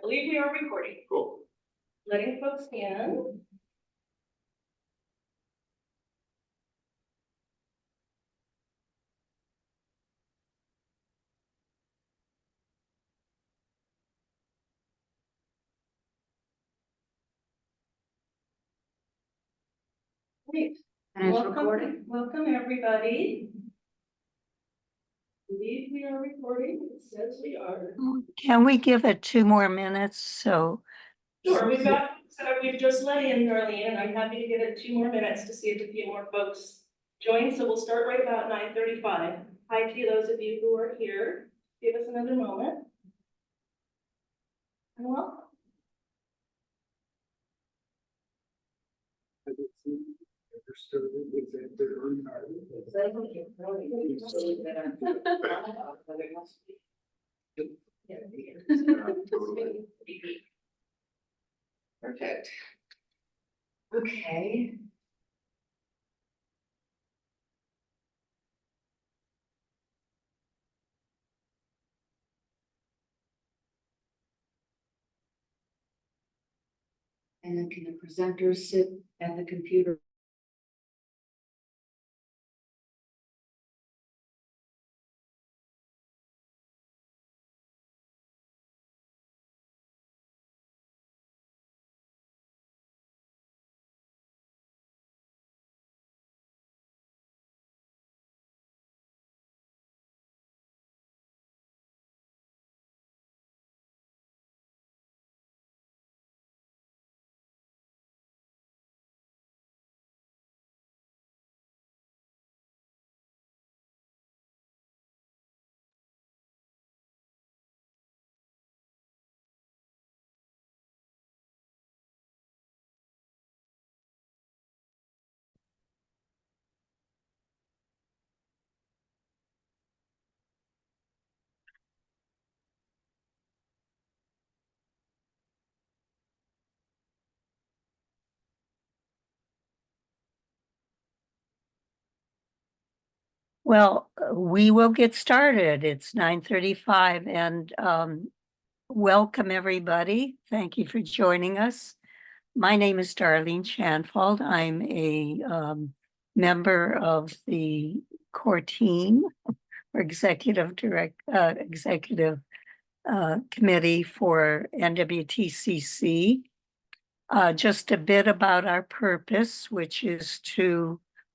believe we are recording. Cool. Letting folks in. Great. And it's Welcome, recording. welcome everybody. I believe we are recording. It says we are. Can we give it 2 more minutes? So, Sure, we've just let in Darlene, and I'm happy to give it 2 more minutes to see if a few more folks join. So we'll start right about 9:35. Hi to those of you who are here. Give us another moment. And welcome. Perfect. Okay. And then can the presenters sit at the computer? well, we will get started. It's 9:35 and welcome everybody. Thank you for joining us. My name is Darlene Chanfald. I'm a member of the core team or executive committee for NWTCC. Just a bit about our purpose, which is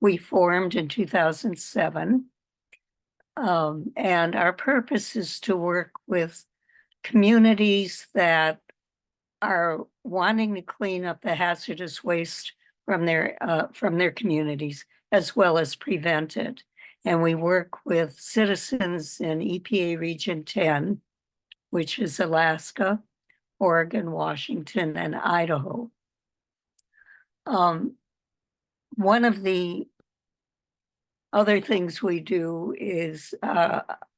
we formed in 2007. And our purpose is to work with communities that are wanting to clean up the hazardous waste from their communities, as well as prevent it. And we work with citizens in EPA Region 10, which is Alaska, Oregon, Washington, and Idaho. One of the other things we do is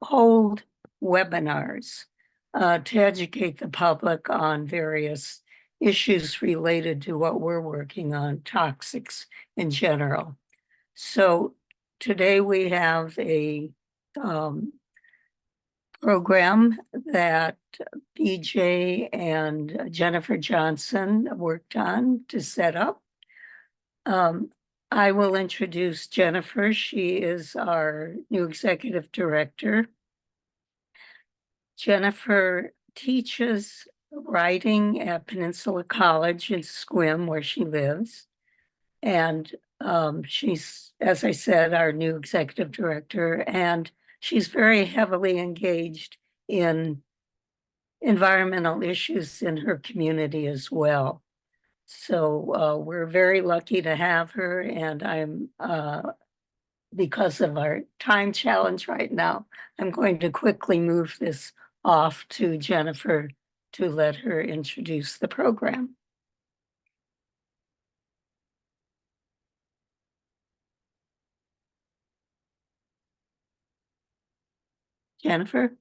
hold webinars to educate the public on various issues related to what we're working on, toxics in general. So today we have a program that BJ and Jennifer Johnson worked on to set up. I will introduce Jennifer. She is our new executive director. Jennifer teaches writing at Peninsula College in Sequim, where she lives. And she's, as I said, our new executive director, and she's very heavily engaged in environmental issues in her community as well. So we're very lucky to have her, and I'm, because of our time challenge right now, I'm going to quickly move this off to Jennifer to let her introduce the program. Jennifer?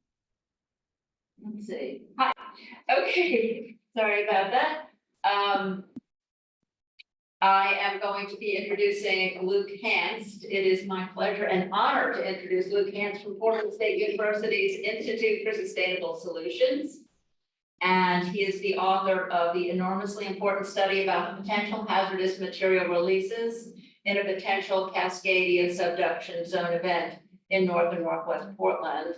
Let's see. Hi. Okay. Sorry about that. I am going to be introducing Luke Hanst. It is my pleasure and honor to introduce Luke Hanst from Portland State University's Institute for Sustainable Solutions. And he is the author of the enormously important study about the potential hazardous material releases in a potential Cascadia subduction zone event in north and northwest Portland.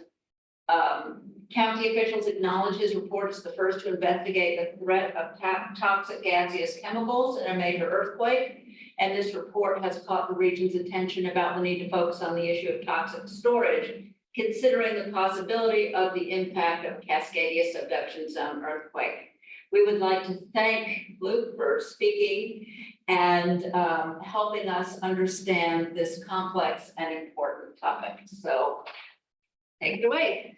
County officials acknowledge his report as the first to investigate the threat of toxic gaseous chemicals in a major earthquake. And this report has caught the region's attention about the need to focus on the issue of toxic storage, considering the possibility of the impact of Cascadia subduction zone earthquake. We would like to thank Luke for speaking and helping us understand this complex and important topic. So take it away.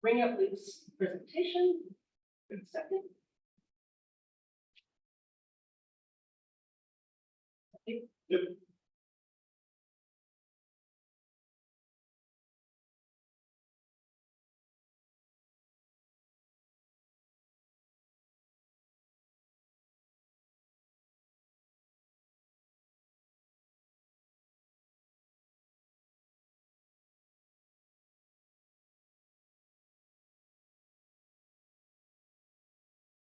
Bring up Luke's presentation in a second. Yep.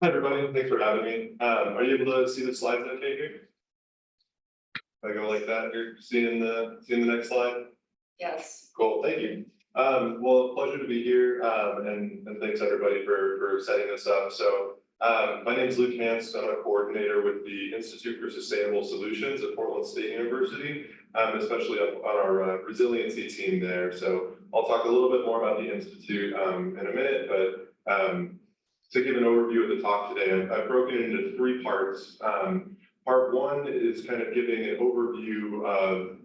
Hi, everybody. Thanks for having me. Are you able to see the slides okay here? If I go like that, you're seeing the next slide? Yes. Cool, thank you. Well, pleasure to be here, and thanks everybody for setting this up. So, my name is Luke Hanst. I'm a coordinator with the Institute for Sustainable Solutions at Portland State University, especially on our resiliency team there. So I'll talk a little bit more about the Institute in a minute, but to give an overview of the talk today, I've broken it into three parts. Part one is kind of giving an overview of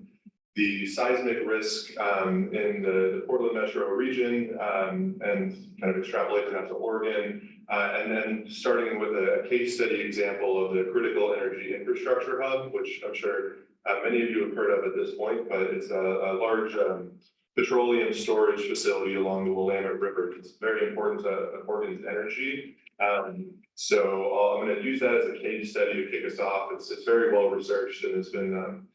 the seismic risk in the Portland metro region and kind of extrapolating that to Oregon. And then starting with a case study example of the critical energy infrastructure hub, which I'm sure many of you have heard of at this point, but it's a large petroleum storage facility along the Willamette River. It's very important to Oregon's energy. So I'm going to use that as a case study to kick us off. It's very well researched and it's been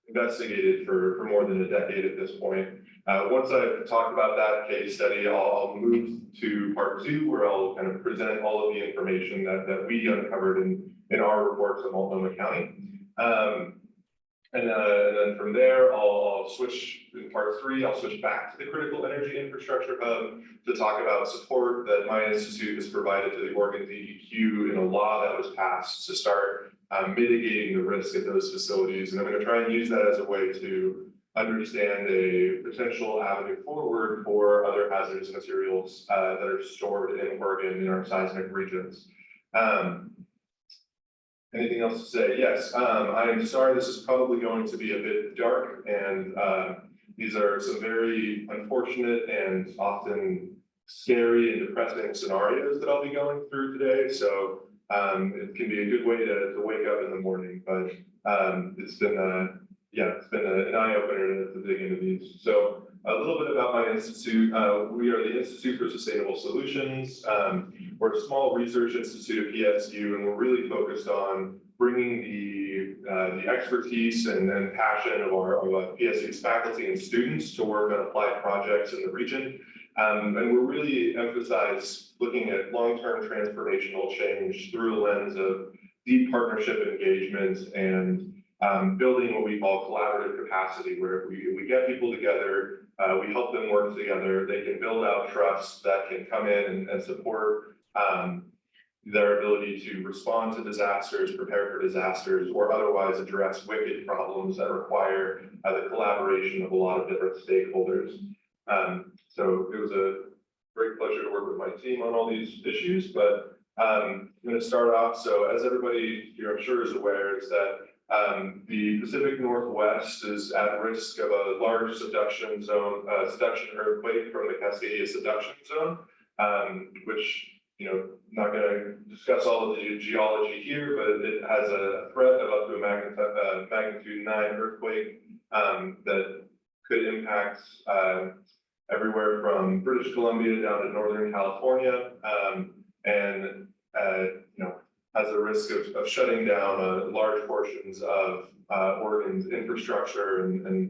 investigated for more than a decade at this point. Once I've talked about that case study, I'll move to part two, where I'll kind of present all of the information that we uncovered in our reports of Multnomah County. And then from there, I'll switch in part three, I'll switch back to the critical energy infrastructure hub to talk about support that my institute has provided to the Oregon DEQ in a law that was passed to start mitigating the risk at those facilities. And I'm going to try and use that as a way to understand a potential avenue forward for other hazardous materials that are stored in Oregon in our seismic regions. Anything else to say? Yes, I am sorry, this is probably going to be a bit dark, and these are some very unfortunate and often scary and depressing scenarios that I'll be going through today. So it can be a good way to wake up in the morning, but it's been an eye-opener to dig into these. So a little bit about my institute. We are the Institute for Sustainable Solutions. We're a small research institute at PSU, and we're really focused on bringing the expertise and passion of our PSU's faculty and students to work on applied projects in the region. And we're really emphasize looking at long-term transformational change through a lens of deep partnership engagement and building what we call collaborative capacity, where we get people together, we help them work together, they can build out trust that can come in and support their ability to respond to disasters, prepare for disasters, or otherwise address wicked problems that require the collaboration of a lot of different stakeholders. So it was a great pleasure to work with my team on all these issues, but I'm going to start off. So as everybody here I'm sure is aware, is that the Pacific Northwest is at risk of a large subduction earthquake from the Cascadia subduction zone, which, not going to discuss all of the geology here, but it has a threat of up to a magnitude 9 earthquake that could impact everywhere from British Columbia down to Northern California, and has a risk of shutting down large portions of Oregon's infrastructure and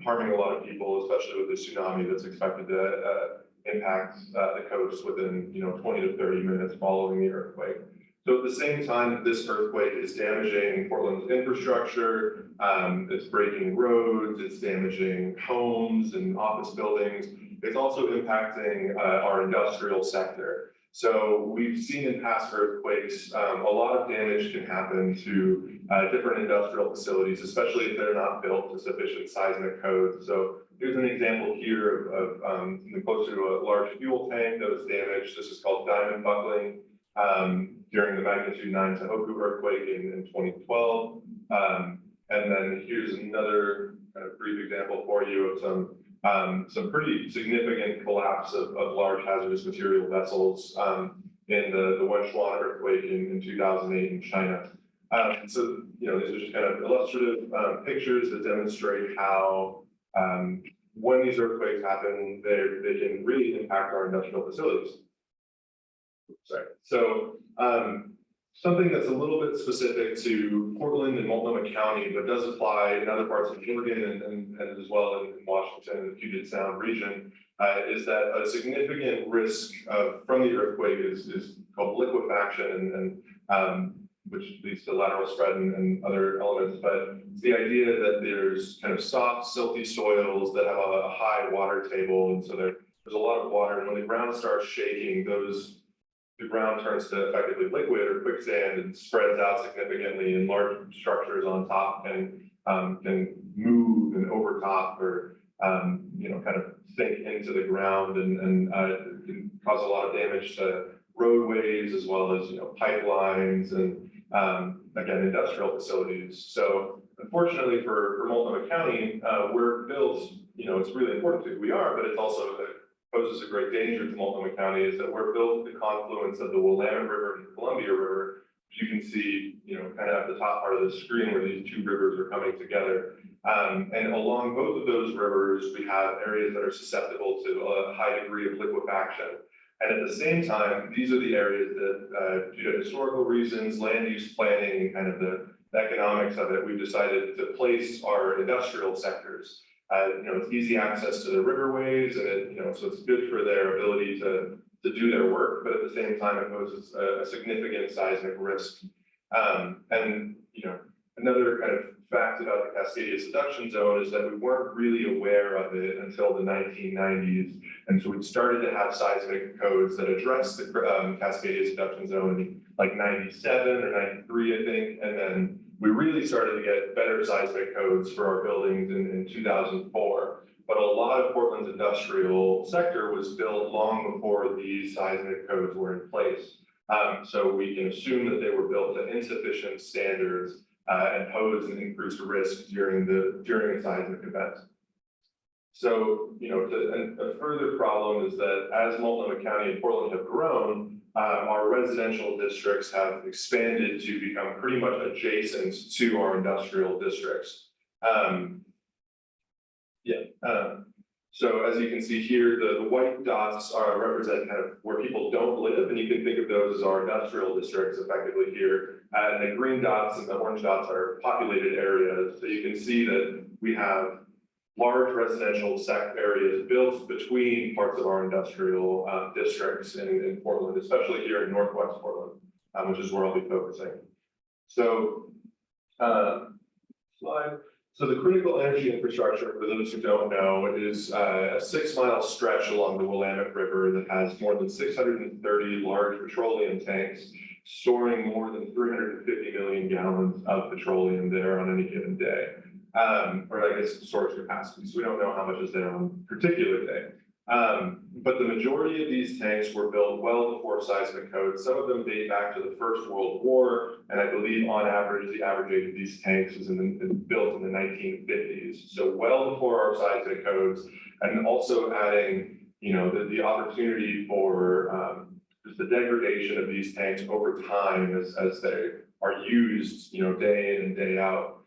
harming a lot of people, especially with the tsunami that's expected to impact the coast within 20 to 30 minutes following the earthquake. So at the same time that this earthquake is damaging Portland's infrastructure, it's breaking roads, it's damaging homes and office buildings, it's also impacting our industrial sector. So we've seen in past earthquakes, a lot of damage can happen to different industrial facilities, especially if they're not built to sufficient seismic codes. So here's an example here of closer to a large fuel tank that was damaged. This is called diamond buckling during the magnitude 9 Tohoku earthquake in 2012. And then here's another kind of brief example for you of some pretty significant collapse of large hazardous material vessels in the Wenchuan earthquake in 2008 in China. So, these are just kind of illustrative pictures that demonstrate how when these earthquakes happen, they can really impact our industrial facilities. Sorry. So something that's a little bit specific to Portland and Multnomah County, but does apply in other parts of Oregon and as well in Washington and the Puget Sound region, is that a significant risk from the earthquake is called liquefaction and which leads to lateral spread and other elements. But it's the idea that there's kind of soft, silty soils that have a high water table, and so there's a lot of water. And when the ground starts shaking, the ground turns to effectively liquid or quicksand and spreads out significantly, and large structures on top can move and overtop or kind of sink into the ground and can cause a lot of damage to roadways as well as pipelines and again industrial facilities. So unfortunately for Multnomah County, we're built. It's really important to who we are, but it's also poses a great danger to Multnomah County is that we're built at the confluence of the Willamette River and the Columbia River, which you can see, kind of at the top part of the screen where these two rivers are coming together. And along both of those rivers, we have areas that are susceptible to a high degree of liquefaction. And at the same time, these are the areas that, due to historical reasons, land use planning, and kind of the economics of it, we've decided to place our industrial sectors. It's easy access to the riverways, and so it's good for their ability to do their work, but at the same time, it poses a significant seismic risk. Another kind of fact about the Cascadia subduction zone is that we weren't really aware of it until the 1990s, and so we started to have seismic codes that address the Cascadia subduction zone in like 97 or 93, I think, and then we really started to get better seismic codes for our buildings in 2004. But a lot of Portland's industrial sector was built long before these seismic codes were in place. So we can assume that they were built to insufficient standards and pose an increased risk during a seismic event. So, a further problem is that as Multnomah County and Portland have grown, our residential districts have expanded to become pretty much adjacent to our industrial districts. So as you can see here, the white dots represent kind of where people don't live, and you can think of those as our industrial districts effectively here. And the green dots and the orange dots are populated areas. So you can see that we have large residential areas built between parts of our industrial districts in Portland, especially here in Northwest Portland, which is where I'll be focusing. So, slide. So the critical energy infrastructure, for those who don't know, is a 6-mile stretch along the Willamette River that has more than 630 large petroleum tanks storing more than 350 million gallons of petroleum there on any given day. Or I guess storage capacity. So we don't know how much is there on a particular day. But the majority of these tanks were built well before seismic codes. Some of them date back to the First World War, and I believe on average, the average age of these tanks is built in the 1950s. So well before our seismic codes, and also adding, the opportunity for just the degradation of these tanks over time as they are used, day in and day out.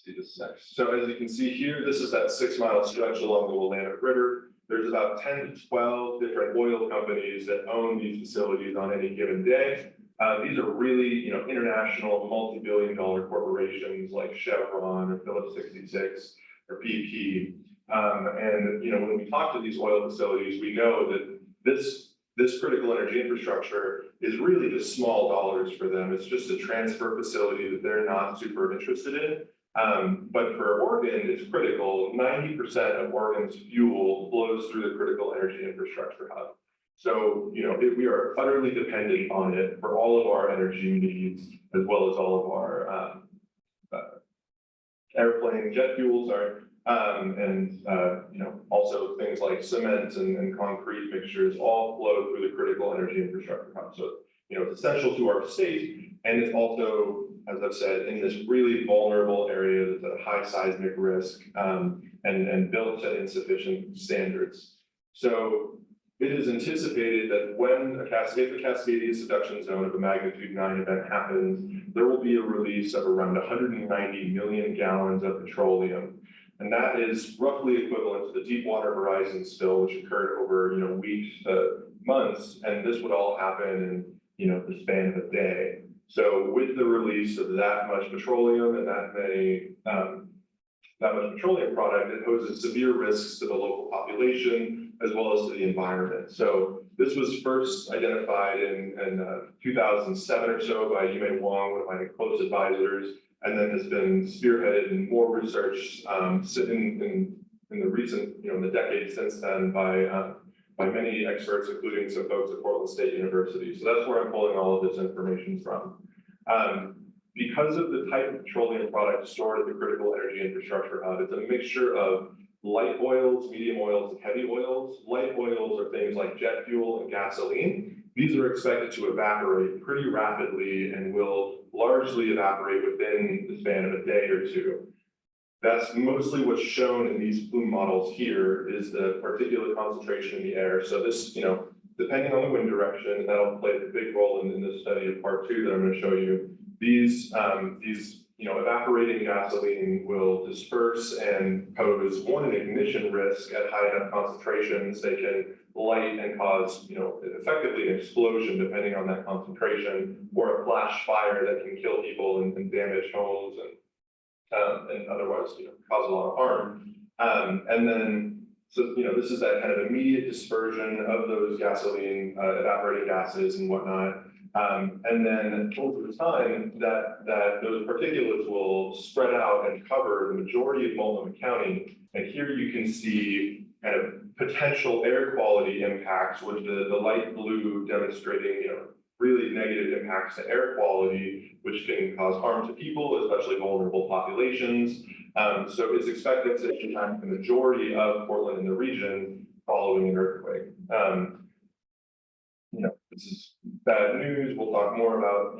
See this next. So as you can see here, this is that 6-mile stretch along the Willamette River. there's about 10 to 12 different oil companies that own these facilities on any given day. These are really, international multi-billion-dollar corporations like Chevron or Phillips 66 or BP. When we talk to these oil facilities, we know that this critical energy infrastructure is really just small dollars for them. It's just a transfer facility that they're not super interested in. But for Oregon, it's critical. 90% of Oregon's fuel flows through the critical energy infrastructure hub. So, we are utterly dependent on it for all of our energy needs, as well as all of our airplane jet fuels are, also things like cement and concrete mixtures all flow through the critical energy infrastructure hub. So, it's essential to our state, and it's also, as I've said, in this really vulnerable area that's at a high seismic risk, and built at insufficient standards. So it is anticipated that when if the Cascadia subduction zone of a magnitude 9 event happens, there will be a release of around 190 million gallons of petroleum. And that is roughly equivalent to the Deepwater Horizon spill, which occurred over, weeks to months. And this would all happen in, the span of a day. So with the release of that much petroleum and that much petroleum product, it poses severe risks to the local population as well as to the environment. So this was first identified in 2007 or so by Yimei Wang, one of my close advisors, and then has been spearheaded in more research in the recent, in the decade since then by many experts, including some folks at Portland State University. So that's where I'm pulling all of this information from. Because of the type of petroleum product stored at the critical energy infrastructure hub, it's a mixture of light oils, medium oils, and heavy oils. Light oils are things like jet fuel and gasoline. These are expected to evaporate pretty rapidly and will largely evaporate within the span of a day or two. That's mostly what's shown in these plume models here is the particulate concentration in the air. So this, depending on the wind direction, that'll play a big role in this study of part 2 that I'm going to show you. These evaporating gasoline will disperse and pose an ignition risk at high enough concentrations. They can light and cause, effectively an explosion depending on that concentration, or a flash fire that can kill people and damage homes and otherwise, cause a lot of harm. And then, so, this is that kind of immediate dispersion of those gasoline, evaporating gases and whatnot. And then over time, that those particulates will spread out and cover the majority of Multnomah County. And here you can see kind of potential air quality impacts with the light blue demonstrating, really negative impacts to air quality, which can cause harm to people, especially vulnerable populations. So it's expected to impact the majority of Portland and the region following an earthquake. This is bad news. We'll talk more about,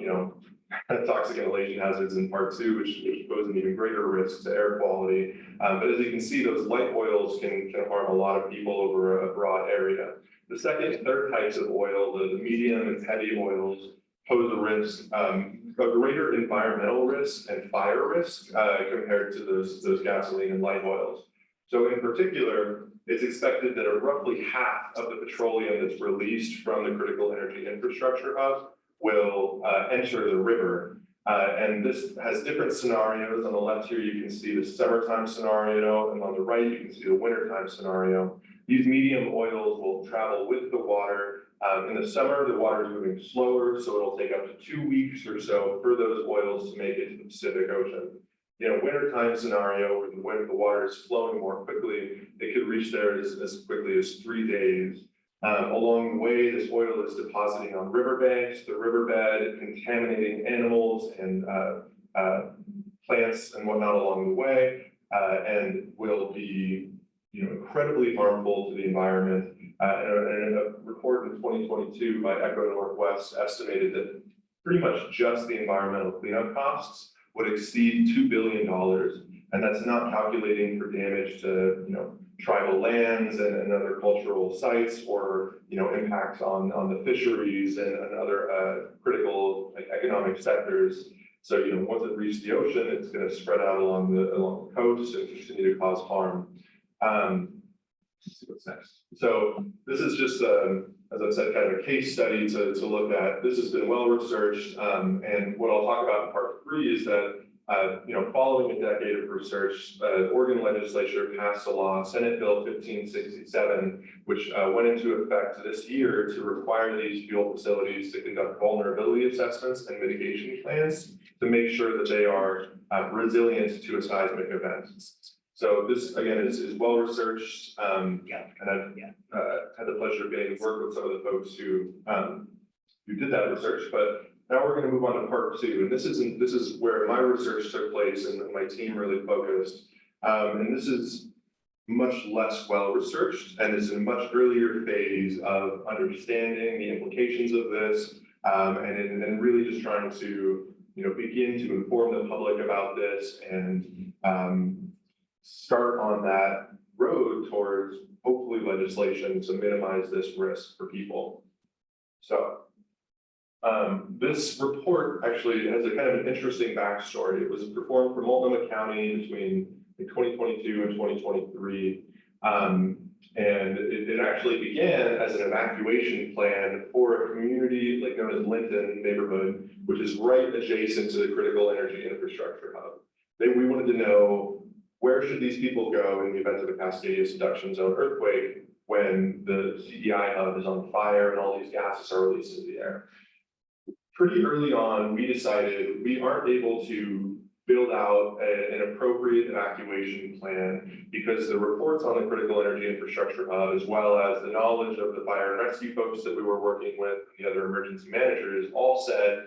toxic inhalation hazards in part 2, which pose an even greater risk to air quality. But as you can see, those light oils can harm a lot of people over a broad area. The second and third types of oil, the medium and heavy oils, pose a risk, a greater environmental risk and fire risk compared to those gasoline and light oils. So in particular, it's expected that roughly half of the petroleum that's released from the critical energy infrastructure hub will enter the river. And this has different scenarios. On the left here, you can see the summertime scenario, and on the right, you can see the wintertime scenario. These medium oils will travel with the water. In the summer, the water is moving slower, so it'll take up to 2 weeks or so for those oils to make it to the Pacific Ocean. Wintertime scenario where the water is flowing more quickly, it could reach there as quickly as 3 days. Along the way, this oil is depositing on riverbanks, the riverbed, contaminating animals and plants and whatnot along the way, and will be incredibly harmful to the environment. And a report in 2022 by Echo Northwest estimated that pretty much just the environmental cleanup costs would exceed $2 billion. And that's not calculating for damage to, tribal lands and other cultural sites, or, impacts on the fisheries and other critical economic sectors. So, once it reaches the ocean, it's going to spread out along the coast and continue to cause harm. see what's next. So this is just, as I said, kind of a case study to look at. This has been well researched, and what I'll talk about in part 3 is that, following a decade of research, Oregon legislature passed a law, Senate Bill 1567, which went into effect this year to require these fuel facilities to conduct vulnerability assessments and mitigation plans to make sure that they are resilient to a seismic event. So this, again, is well researched, and I've had the pleasure of getting to work with some of the folks who did that research. But now we're going to move on to part 2, and this is where my research took place and my team really focused. And this is much less well researched, and is in a much earlier phase of understanding the implications of this, and really just trying to begin to inform the public about this and start on that road towards hopefully legislation to minimize this risk for people. So this report actually has a kind of an interesting backstory. It was performed for Multnomah County between 2022 and 2023. And it actually began as an evacuation plan for a community like known as Lindell neighborhood, which is right adjacent to the critical energy infrastructure hub. We wanted to know, where should these people go in the event of a Cascadia subduction zone earthquake when the CEHE hub is on fire and all these gases are released into the air? Pretty early on, we decided we aren't able to build out an appropriate evacuation plan because the reports on the critical energy infrastructure hub, as well as the knowledge of the fire and rescue folks that we were working with, the other emergency managers, all said,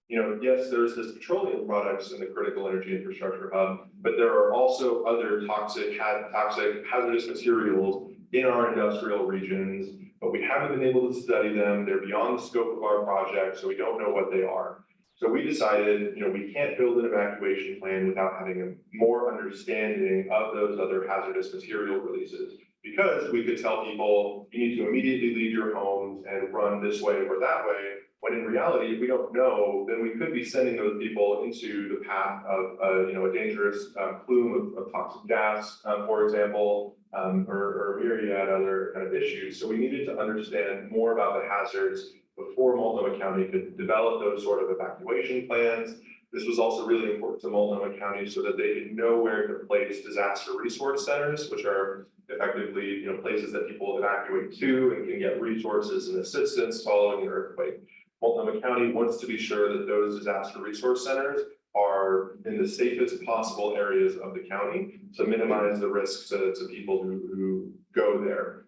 yes, there's this petroleum products in the critical energy infrastructure hub, but there are also other toxic hazardous materials in our industrial regions, but we haven't been able to study them. They're beyond the scope of our project, so we don't know what they are. So we decided, we can't build an evacuation plan without having a more understanding of those other hazardous material releases, because we could tell people, you need to immediately leave your homes and run this way or that way. When in reality, if we don't know, then we could be sending those people into the path of, a dangerous plume of toxic gas, for example, or a myriad other kind of issues. So we needed to understand more about the hazards before Multnomah County could develop those sort of evacuation plans. This was also really important to Multnomah County so that they could know where to place disaster resource centers, which are effectively, places that people evacuate to and can get resources and assistance following an earthquake. Multnomah County wants to be sure that those disaster resource centers are in the safest possible areas of the county to minimize the risks to people who go there.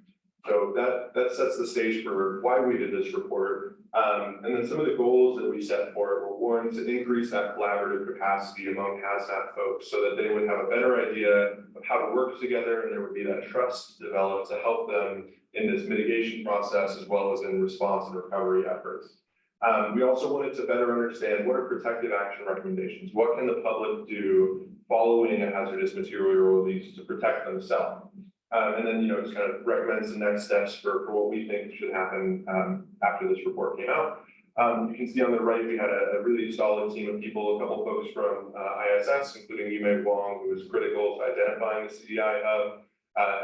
So that sets the stage for why we did this report. And then some of the goals that we set for it were, one, to increase that collaborative capacity among HAZMAT folks so that they would have a better idea of how to work together, and there would be that trust developed to help them in this mitigation process as well as in response and recovery efforts. We also wanted to better understand, what are protective action recommendations? What can the public do following a hazardous material release to protect themselves? And then, just kind of recommend some next steps for what we think should happen after this report came out. You can see on the right, we had a really solid team of people, a couple folks from ISS, including Yume Wong, who was critical to identifying the CEHE hub,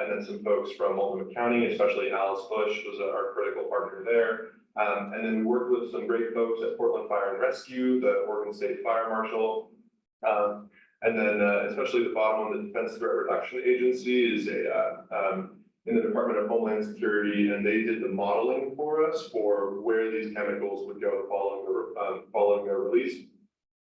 and then some folks from Multnomah County, especially Alice Bush was our critical partner there. And then we worked with some great folks at Portland Fire and Rescue, the Oregon State Fire Marshal, and then especially the bottom one, the Defense Threat Reduction Agency is in the Department of Homeland Security, and they did the modeling for us for where these chemicals would go following their release.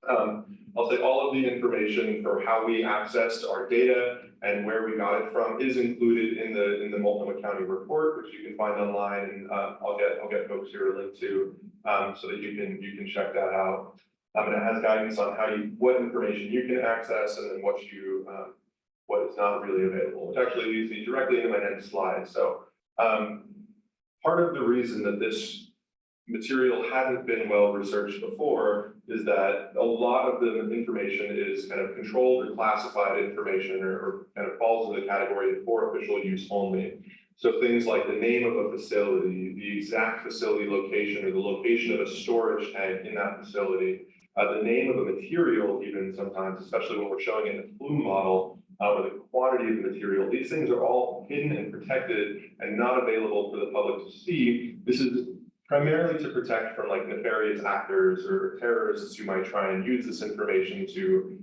I'll say all of the information for how we accessed our data and where we got it from is included in the Multnomah County report, which you can find online. And I'll get folks here a link to so that you can check that out. And it has guidance on what information you can access and then what is not really available, which actually leads me directly into my next slide. So part of the reason that this material hadn't been well researched before is that a lot of the information is kind of controlled or classified information or kind of falls in the category of for official use only. So things like the name of a facility, the exact facility location, or the location of a storage tank in that facility, the name of a material even sometimes, especially when we're showing it in a plume model, or the quantity of the material, these things are all all hidden and protected and not available for the public to see. This is primarily to protect from like nefarious actors or terrorists who might try and use this information to,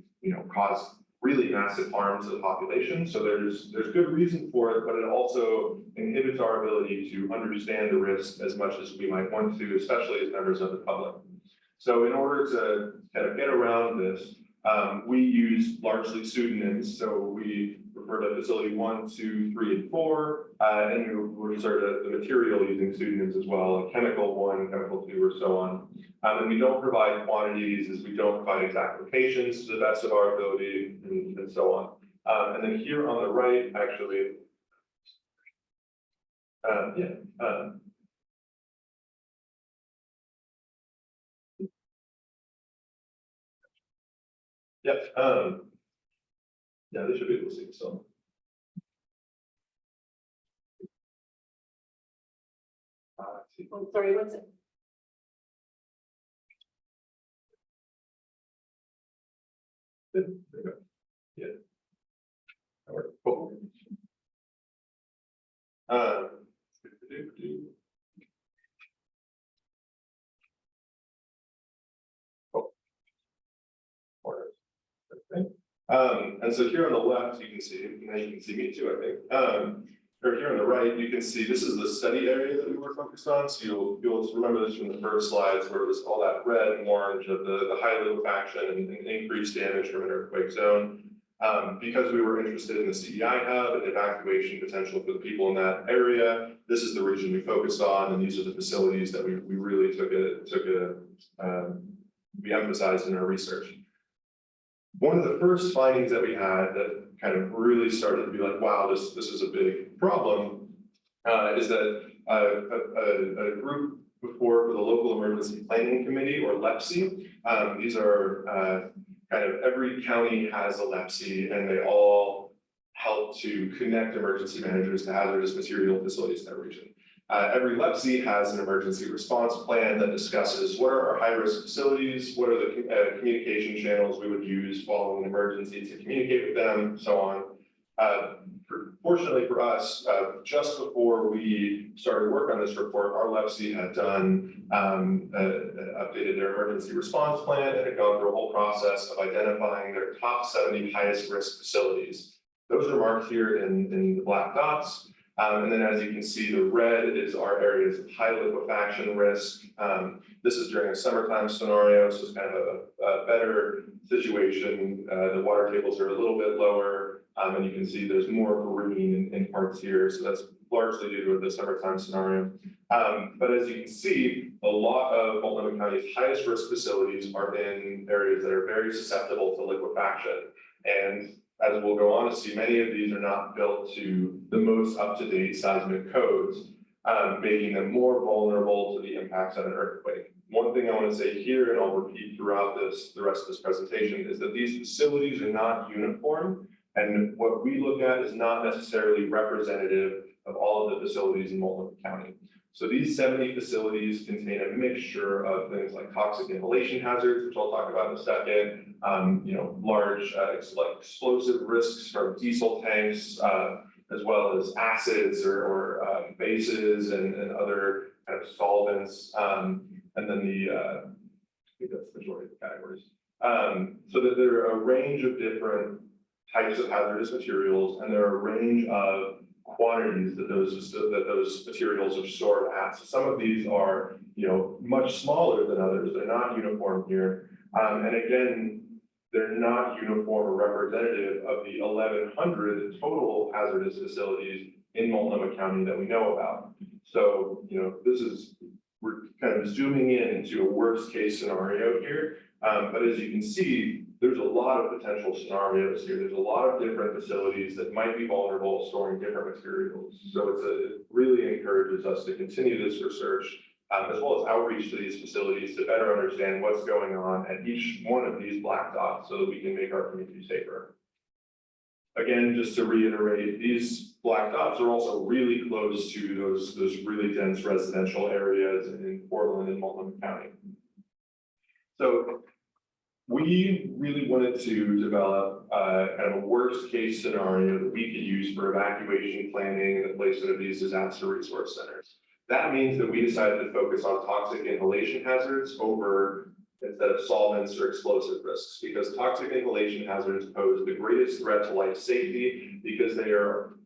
cause really massive harm to the population. So there's good reason for it, but it also inhibits our ability to understand the risk as much as we might want to, especially as members of the public. So in order to kind of get around this, we use largely pseudonyms. So we refer to facility 1, 2, 3, and 4, and we refer to the material using pseudonyms as well, like chemical 1, chemical 2, or so on. And we don't provide quantities, as we don't provide exact locations to the best of our ability, and so on. And then here on the right, actually, Yep. Yeah, they should be able to see it still. Oh, sorry, what's it? There you go. Yeah. That worked. Cool. And so here on the left, you can see, now you can see me too, I think. Or here on the right, you can see this is the study area that we were focused on. So you'll remember this from the first slides where it was all that red and orange of the high liquefaction and increased damage from an earthquake zone. Because we were interested in the CEHE hub and evacuation potential for the people in that area, this is the region we focused on, and these are the facilities that we really we emphasized in our research. One of the first findings that we had that kind of really started to be like, wow, this is a big problem, is that a group for the Local Emergency Planning Committee, or LEPC, these are kind of every county has a LEPC, and they all help to connect emergency managers to hazardous material facilities in that region. Every LEPC has an emergency response plan that discusses what are our high-risk facilities, what are the communication channels we would use following an emergency to communicate with them, so on. Fortunately for us, just before we started work on this report, our LEPC had done updated their emergency response plan and had gone through a whole process of identifying their top 70 highest risk facilities. Those are marked here in the black dots. And then as you can see, the red is our areas of high liquefaction risk. This is during a summertime scenario, so it's kind of a better situation. The water tables are a little bit lower, and you can see there's more green in parts here. So that's largely due to the summertime scenario. But as you can see, a lot of Multnomah County's highest risk facilities are in areas that are very susceptible to liquefaction. And as we'll go on to see, many of these are not built to the most up-to-date seismic codes, making them more vulnerable to the impacts of an earthquake. One thing I want to say here, and I'll repeat throughout the rest of this presentation, is that these facilities are not uniform, and what we look at is not necessarily representative of all of the facilities in Multnomah County. So these 70 facilities contain a mixture of things like toxic inhalation hazards, which I'll talk about in a second, large like explosive risks from diesel tanks, as well as acids or bases and other kind of solvents, and then I think that's the majority of the categories. So that there are a range of different types of hazardous materials, and there are a range of quantities that those materials are stored at. So some of these are, much smaller than others. They're not uniform here. And again, they're not uniform or representative of the 1,100 total hazardous facilities in Multnomah County that we know about. So, we're kind of zooming in into a worst case scenario here. But as you can see, there's a lot of potential scenarios here. There's a lot of different facilities that might be vulnerable storing different materials. So it really encourages us to continue this research, as well as outreach to these facilities to better understand what's going on at each one of these black dots so that we can make our community safer. Again, just to reiterate, these black dots are also really close to those really dense residential areas in Portland and Multnomah County. So We really wanted to develop kind of a worst case scenario that we could use for evacuation planning and the placement of these disaster resource centers. That means that we decided to focus on toxic inhalation hazards instead of solvents or explosive risks, because toxic inhalation hazards pose the greatest threat to life safety because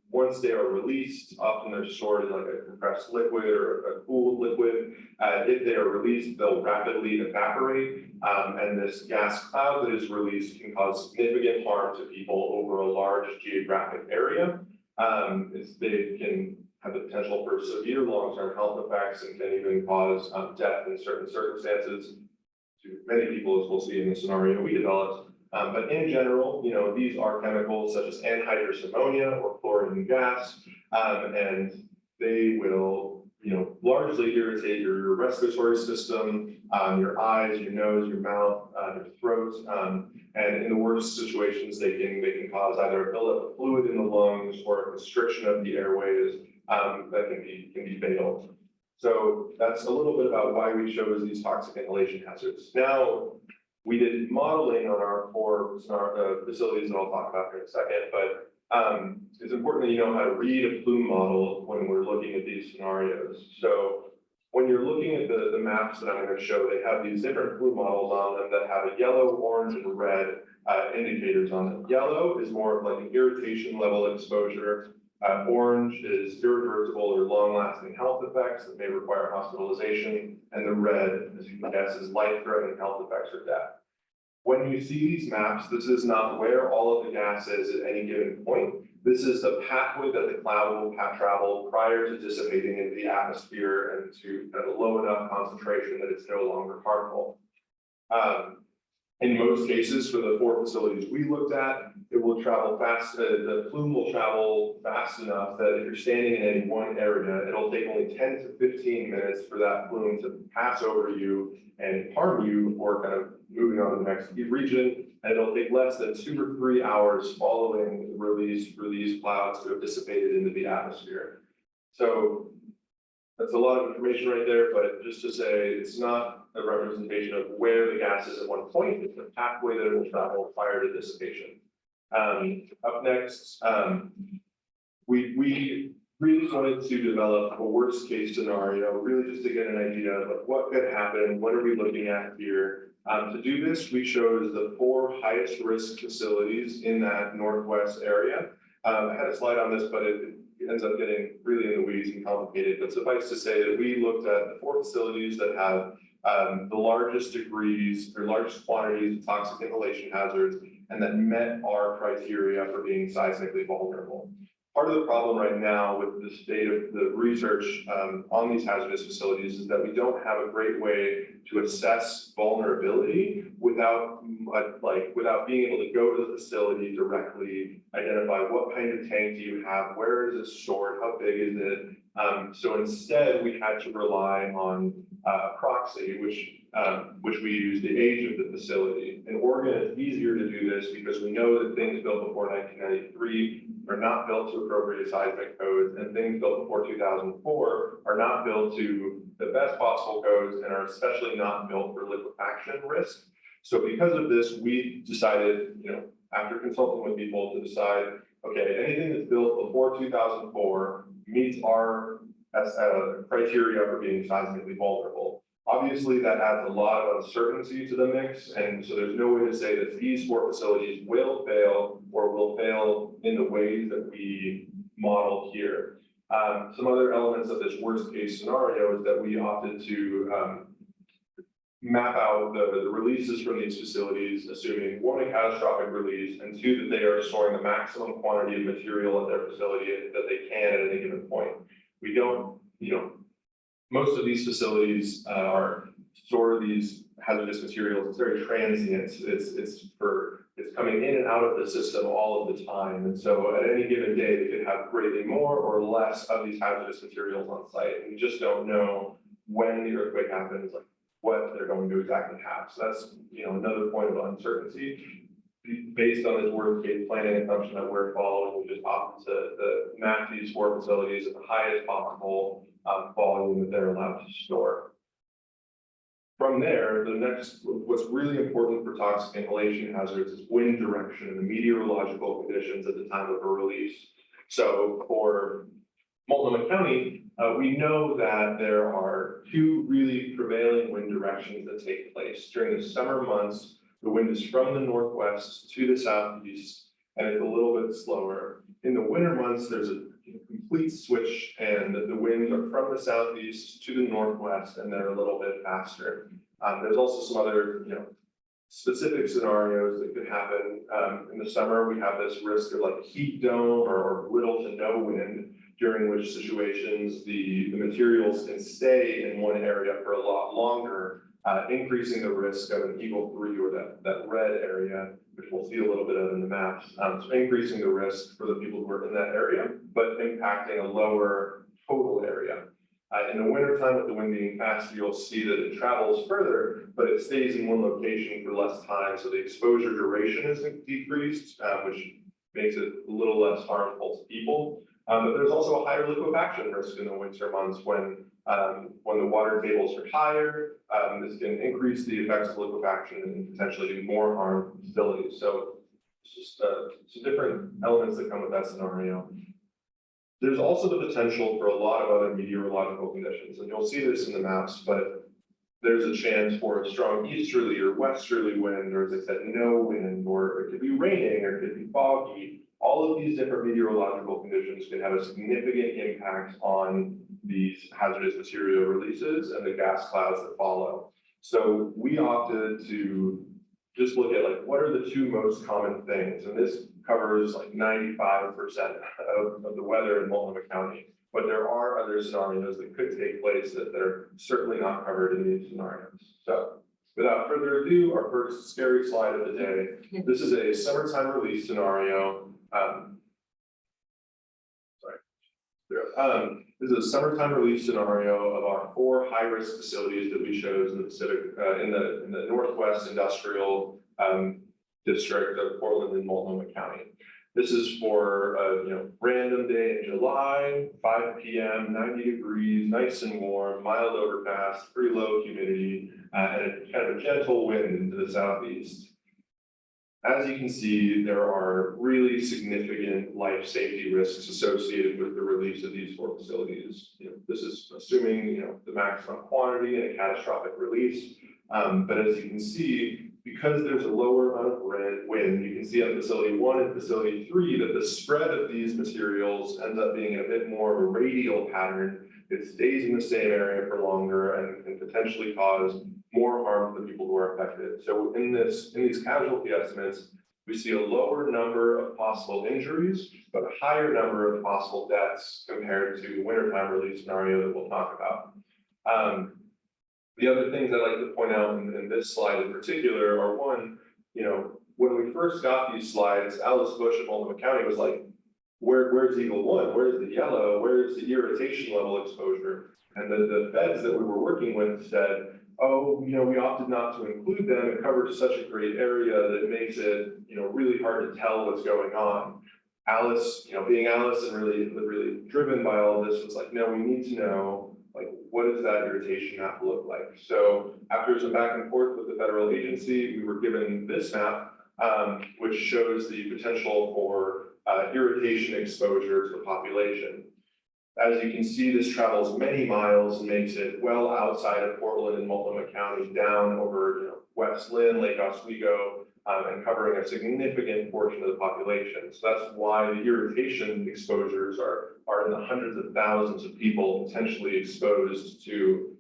once they are released, often they're stored in like a compressed liquid or a cooled liquid. If they are released, they'll rapidly evaporate. And this gas cloud that is released can cause significant harm to people over a large geographic area. They can have the potential for severe long-term health effects and can even cause death in certain circumstances to many people, as we'll see in the scenario we developed. But in general, these are chemicals such as anhydrous ammonia or chlorine gas, and they will, largely irritate your respiratory system, your eyes, your nose, your mouth, your throat, and in the worst situations, they can cause either a buildup of fluid in the lungs or a constriction of the airways that can be fatal. So that's a little bit about why we chose these toxic inhalation hazards. Now, we did modeling on our four facilities that I'll talk about here in a second, but it's important that you know how to read a plume model when we're looking at these scenarios. So when you're looking at the maps that I'm going to show, they have these different plume models on them that have a yellow, orange, and red indicators on them. Yellow is more of like an irritation level exposure. Orange is irreversible or long-lasting health effects that may require hospitalization, and the red, as you can guess, is life-threatening health effects or death. When you see these maps, this is not where all of the gas is at any given point. This is the pathway that the cloud will travel prior to dissipating into the atmosphere and to at a low enough concentration that it's no longer harmful. In most cases, for the four facilities we looked at, it will travel fast. The plume will travel fast enough that if you're standing in any one area, it'll take only 10 to 15 minutes for that plume to pass over you and harm you or kind of moving on to the next region. And it'll take less than 2 or 3 hours following the release for these clouds to have dissipated into the atmosphere. So that's a lot of information right there, but just to say, it's not a representation of where the gas is at one point, it's the pathway that it will travel prior to dissipation. Up next, we really wanted to develop a worst case scenario, really just to get an idea of what could happen, what are we looking at here. To do this, we chose the 4 highest risk facilities in that Northwest area. I had a slide on this, but it ends up getting really in the weeds and complicated, but suffice to say that we looked at the 4 facilities that have the largest degrees or largest quantities of toxic inhalation hazards and that met our criteria for being seismically vulnerable. Part of the problem right now with the state of the research on these hazardous facilities is that we don't have a great way to assess vulnerability without being able to go to the facility directly, identify what kind of tank do you have, where is it stored, how big is it. So instead, we had to rely on a proxy, which we use the age of the facility. In Oregon, it's easier to do this because we know that things built before 1993 are not built to appropriate seismic codes, and things built before 2004 are not built to the best possible codes and are especially not built for liquefaction risk. So because of this, we decided, after consulting with people, to decide, okay, anything that's built before 2004 meets our criteria for being seismically vulnerable. Obviously, that adds a lot of uncertainty to the mix, and so there's no way to say that these 4 facilities will fail or will fail in the ways that we modeled here. Some other elements of this worst case scenario is that we opted to map out the releases from these facilities, assuming 1, a catastrophic release, and 2, that they are storing the maximum quantity of material at their facility that they can at any given point. We don't, most of these facilities store these hazardous materials. It's very transient. It's coming in and out of the system all of the time. And so at any given day, they could have greatly more or less of these hazardous materials on site. And we just don't know when the earthquake happens, like what they're going to exactly have. So that's, another point of uncertainty. Based on this worst case planning assumption that we're following, we just opted to map these 4 facilities at the highest possible volume that they're allowed to store. From there, what's really important for toxic inhalation hazards is wind direction and the meteorological conditions at the time of a release. So for Multnomah County, we know that there are two really prevailing wind directions that take place. During the summer months, the wind is from the northwest to the southeast, and it's a little bit slower. In the winter months, there's a complete switch, and the winds are from the southeast to the northwest, and they're a little bit faster. There's also some other, specific scenarios that could happen. In the summer, we have this risk of like heat dome or little to no wind, during which situations the materials can stay in one area for a lot longer, increasing the risk of an Eagle 3 or that red area, which we'll see a little bit of in the maps. So increasing the risk for the people who are in that area, but impacting a lower total area. In the wintertime, with the wind being faster, you'll see that it travels further, but it stays in one location for less time. So the exposure duration is decreased, which makes it a little less harmful to people. But there's also a higher liquefaction risk in the winter months when the water tables are higher. This can increase the effects of liquefaction and potentially do more harm to facilities. So it's just some different elements that come with that scenario. There's also the potential for a lot of other meteorological conditions, and you'll see this in the maps, but there's a chance for a strong easterly or westerly wind, or as I said, no wind, or it could be raining, or it could be foggy. All of these different meteorological conditions can have a significant impact on these hazardous material releases and the gas clouds that follow. So we opted to just look at like, what are the two most common things? And this covers like 95% of the weather in Multnomah County. But there are other scenarios that could take place that are certainly not covered in these scenarios. So without further ado, our first scary slide of the day. This is a summertime release scenario. This is a summertime release scenario of our 4 high-risk facilities that we chose in the Pacific, in the Northwest Industrial District of Portland and Multnomah County. This is for a random day in July, 5 p.m., 90 degrees, nice and warm, mild overcast, pretty low humidity, and a kind of a gentle wind into the southeast. As you can see, there are really significant life safety risks associated with the release of these 4 facilities. This is assuming the maximum quantity and a catastrophic release. But as you can see, because there's a lower amount of wind, you can see on facility 1 and facility 3 that the spread of these materials ends up being a bit more of a radial pattern. It stays in the same area for longer and can potentially cause more harm to the people who are affected. So in these casualty estimates, we see a lower number of possible injuries, but a higher number of possible deaths compared to the wintertime release scenario that we'll talk about. The other things I'd like to point out in this slide in particular are one, when we first got these slides, Alice Bush at Multnomah County was like, where's Eagle 1? Where's the yellow? Where's the irritation level exposure? And the feds that we were working with said, oh, we opted not to include them. It covers such a great area that it makes it, really hard to tell what's going on. Alice, being Alice and really driven by all of this, was like, no, we need to know, like, what does that irritation map look like? So after some back and forth with the federal agency, we were given this map, which shows the potential for irritation exposure to the population. As you can see, this travels many miles and makes it well outside of Portland and Multnomah County, down over West Lynn, Lake Oswego, and covering a significant portion of the population. So that's why the irritation exposures are in the hundreds of thousands of people potentially exposed to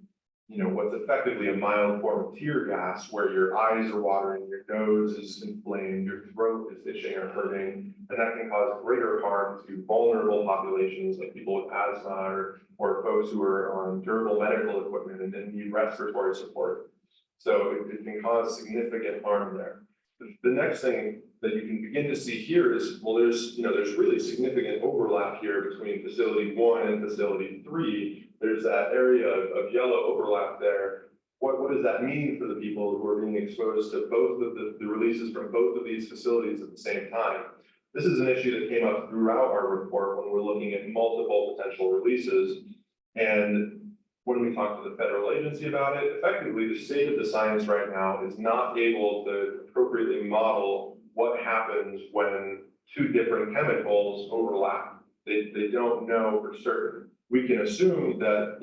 what's effectively a mild form of tear gas, where your eyes are watering, your nose is inflamed, your throat is itching or hurting, and that can cause greater harm to vulnerable populations like people with asthma or folks who are on durable medical equipment and need respiratory support. So it can cause significant harm there. The next thing that you can begin to see here is, well, there's really significant overlap here between facility 1 and facility 3. There's that area of yellow overlap there. What does that mean for the people who are being exposed to both of the releases from both of these facilities at the same time? This is an issue that came up throughout our report when we're looking at multiple potential releases. And when we talk to the federal agency about it, effectively, the state of the science right now is not able to appropriately model what happens when two different chemicals overlap. They don't know for certain. We can assume that,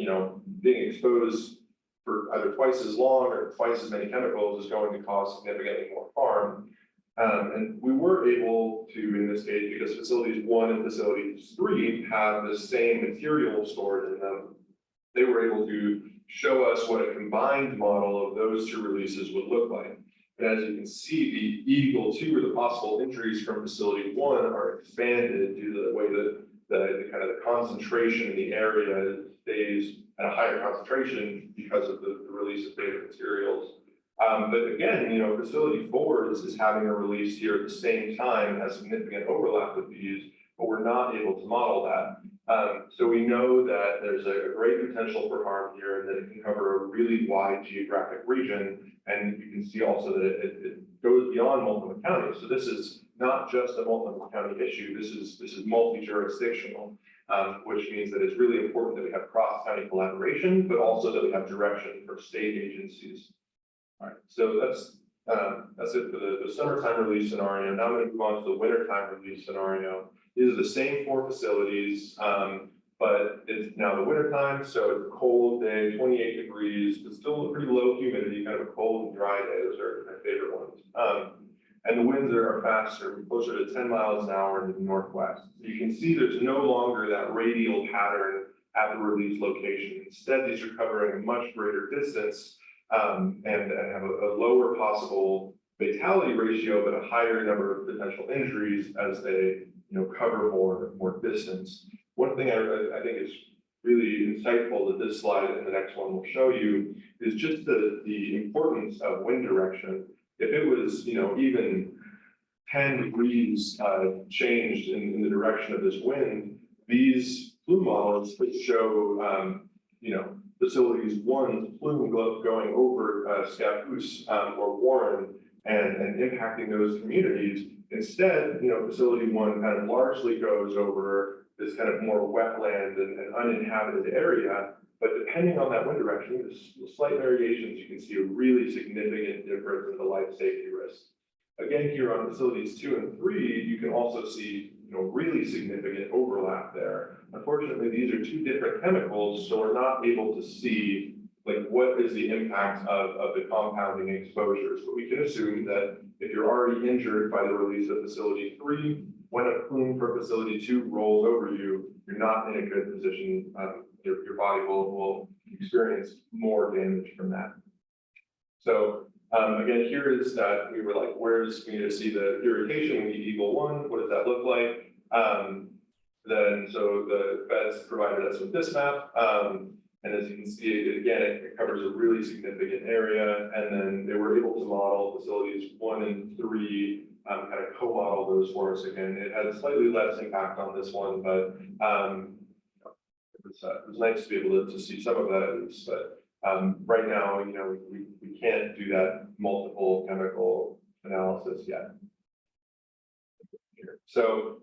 being exposed for either twice as long or twice as many chemicals is going to cause significantly more harm. And we were able to, in this case, because facilities 1 and facilities 3 have the same material stored in them, they were able to show us what a combined model of those two releases would look like. And as you can see, the equal to, or the possible injuries from facility 1 are expanded due to the way that the kind of the concentration in the area stays at a higher concentration because of the release of beta materials. But again, facility 4 is having a release here at the same time, has significant overlap with these, but we're not able to model that. So we know that there's a great potential for harm here and that it can cover a really wide geographic region. And you can see also that it goes beyond multiple counties. So this is not just a multiple county issue. This is multi-jurisdictional, which means that it's really important that we have cross-county collaboration, but also that we have direction for state agencies. All right, so that's it for the summertime release scenario. Now I'm going to move on to the wintertime release scenario. These are the same 4 facilities, but it's now the wintertime, so it's a cold day, 28 degrees, but still a pretty low humidity, kind of a cold and dry day. Those are my favorite ones. And the winds are faster, closer to 10 miles an hour in the northwest. So you can see there's no longer that radial pattern at the release location. Instead, these are covering a much greater distance and have a lower possible fatality ratio, but a higher number of potential injuries as they cover more distance. One thing I think is really insightful that this slide and the next one will show you is just the importance of wind direction. If it was, even 10 degrees changed in the direction of this wind, these plume models would show, facilities 1's plume going over Scappoose or Warren and impacting those communities. Instead, facility 1 kind of largely goes over this kind of more wetland and uninhabited area. But depending on that wind direction, there's slight variations. You can see a really significant difference in the life safety risk. Again, here on facilities 2 and 3, you can also see really significant overlap there. Unfortunately, these are 2 different chemicals, so we're not able to see what is the impact of the compounding exposures. But we can assume that if you're already injured by the release of facility 3, when a plume for facility 2 rolls over you, you're not in a good position. Your body will experience more damage from that. So again, here is that we were like, where's we need to see the irrigation? We need Eagle 1. What does that look like? Then so the feds provided us with this map. And as you can see, again, it covers a really significant area. And then they were able to model facilities 1 and 3, kind of co-model those for us again. It had slightly less impact on this one, but it was nice to be able to see some of that at least. But right now, we can't do that multiple chemical analysis yet. So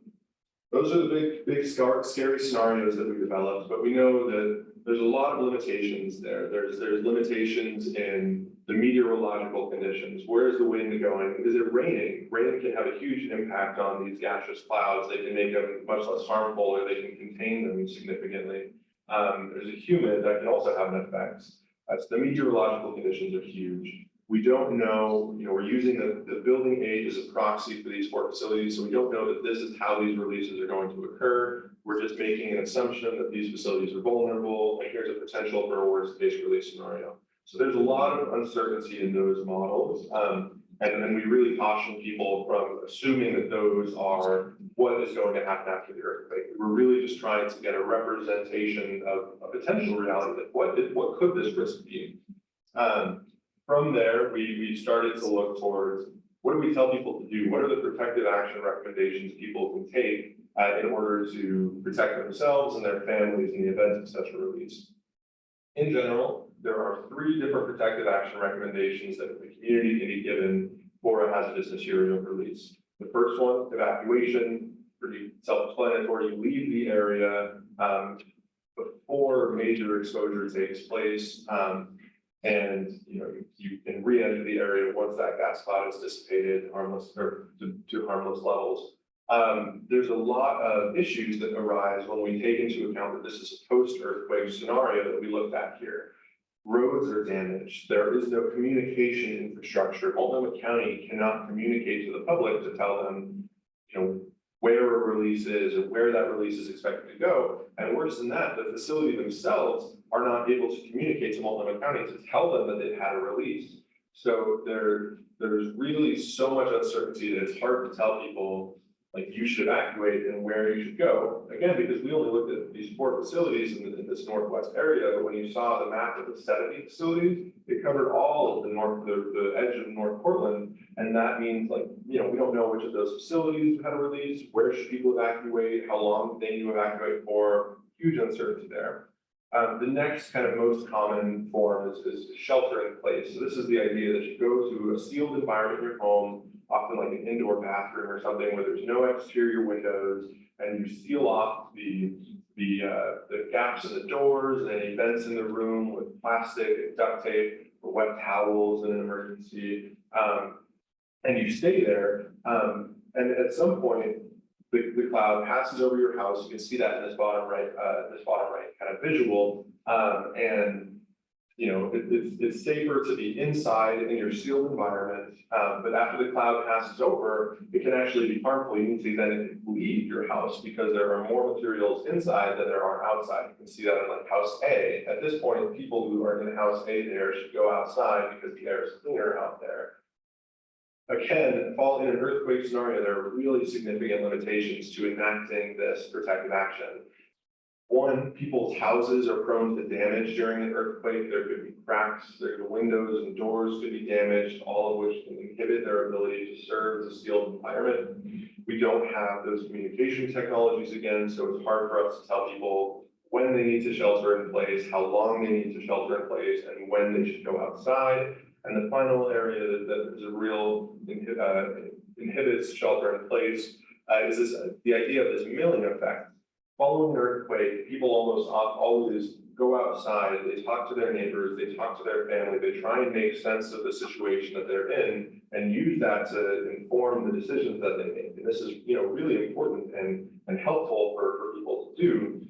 those are the big scary scenarios that we developed, but we know that there's a lot of limitations there. There's limitations in the meteorological conditions. Where is the wind going? Is it raining? Rain can have a huge impact on these gaseous clouds. They can make them much less harmful, or they can contain them significantly. There's a humid that can also have an effect. So the meteorological conditions are huge. We don't know, we're using the building age as a proxy for these 4 facilities, so we don't know that this is how these releases are going to occur. We're just making an assumption that these facilities are vulnerable, and here's a potential for a worst case release scenario. So there's a lot of uncertainty in those models, and we really caution people from assuming that those are what is going to happen after the earthquake. We're really just trying to get a representation of a potential reality, that what could this risk be? From there, we started to look towards, what do we tell people to do? What are the protective action recommendations people can take in order to protect themselves and their families in the event of such a release? In general, there are 3 different protective action recommendations that the community can be given for a hazardous material release. The first one, evacuation, pretty self-explanatory. You leave the area before major exposure takes place. And, you can re-enter the area once that gas cloud is dissipated harmless or to harmless levels. There's a lot of issues that arise when we take into account that this is a post-earthquake scenario that we looked at here. Roads are damaged. There is no communication infrastructure. Multnomah County cannot communicate to the public to tell them, where a release is or where that release is expected to go. And worse than that, the facility themselves are not able to communicate to Multnomah County to tell them that they've had a release. So there's really so much uncertainty that it's hard to tell people, like, you should evacuate and where you should go. Again, because we only looked at these 4 facilities in this northwest area, but when you saw the map of the 70 facilities, it covered all of the edge of North Portland. And that means, like, we don't know which of those facilities had a release, where should people evacuate, how long they need to evacuate for, huge uncertainty there. The next kind of most common form is shelter in place. So this is the idea that you go to a sealed environment in your home, often like an indoor bathroom or something where there's no exterior windows, and you seal off the gaps in the doors and any vents in the room with plastic and duct tape or wet towels in an emergency. And you stay there. And at some point, the cloud passes over your house. You can see that in this bottom right kind of visual. And it's safer to be inside in your sealed environment. But after the cloud passes over, it can actually be harmful. You need to then leave your house because there are more materials inside than there are outside. You can see that in like house A. At this point, people who are in house A there should go outside because the air is cleaner out there. Again, in an earthquake scenario, there are really significant limitations to enacting this protective action. One, people's houses are prone to damage during an earthquake. There could be cracks, the windows and doors could be damaged, all of which can inhibit their ability to serve as a sealed environment. We don't have those communication technologies again, so it's hard for us to tell people when they need to shelter in place, how long they need to shelter in place, and when they should go outside. And the final area that is a real inhibits shelter in place is the idea of this milling effect. Following an earthquake, people almost always go outside, they talk to their neighbors, they talk to their family, they try and make sense of the situation that they're in and use that to inform the decisions that they make. And this is, really important and helpful for people to do.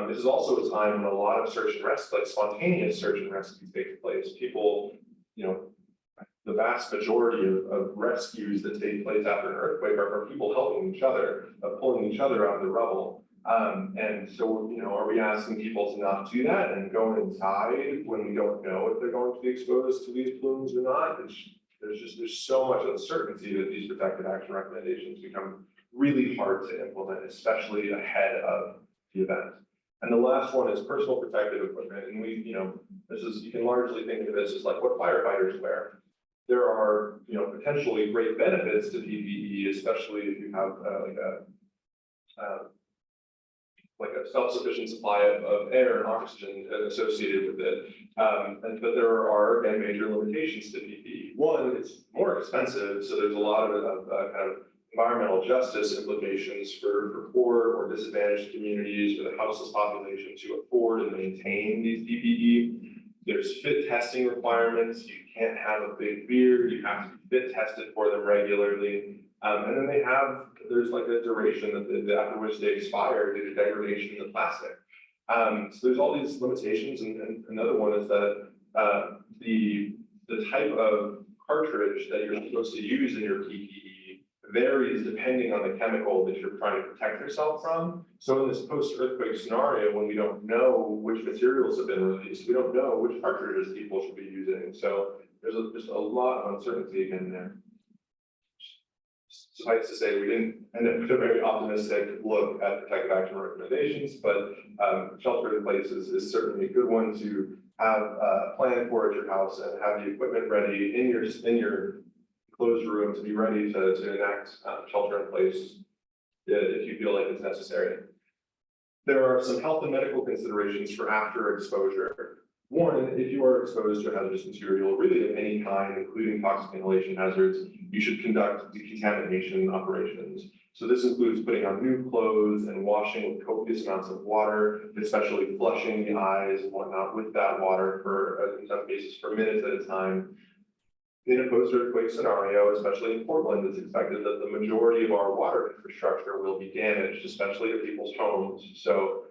This is also a time when a lot of search and rescue, like spontaneous search and rescue takes place. People, the vast majority of rescues that take place after an earthquake are people helping each other, pulling each other out of the rubble. And so, are we asking people to not do that and go inside when we don't know if they're going to be exposed to these plumes or not? There's so much uncertainty that these protective action recommendations become really hard to implement, especially ahead of the event. And the last one is personal protective equipment. And you can largely think of this as like what firefighters wear. There are, potentially great benefits to PPE, especially if you have like a self-sufficient supply of air and oxygen associated with it. But there are, again, major limitations to PPE. One, it's more expensive, so there's a lot of kind of environmental justice implications for poor or disadvantaged communities or the houseless population to afford and maintain these PPE. There's fit testing requirements. You can't have a big beard. You have to be fit tested for them regularly. And then there's like a duration that after which they expire due to degradation in the plastic. So there's all these limitations. And another one is that the type of cartridge that you're supposed to use in your PPE varies depending on the chemical that you're trying to protect yourself from. So in this post-earthquake scenario, when we don't know which materials have been released, we don't know which cartridges people should be using. So there's just a lot of uncertainty again there. Suffice to say, we didn't end up with a very optimistic look at protective action recommendations, but shelter in place is certainly a good one to have planned for at your house and have the equipment ready in your closed room to be ready to enact shelter in place if you feel like it's necessary. There are some health and medical considerations for after exposure. One, if you are exposed to a hazardous material, really of any kind, including toxic inhalation hazards, you should conduct decontamination operations. So this includes putting on new clothes and washing with copious amounts of water, especially flushing the eyes and whatnot with that water for, in some cases, for minutes at a time. In a post-earthquake scenario, especially in Portland, it's expected that the majority of our water infrastructure will be damaged, especially at people's homes. So,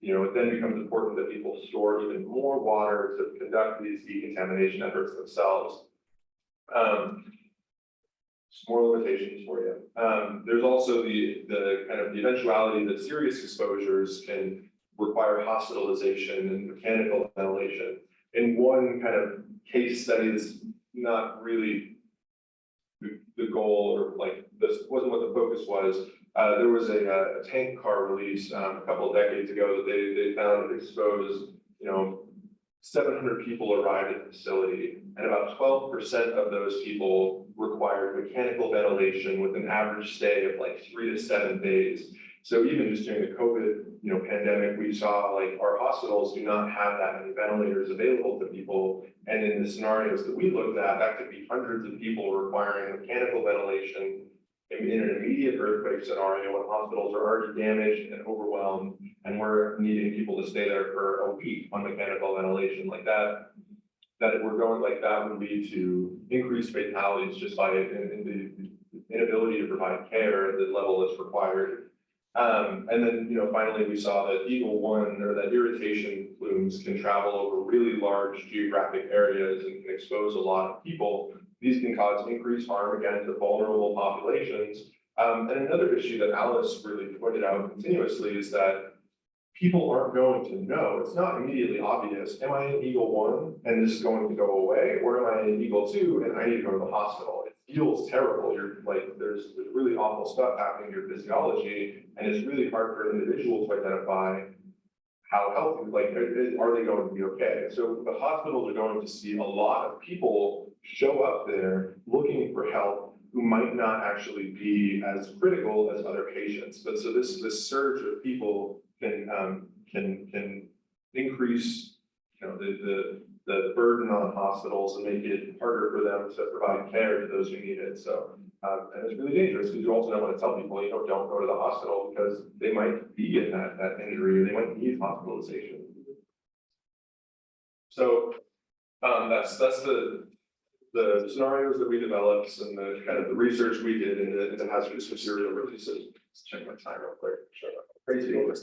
it then becomes important that people store even more water to conduct these decontamination efforts themselves. Some more limitations for you. There's also the kind of the eventuality that serious exposures can require hospitalization and mechanical ventilation. In one kind of case study that's not really the goal, or like this wasn't what the focus was. There was a tank car release a couple of decades ago that they found it exposed, 700 people arrived at the facility, and about 12% of those people required mechanical ventilation with an average stay of like 3 to 7 days. So even just during the COVID, pandemic, we saw like our hospitals do not have that many ventilators available to people. And in the scenarios that we looked at, that could be hundreds of people requiring mechanical ventilation in an immediate earthquake scenario when hospitals are already damaged and overwhelmed, and we're needing people to stay there for a week on mechanical ventilation like that. That if we're going like that would lead to increased fatalities just by the inability to provide care at the level that's required. And then, finally, we saw that Eagle 1, or that irritation plumes, can travel over really large geographic areas and can expose a lot of people. These can cause increased harm, again, to vulnerable populations. And another issue that Alice really pointed out continuously is that people aren't going to know. It's not immediately obvious. Am I in Eagle 1 and this is going to go away? Or am I in Eagle 2 and I need to go to the hospital? It feels terrible. You're like, there's really awful stuff happening in your physiology, and it's really hard for an individual to identify how healthy, like, are they going to be okay? So the hospitals are going to see a lot of people show up there looking for help who might not actually be as critical as other patients. But so this surge of people can increase, the burden on hospitals and make it harder for them to provide care to those who need it. So, and it's really dangerous because you also don't want to tell people, don't go to the hospital because they might be in that injury, or they might need hospitalization. So, that's the scenarios that we developed and the kind of the research we did into hazardous material releases. Let's check my time real quick. Sure. Crazy over.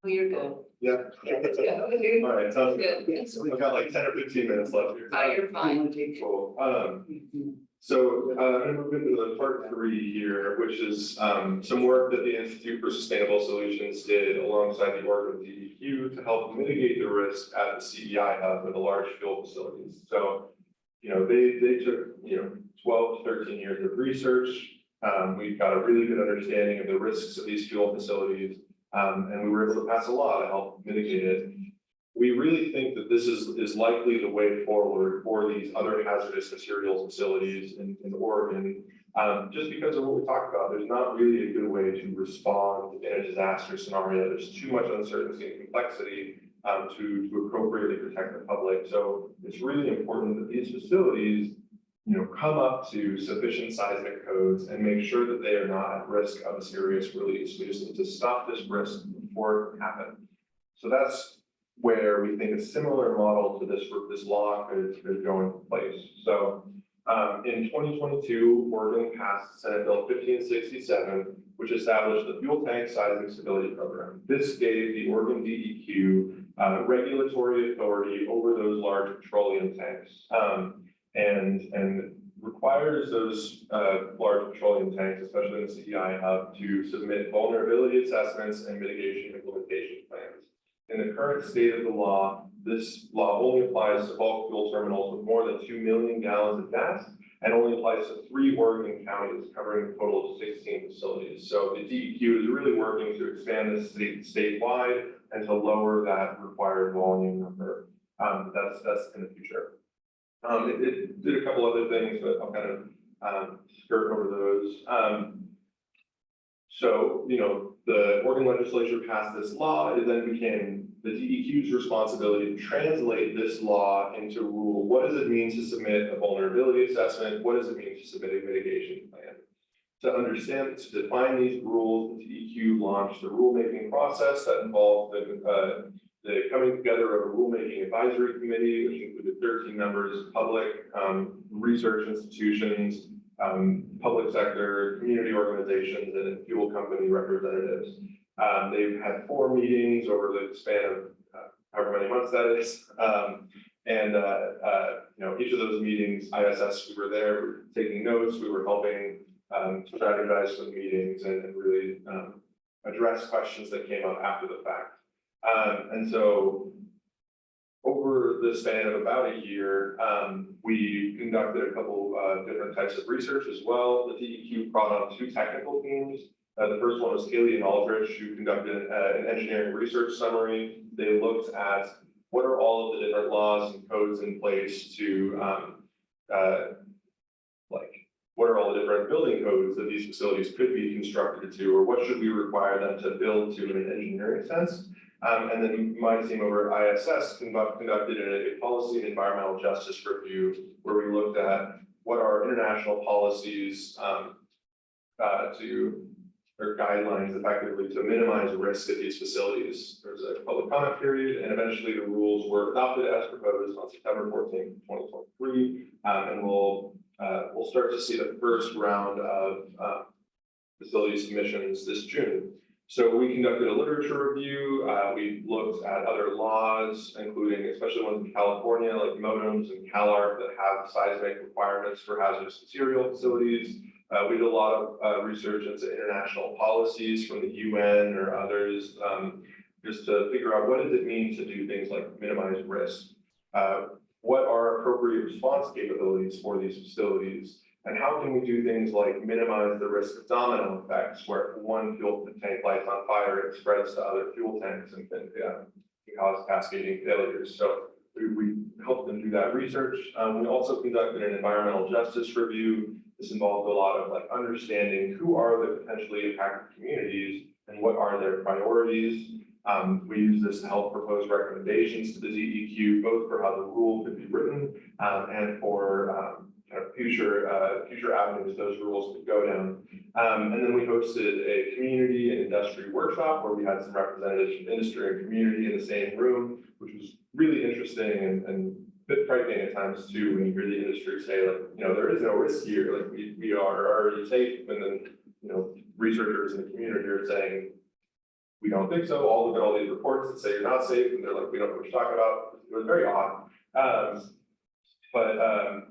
Oh, you're good. Yeah. Let's go, dude. All right, sounds good. Good. We've got like 10 or 15 minutes left here. Oh, you're fine. Cool. So I'm gonna move into the part 3 here, which is some work that the Institute for Sustainable Solutions did alongside the Oregon DEQ to help mitigate the risk at the CEHE hub with the large fuel facilities. So, they took 12 to 13 years of research. We've got a really good understanding of the risks of these fuel facilities. And we were able to pass a law to help mitigate it. We really think that this is likely the way forward for these other hazardous materials facilities in Oregon, just because of what we talked about. There's not really a good way to respond in a disaster scenario. There's too much uncertainty and complexity to appropriately protect the public. So it's really important that these facilities come up to sufficient seismic codes and make sure that they are not at risk of a serious release. We just need to stop this risk before it happens. So that's where we think a similar model to this law could go into place. So in 2022, Oregon passed Senate Bill 1567, which established the Fuel Tank Seismic Stability Program. This gave the Oregon DEQ regulatory authority over those large petroleum tanks. And requires those large petroleum tanks, especially in the CEHE hub, to submit vulnerability assessments and mitigation implementation plans. In the current state of the law, this law only applies to bulk fuel terminals with more than 2 million gallons of gas, and only applies to 3 Oregon counties, covering a total of 16 facilities. So the DEQ is really working to expand this statewide and to lower that required volume number. That's in the future. It did a couple other things, but I'll kind of skirt over those. So, the Oregon legislature passed this law. It then became the DEQ's responsibility to translate this law into rule. What does it mean to submit a vulnerability assessment? What does it mean to submit a mitigation plan? To understand, to define these rules, the TEQ launched the rulemaking process that involved the coming together of a rulemaking advisory committee, which included 13 members, public, research institutions, public sector, community organizations, and fuel company representatives. They've had 4 meetings over the span of however many months that is. You know, each of those meetings, ISS, we were there, we were taking notes, we were helping strategize for the meetings and really address questions that came up after the fact. And so over the span of about a year, we conducted a couple different types of research as well. The TEQ brought on 2 technical teams. The first one was Haley and Aldrich, who conducted an engineering research summary. They looked at what are all of the different laws and codes in place to what are all the different building codes that these facilities could be constructed to, or what should we require them to build to in an engineering sense. And then my team over at ISS conducted a policy and environmental justice review, where we looked at what are international policies or guidelines effectively to minimize risk at these facilities. There was a public comment period, and eventually the rules were adopted as proposed on September 14th, 2023, and we'll start to see the first round of facility submissions this June. So we conducted a literature review. We looked at other laws, including especially ones in California, like modems and CalARP that have seismic requirements for hazardous material facilities. We did a lot of research into international policies from the UN or others, just to figure out what does it mean to do things like minimize risk. What are appropriate response capabilities for these facilities? And how can we do things like minimize the risk of domino effects, where if one fuel tank lights on fire, it spreads to other fuel tanks and can cause cascading failures. So we helped them do that research. We also conducted an environmental justice review. This involved a lot of understanding who are the potentially impacted communities and what are their priorities. We use this to help propose recommendations to the ZEQ, both for how the rule could be written and for kind of future avenues those rules could go down. And then we hosted a community and industry workshop where we had some representatives from industry and community in the same room, which was really interesting and a bit frightening at times too, when you hear the industry say, there is no risk here, we are already safe, and then researchers in the community are saying, we don't think so. All look at all these reports that say you're not safe, and they're like, we don't know what you're talking about. It was very odd. But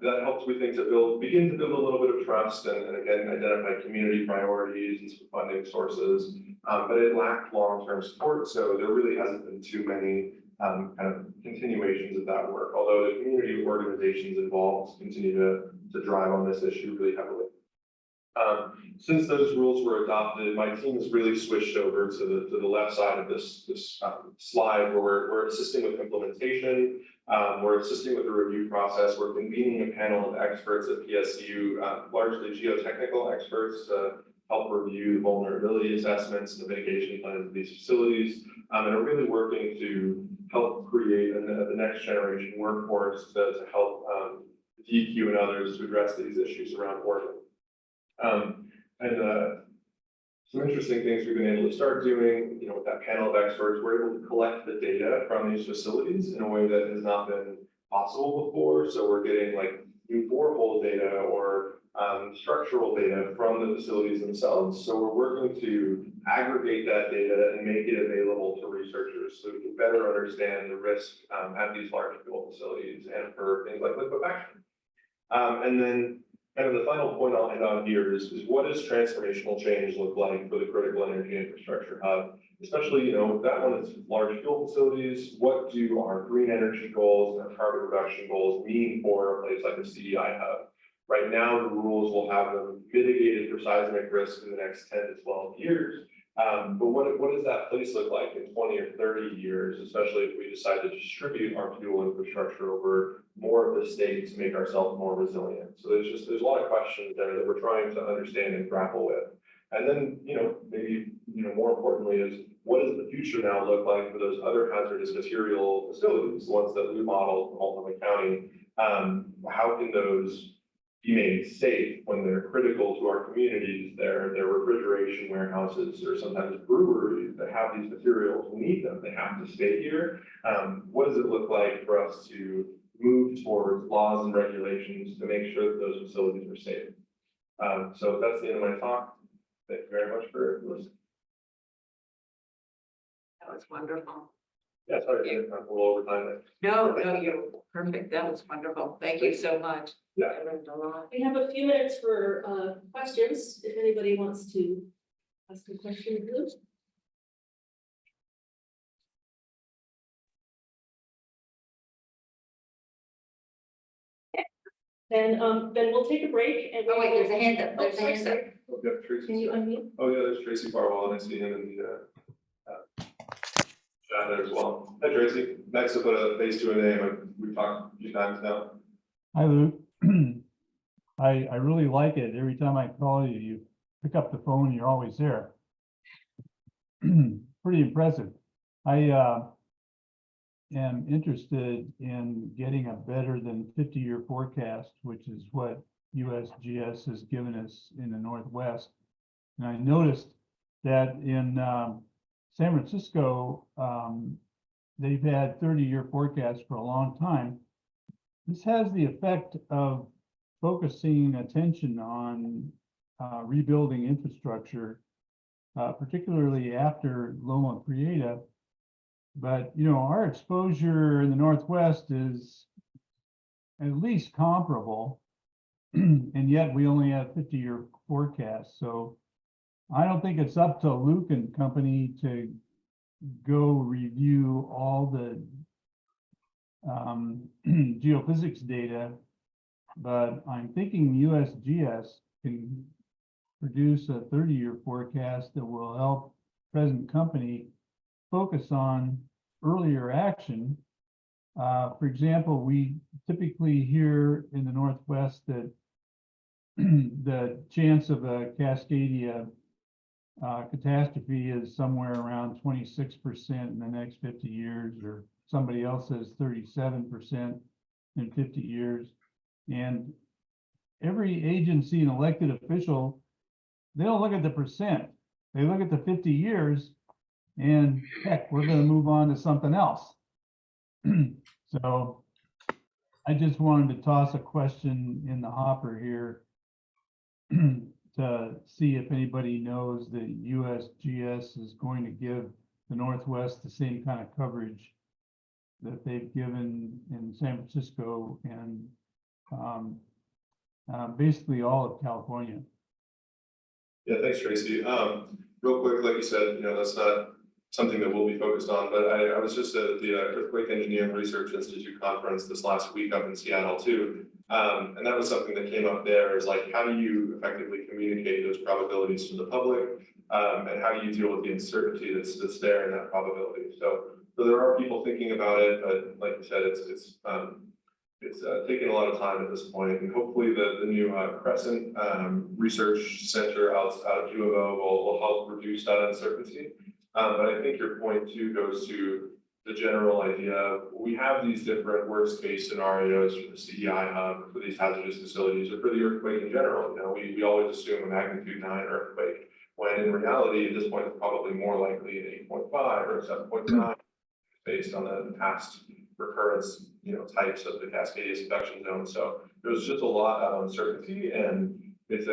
that helps, we think, to begin to build a little bit of trust and again, identify community priorities and some funding sources. But it lacked long-term support, so there really hasn't been too many kind of continuations of that work, although the community organizations involved continue to drive on this issue really heavily. Since those rules were adopted, my team has really switched over to the left side of this slide, where we're assisting with implementation. We're assisting with the review process. We're convening a panel of experts at PSU, largely geotechnical experts, to help review the vulnerability assessments and the mitigation plans of these facilities, and are really working to help create the next generation workforce to help DEQ and others to address these issues around Oregon. Some interesting things we've been able to start doing, with that panel of experts, we're able to collect the data from these facilities in a way that has not been possible before. So we're getting new borehole data or structural data from the facilities themselves. So we're working to aggregate that data and make it available to researchers so we can better understand the risk at these large fuel facilities and for things like liquefaction. And then kind of the final point I'll end on here is what does transformational change look like for the critical energy infrastructure hub? Especially, that one is large fuel facilities. What do our green energy goals and our carbon reduction goals mean for a place like the CEHE hub? Right now, the rules will have them mitigated for seismic risk in the next 10 to 12 years. But what does that place look like in 20 or 30 years, especially if we decide to distribute our fuel infrastructure over more of the state to make ourselves more resilient? So there's a lot of questions there that we're trying to understand and grapple with. And then, maybe, more importantly is what does the future now look like for those other hazardous material facilities, the ones that we modeled in Multnomah County? How can those be made safe when they're critical to our communities. Their refrigeration warehouses or sometimes breweries that have these materials need them. They have to stay here. What does it look like for us to move towards laws and regulations to make sure that those facilities are safe? So that's the end of my talk. Thank you very much for listening. That was wonderful. Yeah, sorry, I'm a little over time there. No, you're perfect. That was wonderful. Thank you so much. Yeah. I learned a lot. We have a few minutes for questions, if anybody wants to ask a question of Luke. Then we'll take a break and. Oh, wait, there's a hand up, Oh, there's a sorry, hand up. sorry. Oh, yeah, Tracy. Can you unmute? Oh, yeah, there's Tracy Farwell, and I see him in the chat there as well. Hi, Tracy. Nice to put a face to a name. We've talked a few times now. Hi, Luke. I really like it. Every time I call you, you pick up the phone, you're always there. Pretty impressive. I am interested in getting a better than 50-year forecast, which is what USGS has given us in the Northwest. And I noticed that in San Francisco, they've had 30-year forecasts for a long time. This has the effect of focusing attention on rebuilding infrastructure, particularly after Loma Prieta. But, you know, our exposure in the Northwest is at least comparable, and yet we only have 50-year forecasts. So I don't think it's up to Luke and company to go review all the geophysics data, but I'm thinking USGS can produce a 30-year forecast that will help present company focus on earlier action. For example, we typically hear in the Northwest that the chance of a Cascadia catastrophe is somewhere around 26% in the next 50 years, or somebody else says 37% in 50 years. And every agency and elected official, they don't look at the percent. They look at the 50 years and heck, we're going to move on to something else. So I just wanted to toss a question in the hopper here to see if anybody knows that USGS is going to give the Northwest the same kind of coverage that they've given in San Francisco and basically all of California. Yeah, thanks, Tracy. Real quick, like you said, you know, that's not something that we'll be focused on, but I was just at the Earthquake Engineering Research Institute conference this last week up in Seattle too. And that was something that came up there, is like, how do you effectively communicate those probabilities to the public? And how do you deal with the uncertainty that's there in that probability? So there are people thinking about it, but like you said, it's taken a lot of time at this point, and hopefully the new Crescent Research Center out of U of O will help reduce that uncertainty. But I think your point too goes to the general idea. We have these different worst case scenarios for the CEHE hub, for these hazardous facilities, or for the earthquake in general. You know, we always assume a magnitude 9 earthquake, when in reality at this point it's probably more likely an 8.5 or 7.9 based on the past recurrence, you know, types of the Cascadia subduction zone. So there's just a lot of uncertainty, and it's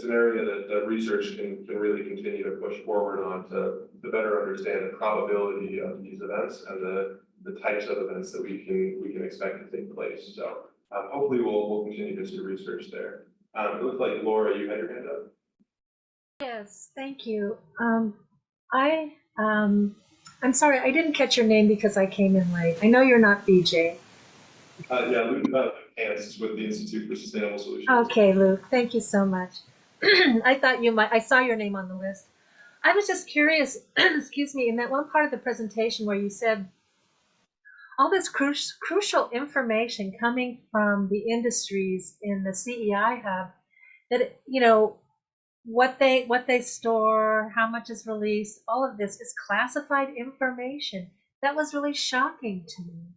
an area that research can really continue to push forward on to better understand the probability of these events and the types of events that we can expect to take place. So hopefully we'll continue to do research there. It looks like Laura, you had your hand up. Yes, thank you. I'm sorry, I didn't catch your name because I came in late. I know you're not BJ. Yeah, Luke Hanst with the Institute for Sustainable Solutions. Okay, Luke, thank you so much. I thought you might, I saw your name on the list. I was just curious, excuse me, in that one part of the presentation where you said all this crucial information coming from the industries in the CEI hub, that, you know, what they store, how much is released, all of this is classified information. That was really shocking to me.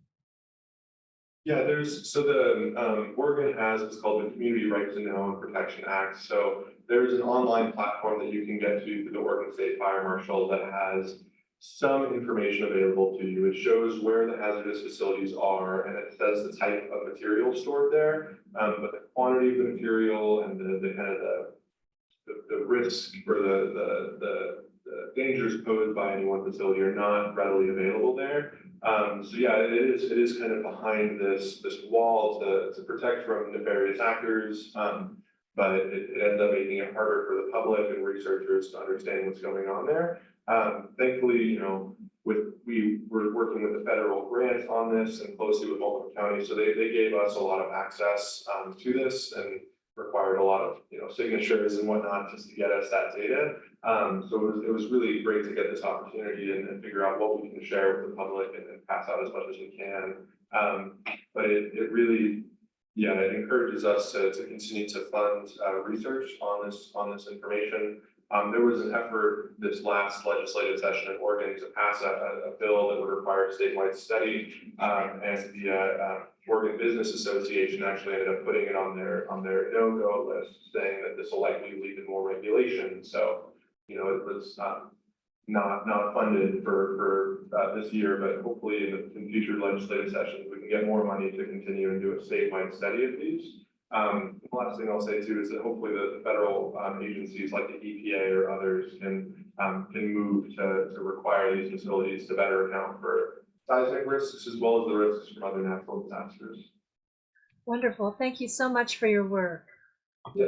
Yeah, so the, Oregon has what's called the Community Right to Know and Protection Act. So there's an online platform that you can get to through the Oregon State Fire Marshal that has some information available to you. It shows where the hazardous facilities are, and it says the type of material stored there. But the quantity of the material and the kind of the risk or the dangers posed by any one facility are not readily available there. So yeah, it is kind of behind this wall to protect from nefarious actors. But it ends up making it harder for the public and researchers to understand what's going on there. Thankfully, you know, we were working with the federal grant on this and closely with multiple counties, so they gave us a lot of access to this and required a lot of, you know, signatures and whatnot just to get us that data. So it was really great to get this opportunity and figure out what we can share with the public and pass out as much as we can. But it really, yeah, it encourages us to continue to fund research on this information. There was an effort this last legislative session in Oregon to pass a bill that would require statewide study, and the Oregon Business Association actually ended up putting it on their no-go list, saying that this will likely lead to more regulation. So, you know, it was not funded for this year, but hopefully in future legislative sessions, we can get more money to continue and do a statewide study of these. The last thing I'll say too is that hopefully the federal agencies like the EPA or others can move to require these facilities to better account for seismic risks as well as the risks from other natural disasters. Wonderful. Thank you so much for your work. Yeah.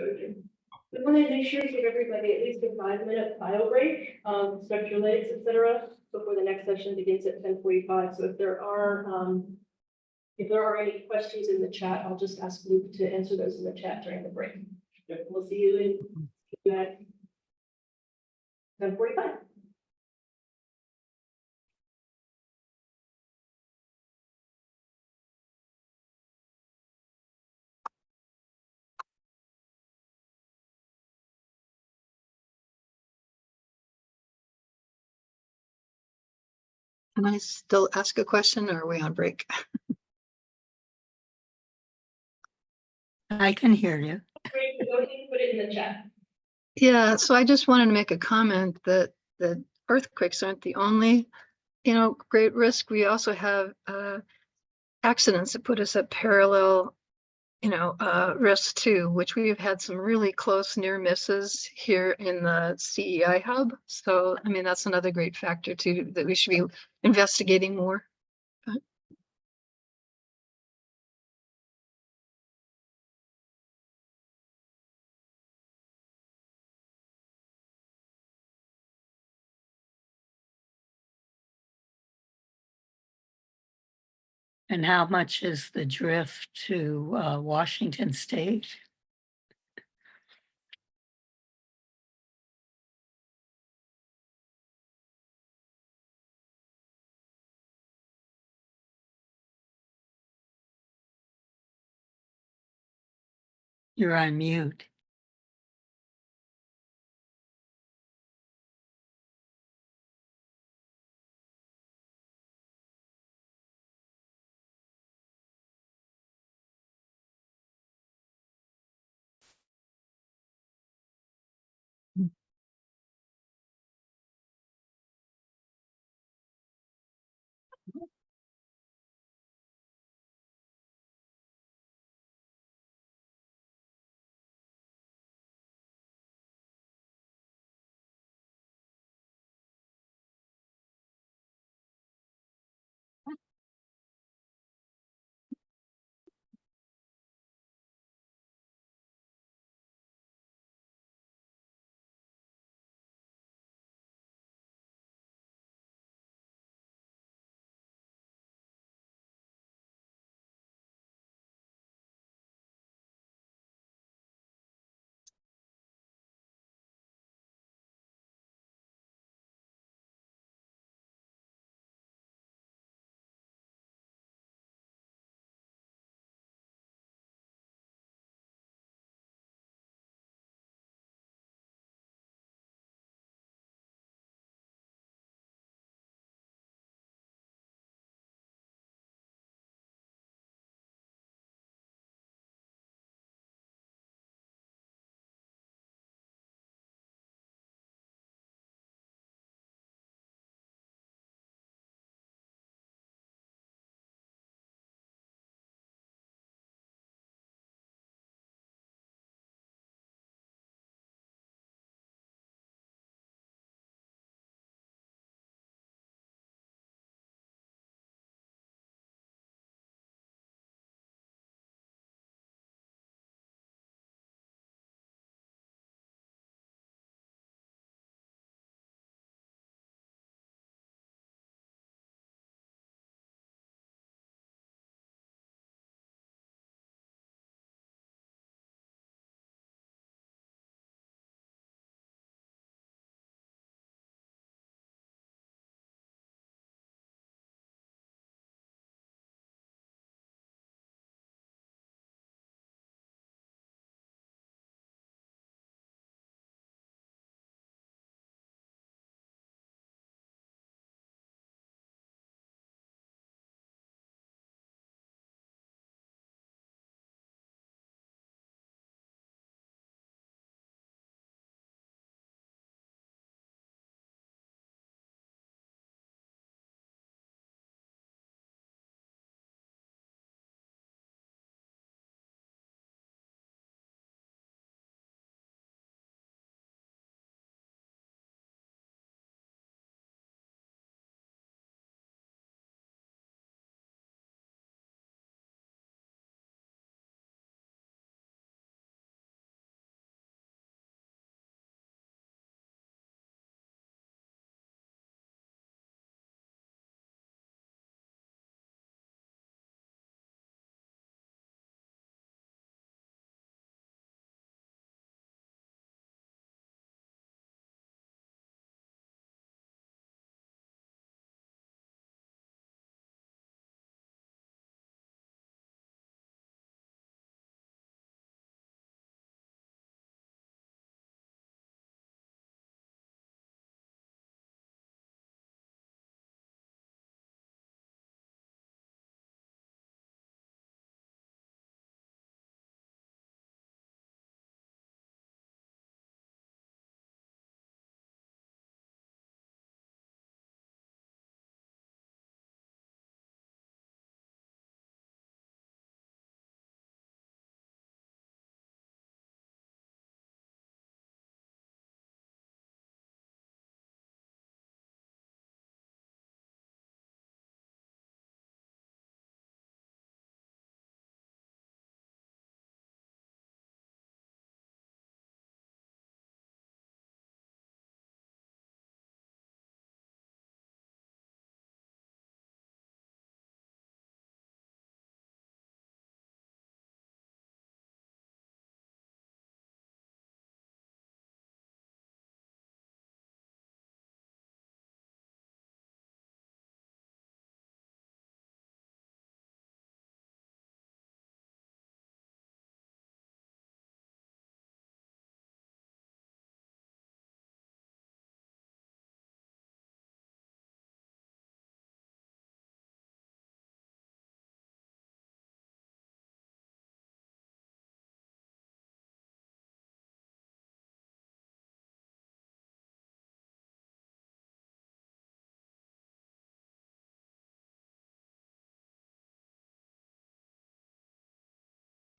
We want to make sure to give everybody at least a 5-minute bio break, stretch your legs, et cetera, before the next session begins at 10:45. So if there are any questions in the chat, I'll just ask Luke to answer those in the chat during the break. We'll see you at 10:45. Can I still ask a question or are we on break? I can hear you. Great, go ahead and put it in the chat. Yeah, so I just wanted to make a comment that earthquakes aren't the only, you know, great risk. We also have accidents that put us at parallel, you know, risks too, which we've had some really close near misses here in the CEI hub. So, I mean, that's another great factor too, that we should be investigating more. And how much is the drift to Washington State? You're on mute.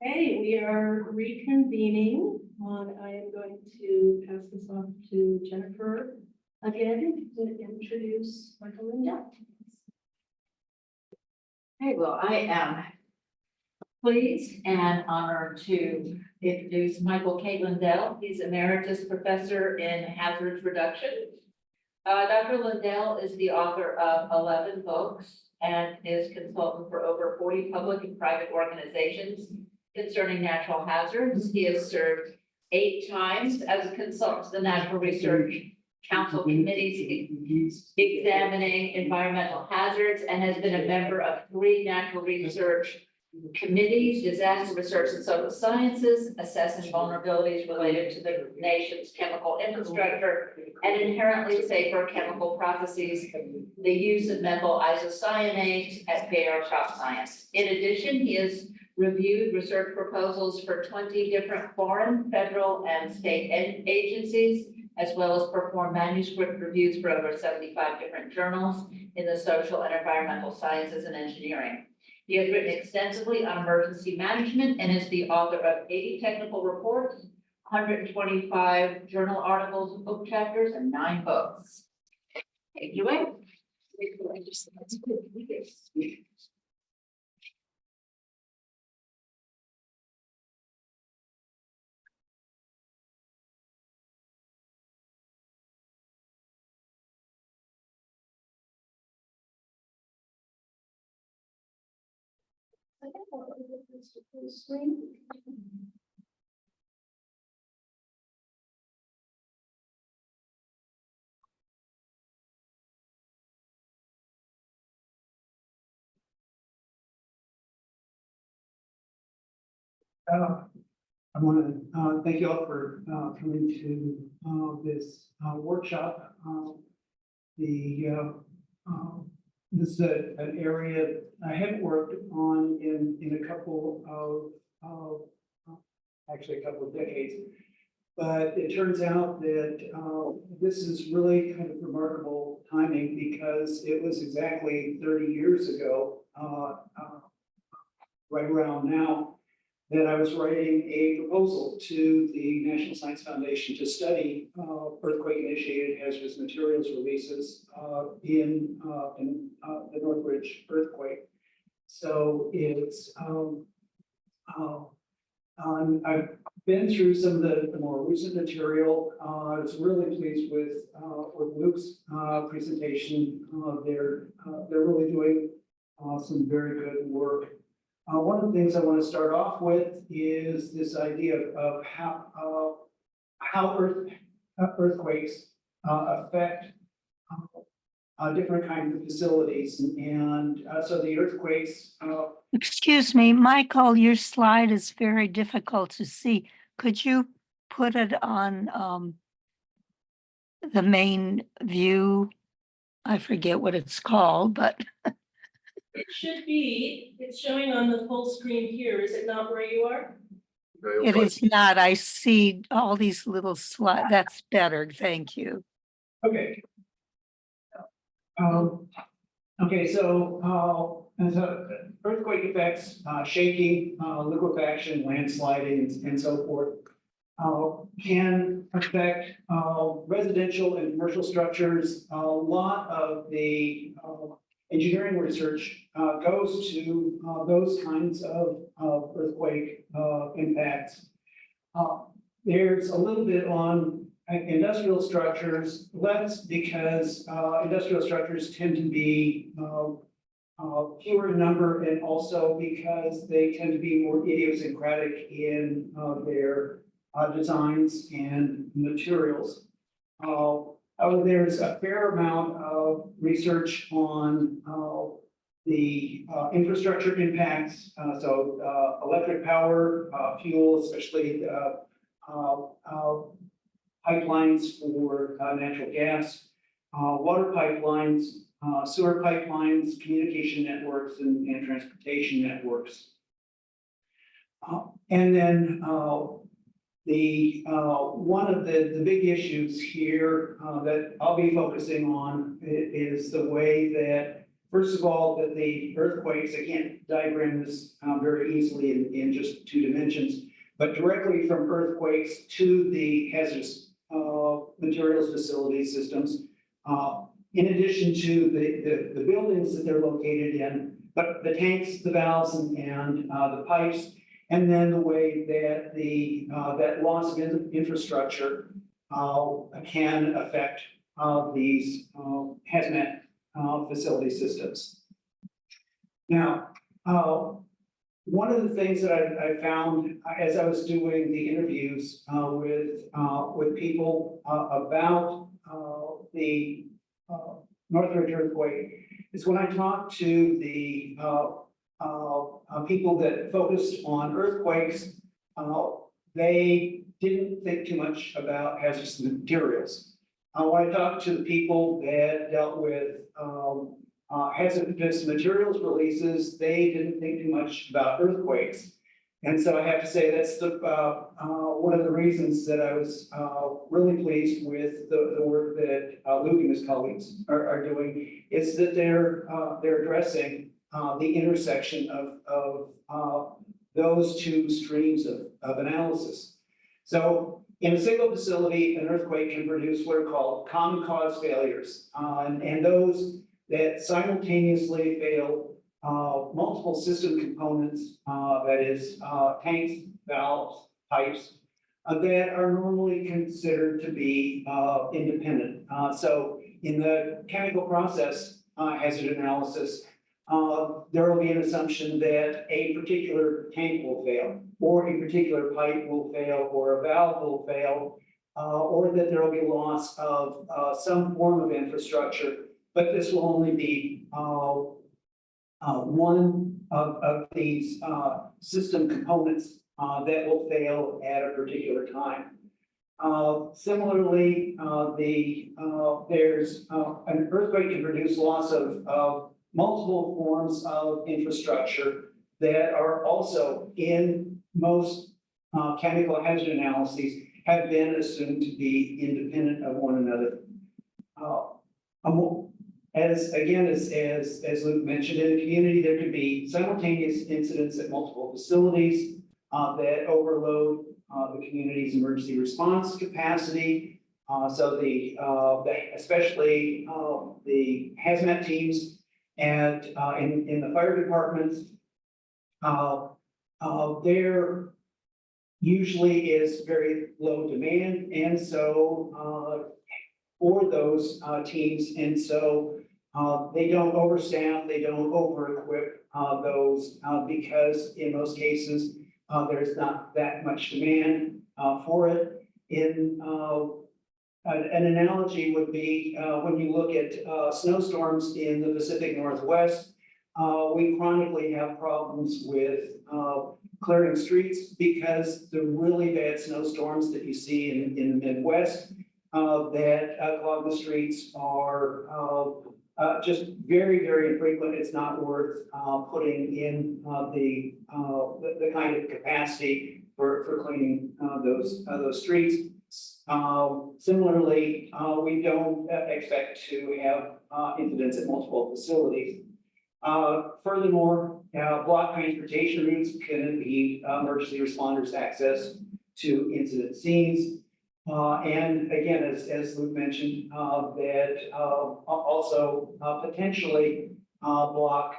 Okay, we are reconvening. I am going to pass this off to Jennifer again to introduce Michael Lindell. Okay, well, I am pleased and honored to introduce Michael K. Lindell. He's Emeritus Professor in Hazards Reduction. Dr. Lindell is the author of 11 books and is consultant for over 40 public and private organizations concerning natural hazards. He has served 8 times as a consultant to the National Research Council committees examining environmental hazards and has been a member of 3 natural research committees, disaster research and social sciences, assessing vulnerabilities related to the nation's chemical infrastructure and inherently safer chemical processes, the use of methyl isocyanates at Bayer Crop Science. In addition, he has reviewed research proposals for 20 different foreign, federal, and state agencies, as well as performed manuscript reviews for over 75 different journals in the social and environmental sciences and engineering. He has written extensively on emergency management and is the author of 80 technical reports, 125 journal articles, book chapters, and 9 books. Take it away. I want to thank you all for coming to this workshop. This is an area I haven't worked on in a couple of actually a couple of decades, but it turns out that this is really kind of remarkable timing because it was exactly 30 years ago, right around now, that I was writing a proposal to the National Science Foundation to study earthquake-initiated hazardous materials releases in the Northridge earthquake. So it's I've been through some of the more recent material. I was really pleased with Luke's presentation. They're really doing some very good work. One of the things I want to start off with is this idea of how earthquakes affect different kinds of facilities. And so the earthquakes. Excuse me, Michael, your slide is very difficult to see. Could you put it on the main view? I forget what it's called, but It should be, it's showing on the full screen here. Is it not where you are? it is not. I see all these little slides. That's better. Thank you. Okay. Okay, so earthquake effects, shaking, liquefaction, landsliding, and so forth, can affect residential and commercial structures. A lot of the engineering research goes to those kinds of earthquake impacts. There's a little bit on industrial structures, less because industrial structures tend to be fewer in number, and also because they tend to be more idiosyncratic in their designs and materials. There's a fair amount of research on the infrastructure impacts, so electric power, fuel, especially pipelines for natural gas, water pipelines, sewer pipelines, communication networks, and transportation networks. And then one of the big issues here that I'll be focusing on is the way that First of all, that the earthquakes, I can't diagram this very easily in just 2 dimensions, but directly from earthquakes to the hazardous materials facility systems, in addition to the buildings that they're located in, but the tanks, the valves, and the pipes, and then the way that that loss of infrastructure can affect these hazmat facility systems. Now, one of the things that I found as I was doing the interviews with people about the Northridge earthquake is when I talked to the people that focused on earthquakes, they didn't think too much about hazardous materials. When I talked to the people that dealt with hazardous materials releases, they didn't think too much about earthquakes. And so I have to say that's one of the reasons that I was really pleased with the work that Luke and his colleagues are doing, is that they're addressing the intersection of those 2 streams of analysis. So in a single facility, an earthquake can produce what are called common cause failures, and those that simultaneously fail multiple system components, that is, tanks, valves, pipes, that are normally considered to be independent. So in the chemical process hazard analysis, there will be an assumption that a particular tank will fail, or a particular pipe will fail, or a valve will fail, or that there will be loss of some form of infrastructure, but this will only be one of these system components that will fail at a particular time. Similarly, there's an earthquake can produce loss of multiple forms of infrastructure that are also in most chemical hazard analyses have been assumed to be independent of one another. As Luke mentioned, in the community, there could be simultaneous incidents at multiple facilities that overload the community's emergency response capacity. So especially the hazmat teams and in the fire departments, there usually is very low demand, and so for those teams, and so they don't overstaff, they don't over-equip those because in most cases there's not that much demand for it. An analogy would be when you look at snowstorms in the Pacific Northwest, we chronically have problems with clearing streets because the really bad snowstorms that you see in the Midwest that clog the streets are just very, very infrequent. It's not worth putting in the kind of capacity for cleaning those streets. Similarly, we don't expect to have incidents at multiple facilities. Furthermore, block transportation routes can impede emergency responders' access to incident scenes. And again, as Luke mentioned, that also potentially block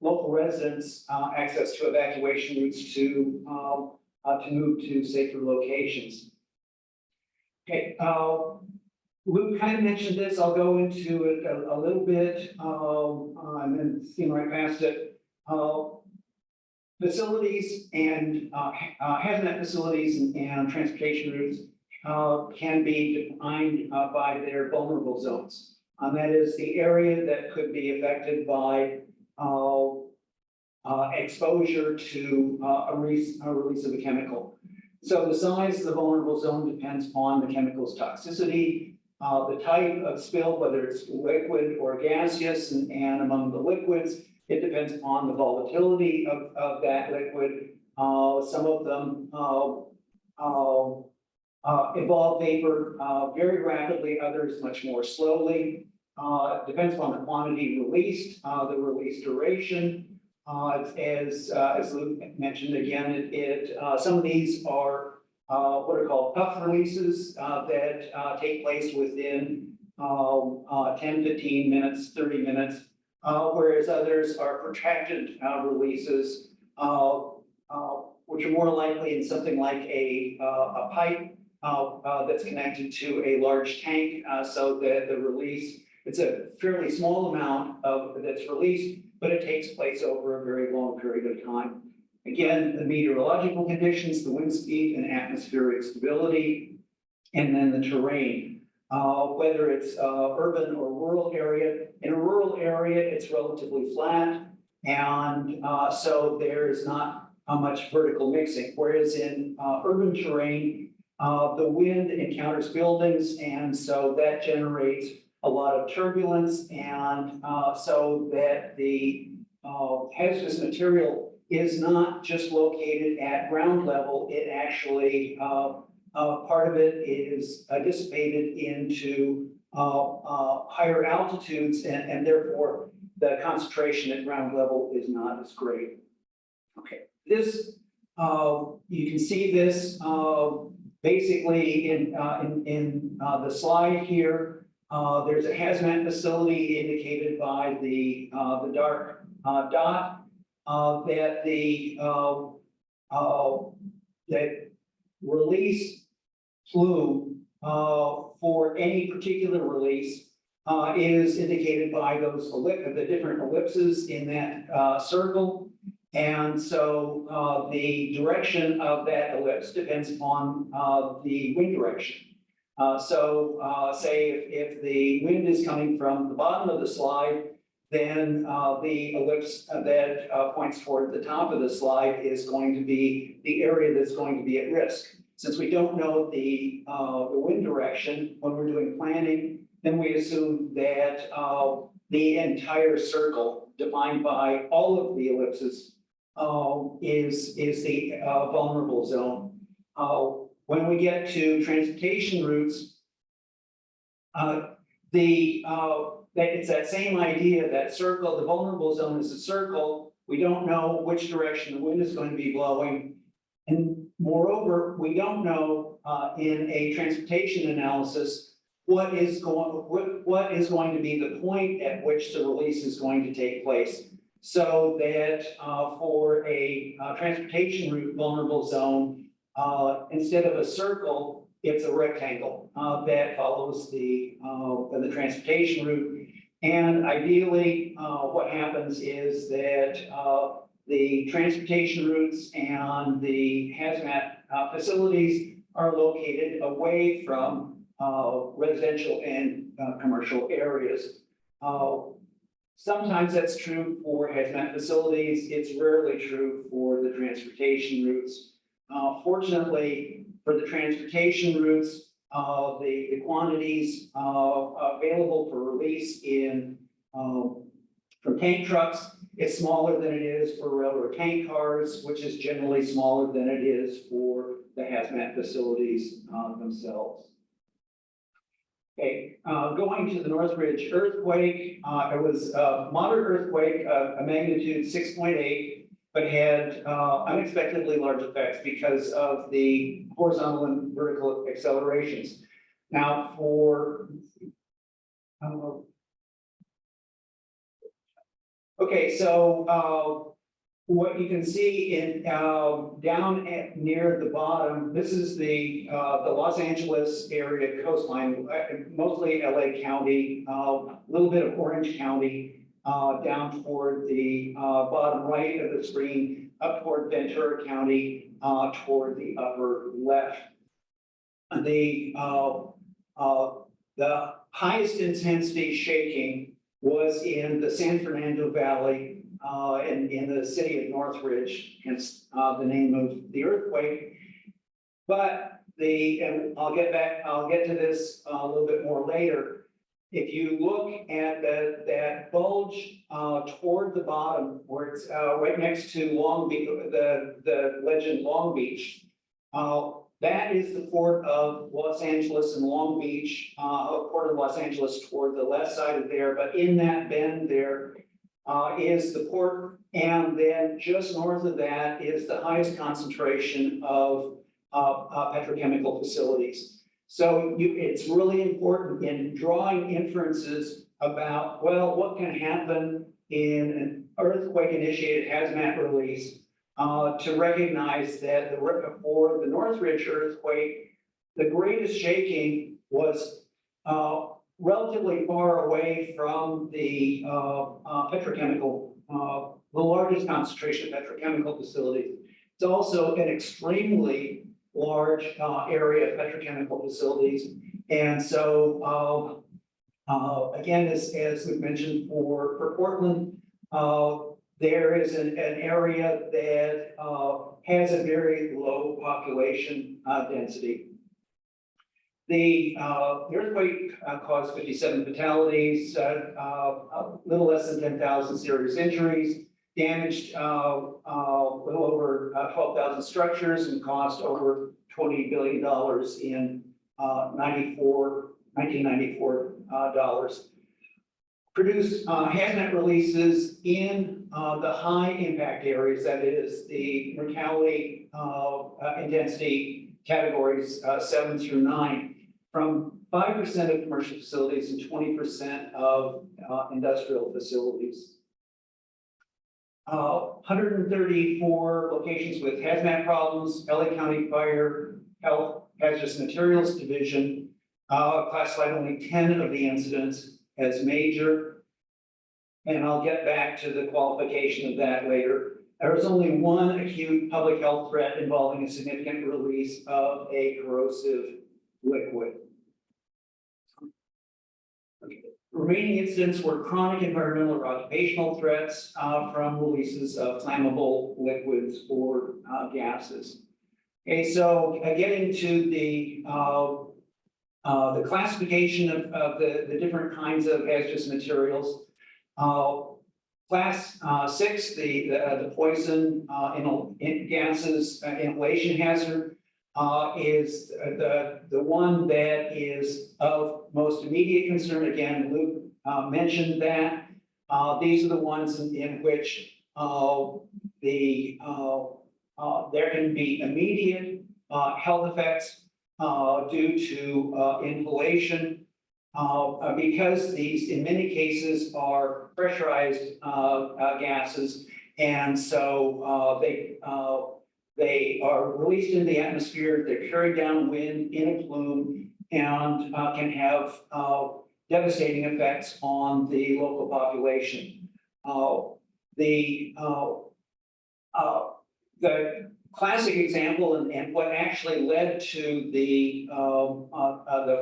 local residents' access to evacuation routes to move to safer locations. Okay, Luke kind of mentioned this. I'll go into it a little bit and then skim right past it. Facilities and hazmat facilities and transportation routes can be defined by their vulnerable zones. That is the area that could be affected by exposure to a release of a chemical. So the size of the vulnerable zone depends on the chemical's toxicity, the type of spill, whether it's liquid or gaseous, and among the liquids, it depends on the volatility of that liquid. Some of them evolve vapor very rapidly, others much more slowly. depends upon the quantity released, the release duration. As Luke mentioned again, some of these are what are called puff releases that take place within 10, 15 minutes, 30 minutes, whereas others are protracted releases, which are more likely in something like a pipe that's connected to a large tank, so that the release, it's a fairly small amount that's released, but it takes place over a very long period of time. Again, the meteorological conditions, the wind speed and atmospheric stability, and then the terrain. Whether it's urban or rural area. In a rural area, it's relatively flat, and so there's not much vertical mixing. Whereas in urban terrain, the wind encounters buildings, and so that generates a lot of turbulence, and so that the hazardous material is not just located at ground level. It actually, part of it is dissipated into higher altitudes, and therefore the concentration at ground level is not as great. Okay, this, you can see this basically in the slide here. There's a hazmat facility indicated by the dark dot, that release plume for any particular release is indicated by those the different ellipses in that circle. And so the direction of that ellipse depends upon the wind direction. Say if the wind is coming from the bottom of the slide, then the ellipse that points toward the top of the slide is going to be the area that's going to be at risk. Since we don't know the wind direction when we're doing planning, then we assume that the entire circle defined by all of the ellipses is the vulnerable zone. When we get to transportation routes, it's that same idea, that circle, the vulnerable zone is a circle. We don't know which direction the wind is going to be blowing. And moreover, we don't know in a transportation analysis what is going to be the point at which the release is going to take place. So that for a transportation route vulnerable zone, instead of a circle, it's a rectangle that follows the transportation route. And ideally, what happens is that the transportation routes and the hazmat facilities are located away from residential and commercial areas. Sometimes that's true for hazmat facilities. It's rarely true for the transportation routes. Fortunately, for the transportation routes, the quantities available for release from tank trucks is smaller than it is for railroad tank cars, which is generally smaller than it is for the hazmat facilities themselves. Okay, going to the Northridge earthquake, it was a moderate earthquake, a magnitude 6.8. But had unexpectedly large effects because of the horizontal and vertical accelerations. Now for, okay, so what you can see in down near the bottom, this is the Los Angeles area coastline, mostly LA County, a little bit of Orange County. Down toward the bottom right of the screen, up toward Ventura County, toward the upper left. The highest intensity shaking was in the San Fernando Valley, in the city of Northridge, hence the name of the earthquake. But and I'll get to this a little bit more later. If you look at that bulge toward the bottom, where it's right next to Long Beach, the legend Long Beach, that is the port of Los Angeles and Long Beach, port of Los Angeles toward the left side of there, but in that bend there is the port, and then just north of that is the highest concentration of petrochemical facilities. So it's really important in drawing inferences about, well, what can happen in an earthquake-initiated hazmat release to recognize that for the Northridge earthquake, the greatest shaking was relatively far away from the petrochemical, the largest concentration of petrochemical facilities. It's also an extremely large area of petrochemical facilities. And so again, as we've mentioned for Portland, there is an area that has a very low population density. The earthquake caused 57 fatalities, a little less than 10,000 serious injuries, damaged a little over 12,000 structures, and cost over $20 billion in 1994 dollars. Produced hazmat releases in the high impact areas, that is the mortality intensity categories 7 through 9, from 5% of commercial facilities and 20% of industrial facilities. 134 locations with hazmat problems. LA County Fire Health Hazardous Materials Division classified only 10 of the incidents as major. And I'll get back to the qualification of that later. There was only one acute public health threat involving a significant release of a corrosive liquid. Remaining incidents were chronic environmental or occupational threats from releases of flammable liquids or gases. Okay, so getting to the classification of the different kinds of hazardous materials. Class 6, the poison in gases inhalation hazard is the one that is of most immediate concern. Again, Luke mentioned that these are the ones in which there can be immediate health effects due to inhalation, because these, in many cases, are pressurized gases, and so they are released into the atmosphere. They're carried downwind in a plume and can have devastating effects on the local population. The classic example and what actually led to the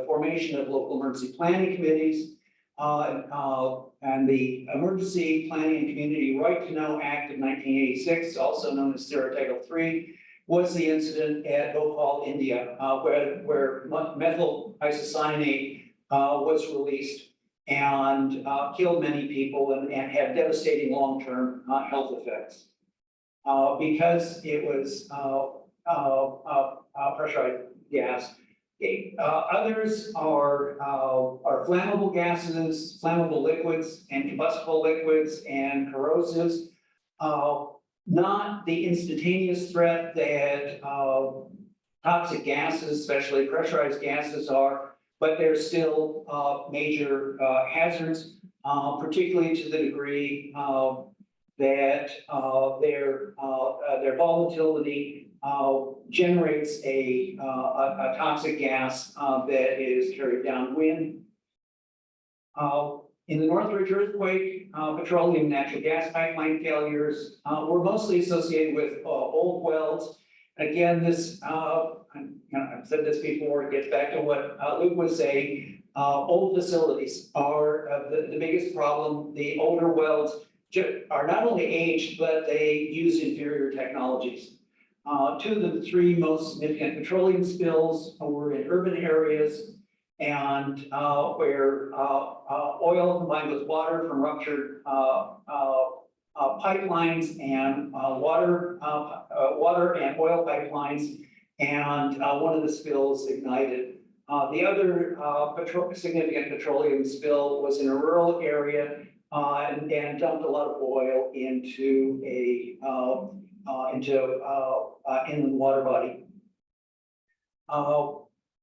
formation of local emergency planning committees and the Emergency Planning and Community Right to Know Act of 1986, also known as SARA Title III, was the incident at Bhopal, India, where methyl isocyanate was released and killed many people and had devastating long-term health effects. Because it was pressurized gas. Okay. Others are flammable gases, flammable liquids, and combustible liquids and corrosives. Not the instantaneous threat that toxic gases, especially pressurized gases, are, but they're still major hazards, particularly to the degree that their volatility generates a toxic gas that is carried downwind. In the Northridge earthquake, petroleum and natural gas pipeline failures were mostly associated with old wells. Again, this, I've said this before, it gets back to what Luke was saying. Old facilities are the biggest problem. The older wells are not only aged, but they use inferior technologies. Two of the three most significant petroleum spills were in urban areas and where oil combined with water from ruptured pipelines and water and oil pipelines and one of the spills ignited. The other significant petroleum spill was in a rural area and dumped a lot of oil into a inland water body.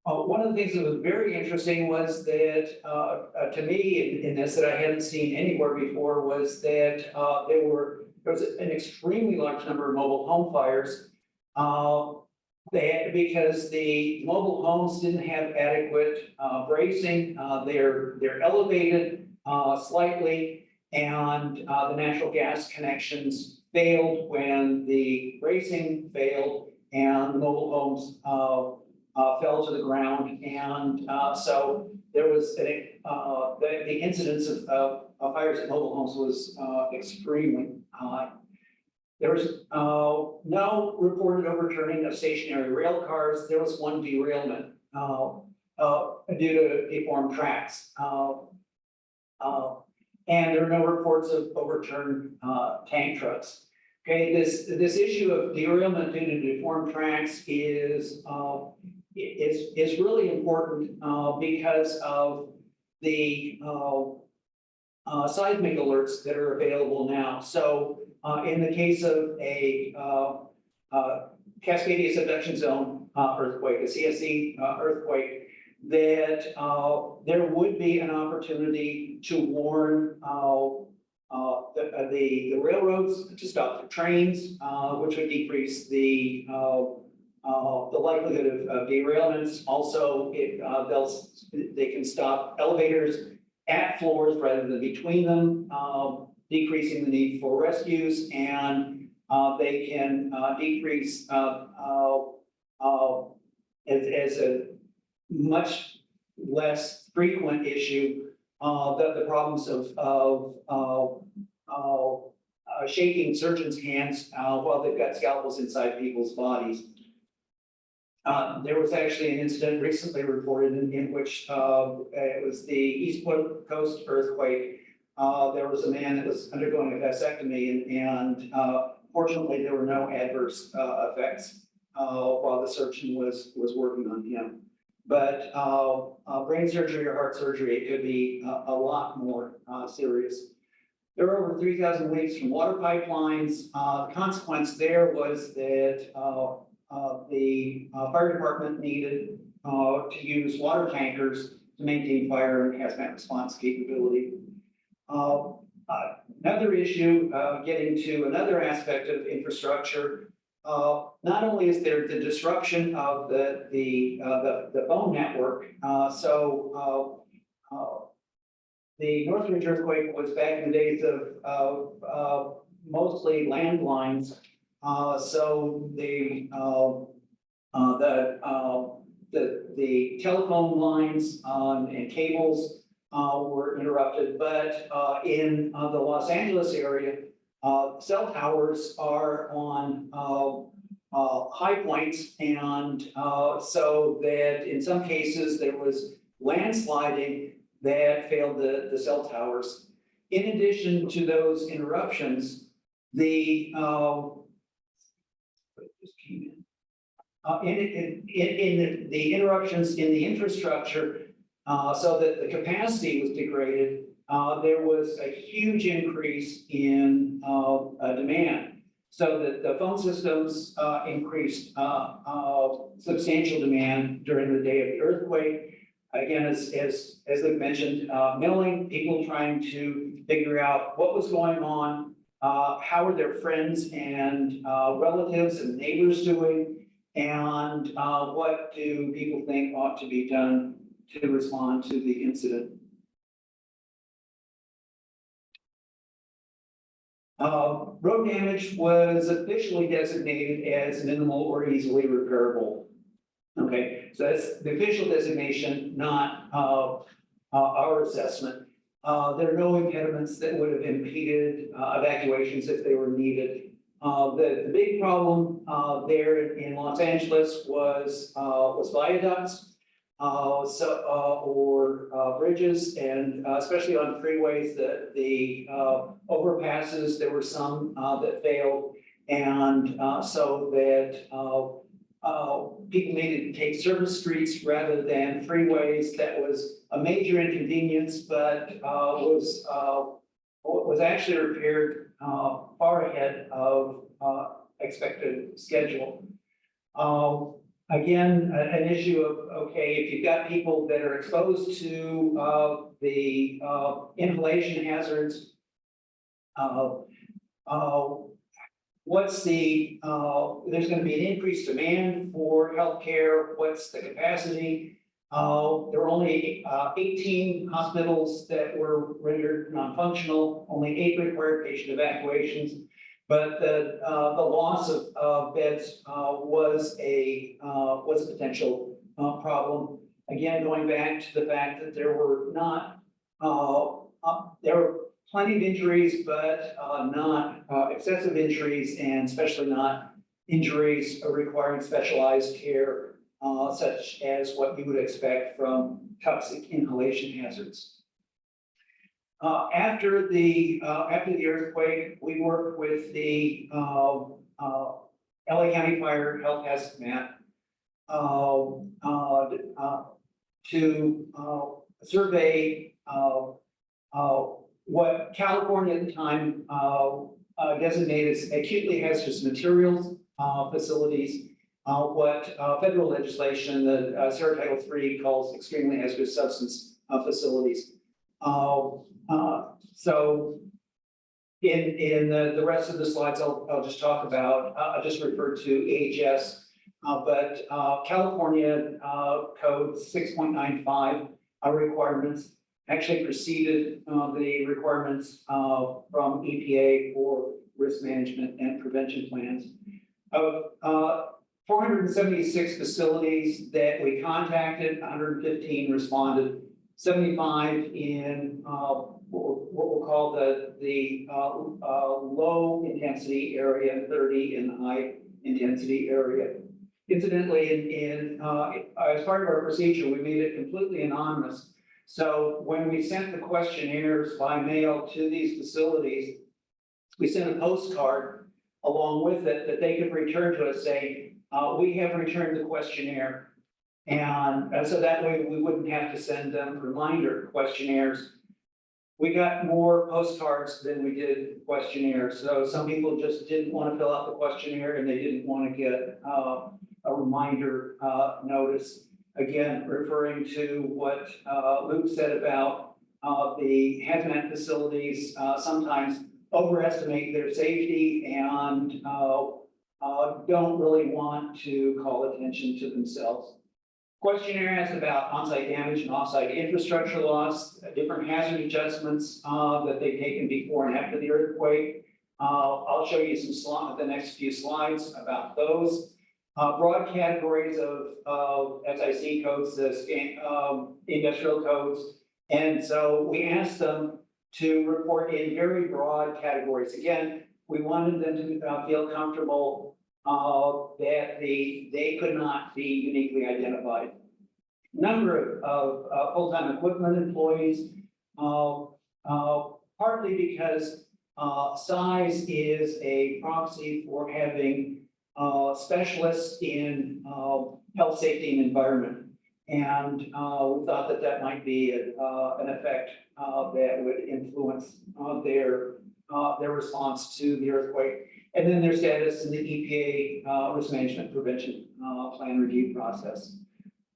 One of the things that was very interesting was that, to me, in this, that I hadn't seen anywhere before, was that there was an extremely large number of mobile home fires. Because the mobile homes didn't have adequate bracing, they're elevated slightly, and the natural gas connections failed when the bracing failed, and the mobile homes fell to the ground, and so there was the incidence of fires at mobile homes was extremely high. There was no reported overturning of stationary rail cars. There was one derailment due to deformed tracks. And there are no reports of overturned tank trucks. Okay, this issue of derailment due to deformed tracks is really important because of the seismic alerts that are available now. So in the case of a Cascadia subduction zone earthquake, a CSE earthquake, that there would be an opportunity to warn the railroads to stop the trains, which would decrease the likelihood of derailments. Also, they can stop elevators at floors rather than between them, decreasing the need for rescues, and they can decrease as a much less frequent issue the problems of shaking surgeons' hands while they've got scalpels inside people's bodies. There was actually an incident recently reported in which it was the East Coast earthquake. There was a man that was undergoing a vasectomy, and fortunately there were no adverse effects while the surgeon was working on him. But brain surgery or heart surgery, it could be a lot more serious. There were over 3,000 leaks from water pipelines. The consequence there was that the fire department needed to use water tankers to maintain fire and hazmat response capability. Another issue, getting to another aspect of infrastructure, not only is there the disruption of the phone network, the Northridge earthquake was back in the days of mostly landlines. So the telephone lines and cables were interrupted, but in the Los Angeles area, cell towers are on high points, and so that in some cases there was landsliding that failed the cell towers. In addition to those interruptions, the the interruptions in the infrastructure, so that the capacity was degraded, there was a huge increase in demand. So that the phone systems increased substantial demand during the day of the earthquake. Again, as Luke mentioned, milling, people trying to figure out what was going on, how are their friends and relatives and neighbors doing, and what do people think ought to be done to respond to the incident. Road damage was officially designated as minimal or easily repairable. Okay, so that's the official designation, not our assessment. There are no impediments that would have impeded evacuations if they were needed. The big problem there in Los Angeles was viaducts. Or bridges, and especially on freeways, the overpasses, there were some that failed, and so that people needed to take service streets rather than freeways. That was a major inconvenience, but was actually repaired far ahead of expected schedule. Again, an issue of, okay, if you've got people that are exposed to the inhalation hazards, what's the, there's going to be an increased demand for healthcare. What's the capacity? There were only 18 hospitals that were rendered non-functional, only 8 required patient evacuations. But the loss of beds was a potential problem. Again, going back to the fact that there were not, there were plenty of injuries, but not excessive injuries, and especially not injuries requiring specialized care, such as what you would expect from toxic inhalation hazards. After the earthquake, we worked with the LA County Fire Health Hazard Map to survey what California at the time designated as acutely hazardous materials facilities, what federal legislation, the Sarah Title III, calls extremely hazardous substance facilities. So in the rest of the slides, I'll just talk about, I'll just refer to EHS, but California code 6.95 requirements actually preceded the requirements from EPA for risk management and prevention plans. Of 476 facilities that we contacted, 115 responded, 75 in what we'll call the low intensity area, 30 in the high intensity area. Incidentally, as part of our procedure, we made it completely anonymous. So when we sent the questionnaires by mail to these facilities, we sent a postcard along with it that they could return to us saying, we have returned the questionnaire. And so that way we wouldn't have to send them reminder questionnaires. We got more postcards than we did questionnaires. So some people just didn't want to fill out the questionnaire and they didn't want to get a reminder notice. Again, referring to what Luke said about the hazmat facilities sometimes overestimate their safety and don't really want to call attention to themselves. Questionnaire asked about on-site damage and off-site infrastructure loss, different hazard adjustments that they've taken before and after the earthquake. I'll show you the next few slides about those. Broad categories of SIC codes, industrial codes. And so we asked them to report in very broad categories. Again, we wanted them to feel comfortable that they could not be uniquely identified. Number of full-time equipment employees, partly because size is a proxy for having specialists in health, safety, and environment. And we thought that that might be an effect that would influence their response to the earthquake. And then their status in the EPA risk management prevention plan review process.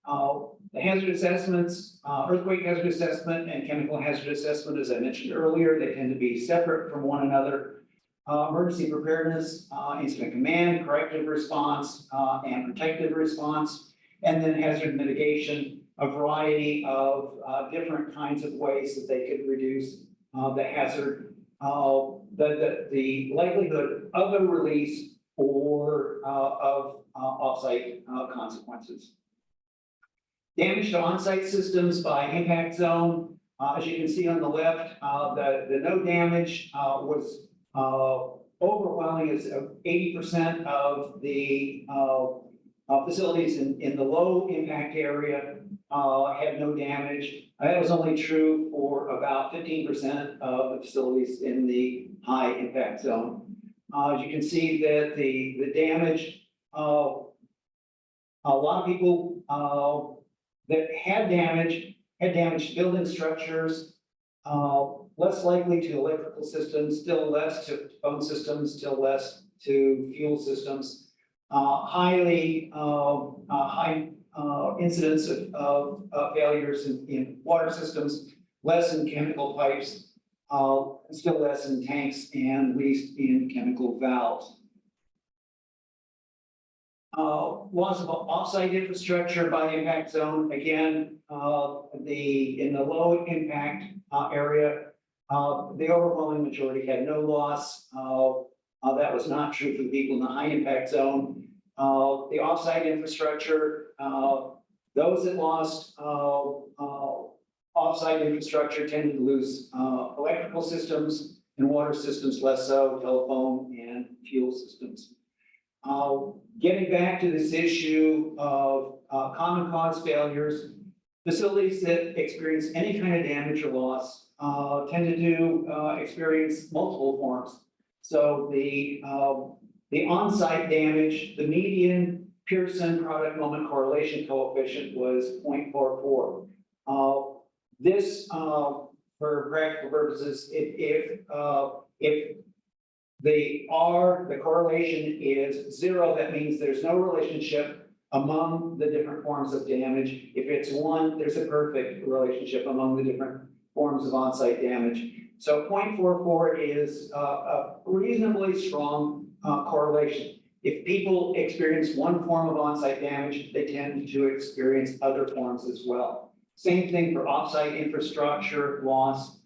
The hazard assessments, earthquake hazard assessment and chemical hazard assessment, as I mentioned earlier, they tend to be separate from one another. Emergency preparedness, incident command, corrective response, and protective response, and then hazard mitigation, a variety of different kinds of ways that they could reduce the hazard, the likelihood of a release or of offsite consequences. Damage to on-site systems by impact zone. As you can see on the left, the no damage was overwhelming as 80% of the facilities in the low impact area had no damage. That was only true for about 15% of the facilities in the high impact zone. As you can see that the damage a lot of people, that had damaged building structures, less likely to electrical systems, still less to phone systems, still less to fuel systems. High incidence of failures in water systems, less in chemical pipes, still less in tanks, and least in chemical valves. Loss of offsite infrastructure by impact zone, again, in the low impact area, the overwhelming majority had no loss. That was not true for the people in the high impact zone. The offsite infrastructure, those that lost offsite infrastructure tended to lose electrical systems and water systems, less so telephone and fuel systems. Getting back to this issue of common cause failures, facilities that experience any kind of damage or loss tend to experience multiple forms. So the on-site damage, the median Pearson product moment correlation coefficient was 0.44. This, for practical purposes, if the correlation is 0, that means there's no relationship among the different forms of damage. If it's 1, there's a perfect relationship among the different forms of on-site damage. So 0.44 is a reasonably strong correlation. If people experience one form of on-site damage, they tend to experience other forms as well. Same thing for off-site infrastructure loss.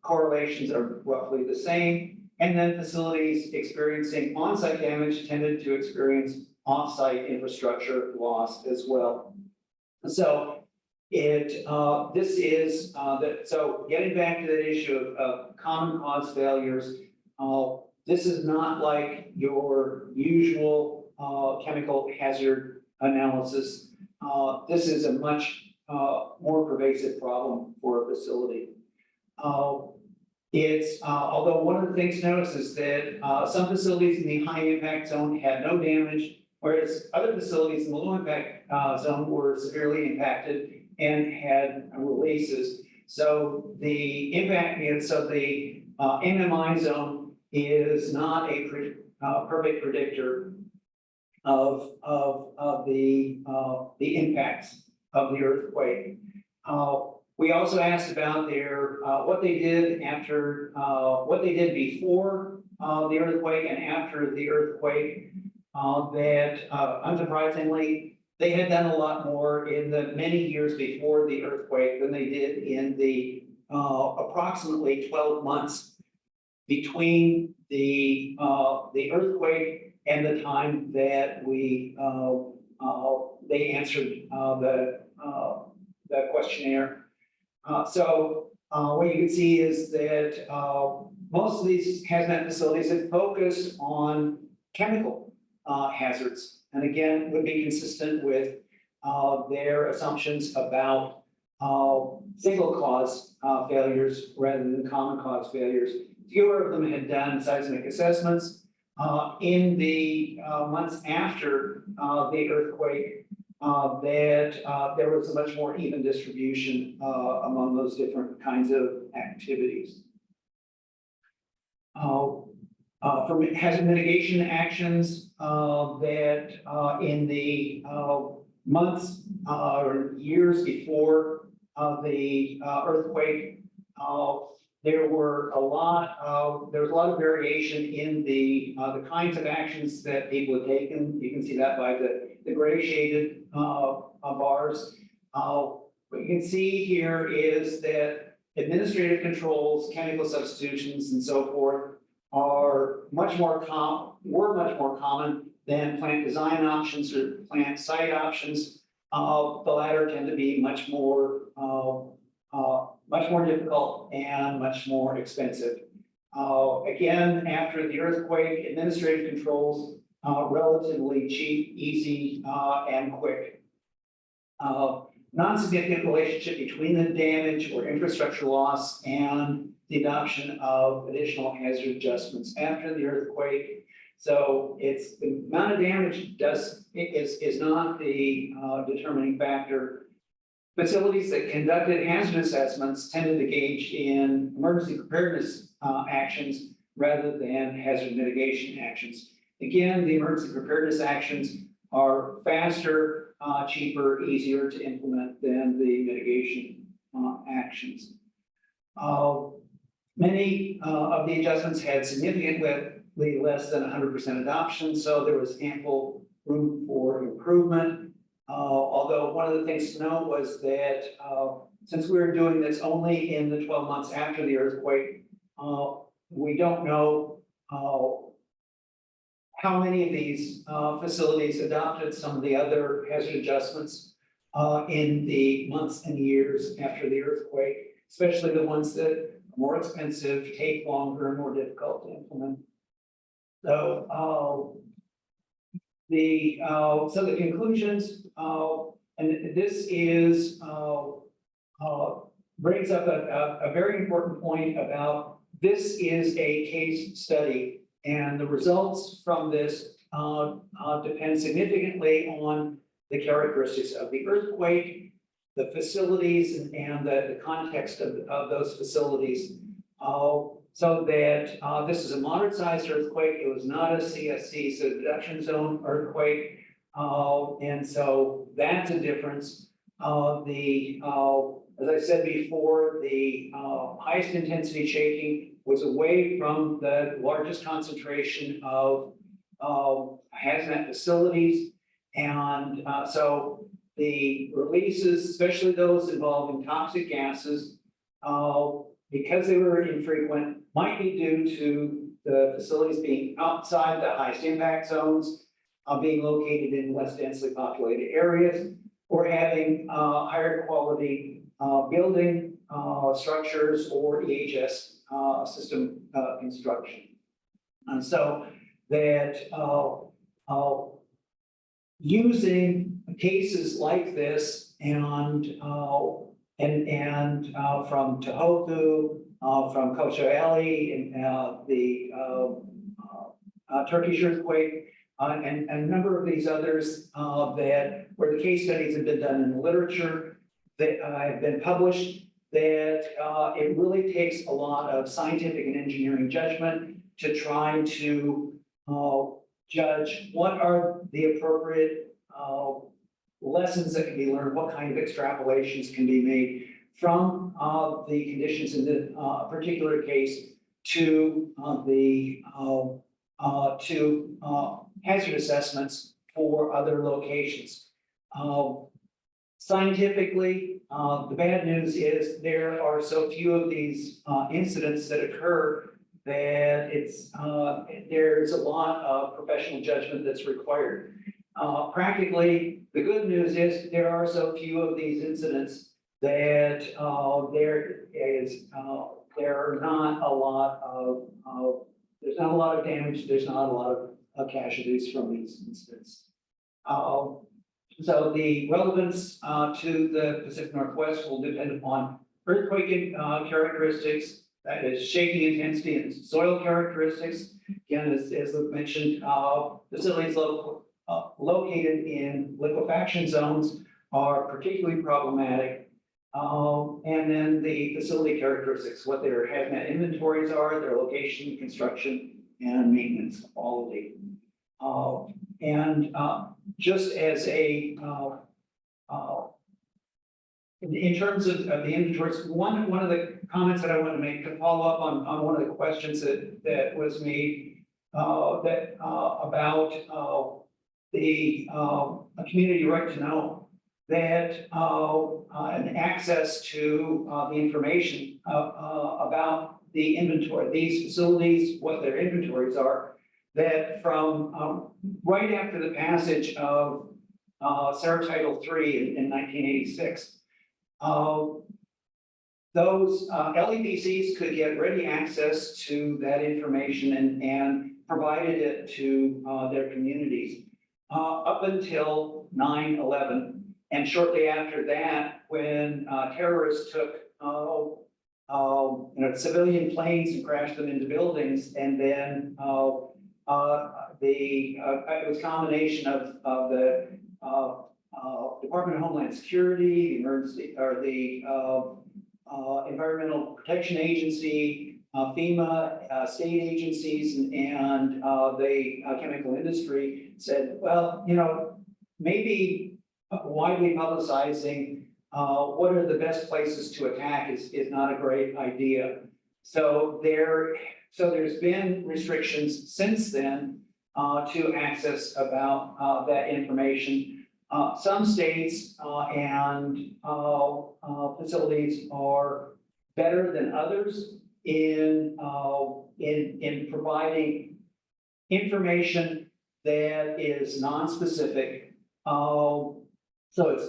Correlations are roughly the same. And then facilities experiencing on-site damage tended to experience off-site infrastructure loss as well. So so getting back to the issue of common cause failures, this is not like your usual chemical hazard analysis. This is a much more pervasive problem for a facility. Although one of the things to notice is that some facilities in the high impact zone had no damage, whereas other facilities in the low impact zone were severely impacted and had releases. So the MMI zone is not a perfect predictor of the impacts of the earthquake. We also asked about what they did before the earthquake and after the earthquake. That unsurprisingly, they had done a lot more in the many years before the earthquake than they did in the approximately 12 months between the earthquake and the time that they answered the questionnaire. So what you can see is that most of these hazmat facilities have focused on chemical hazards, and again, would be consistent with their assumptions about single cause failures rather than common cause failures. Fewer of them had done seismic assessments. In the months after the earthquake, there was a much more even distribution among those different kinds of activities. For hazard mitigation actions that in the months or years before the earthquake, there was a lot of variation in the kinds of actions that people had taken. You can see that by the gray shaded bars. What you can see here is that administrative controls, chemical substitutions, and so forth were much more common than plant design options or plant site options. The latter tend to be much more difficult and much more expensive. Again, after the earthquake, administrative controls relatively cheap, easy, and quick. Non-significant relationship between the damage or infrastructure loss and the adoption of additional hazard adjustments after the earthquake. So it's the amount of damage is not the determining factor. Facilities that conducted hazard assessments tended to engage in emergency preparedness actions rather than hazard mitigation actions. Again, the emergency preparedness actions are faster, cheaper, easier to implement than the mitigation actions. Many of the adjustments had significantly less than 100% adoption, so there was ample room for improvement. Although one of the things to note was that since we were doing this only in the 12 months after the earthquake, we don't know how many of these facilities adopted some of the other hazard adjustments in the months and years after the earthquake, especially the ones that are more expensive, take longer, and more difficult to implement. So the conclusions, and this is brings up a very important point about this is a case study, and the results from this depend significantly on the characteristics of the earthquake, the facilities, and the context of those facilities. So that this is a moderate-sized earthquake. It was not a CSC, so subduction zone earthquake. And so that's a difference. As I said before, the highest intensity shaking was away from the largest concentration of hazmat facilities. And so the releases, especially those involving toxic gases, because they were infrequent, might be due to the facilities being outside the highest impact zones, being located in less densely populated areas, or having higher quality building structures or EHS system construction. And so that using cases like this and from Tohoku, from Kocaeli, and the Turkish earthquake, and a number of these others that where the case studies have been done in the literature that have been published, that it really takes a lot of scientific and engineering judgment to try to judge what are the appropriate lessons that can be learned, what kind of extrapolations can be made from the conditions in the particular case to hazard assessments for other locations. Scientifically, the bad news is there are so few of these incidents that occur that there's a lot of professional judgment that's required. Practically, the good news is there are so few of these incidents that there are not a lot of there's not a lot of damage. There's not a lot of casualties from these incidents. So the relevance to the Pacific Northwest will depend upon earthquake characteristics, that is shaking intensity and soil characteristics. Again, as Luke mentioned, facilities located in liquefaction zones are particularly problematic. And then the facility characteristics, what their hazmat inventories are, their location, construction, and maintenance quality. Just as in terms of the inventories, one of the comments that I want to make to follow up on one of the questions that was made about a community right to know that and access to the information about the inventory, these facilities, what their inventories are, that from right after the passage of SARA Title III in 1986, those LEPCs could get ready access to that information and provided it to their communities up until 9/11. And shortly after that, when terrorists took civilian planes and crashed them into buildings, and then, it was a combination of the, Department of Homeland Security, the emergency, or the, Environmental Protection Agency, FEMA, state agencies, and the chemical industry said, well, maybe widely publicizing what are the best places to attack is not a great idea. So there's been restrictions since then to access about that information. Some states and facilities are better than others in providing information that is non-specific. So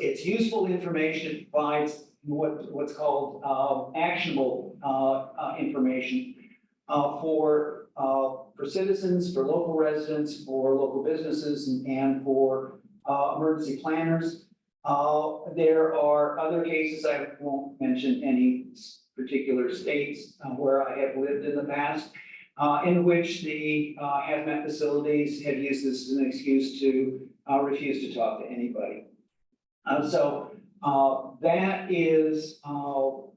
it's useful information. It provides what's called actionable information for citizens, for local residents, for local businesses, and for emergency planners. There are other cases, I won't mention any particular states where I have lived in the past, in which the hazmat facilities have used this as an excuse to refuse to talk to anybody. So that is all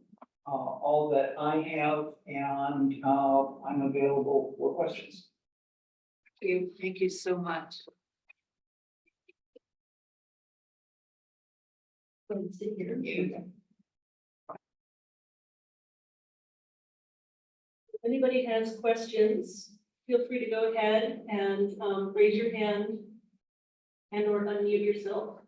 that I have, and I'm available for questions. Thank you so much. If anybody has questions, feel free to go ahead and raise your hand and or unmute yourself.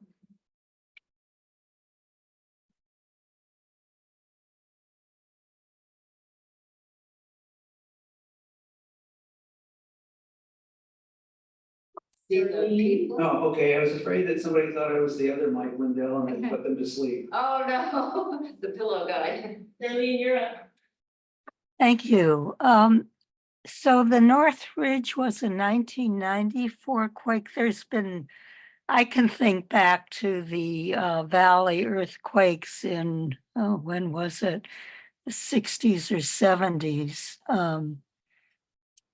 Oh, okay, I was afraid that somebody thought I was the other Mike Lindell and I put them to sleep. Oh, no, the pillow guy. Darlene, you're up. Thank you. So the North Ridge was a 1994 quake. There's been, I can think back to the Valley earthquakes in, when was it? The 60s or 70s,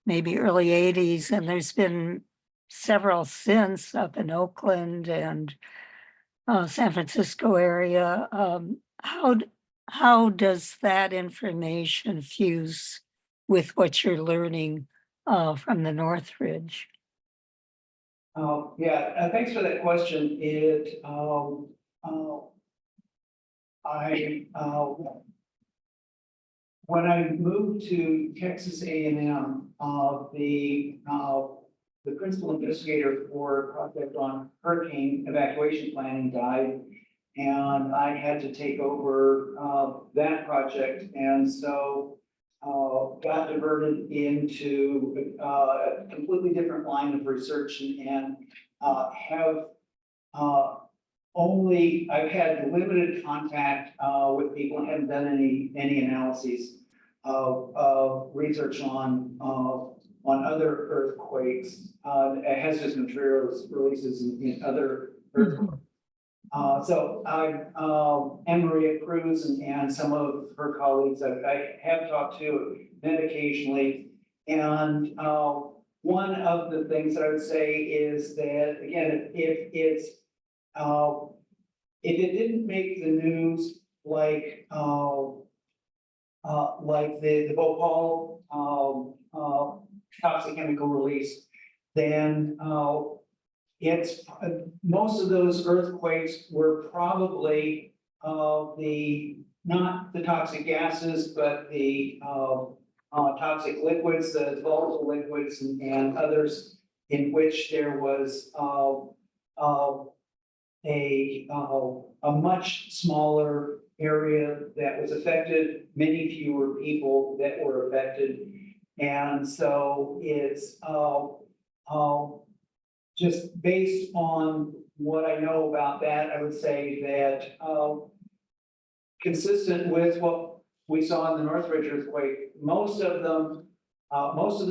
maybe early 80s. And there's been several since up in Oakland and San Francisco area. How does that information fuse with what you're learning from the North Ridge? Thanks for that question. When I moved to Texas A&M, the principal investigator for a project on hurricane evacuation planning died, and I had to take over that project, and so got diverted into a completely different line of research, and have I've had limited contact with people and haven't done any analyses of research on other earthquakes, hazardous materials releases in other earthquakes. So Anne Maria Cruz and some of her colleagues I have talked to, met occasionally. And one of the things that I would say is that, again, if it didn't make the news like the Bhopal toxic chemical release, then it's most of those earthquakes were probably not the toxic gases, but the toxic liquids, the volatile liquids, and others in which there was a much smaller area that was affected, many fewer people that were affected. And so it's just based on what I know about that, I would say that consistent with what we saw in the Northridge earthquake, most of the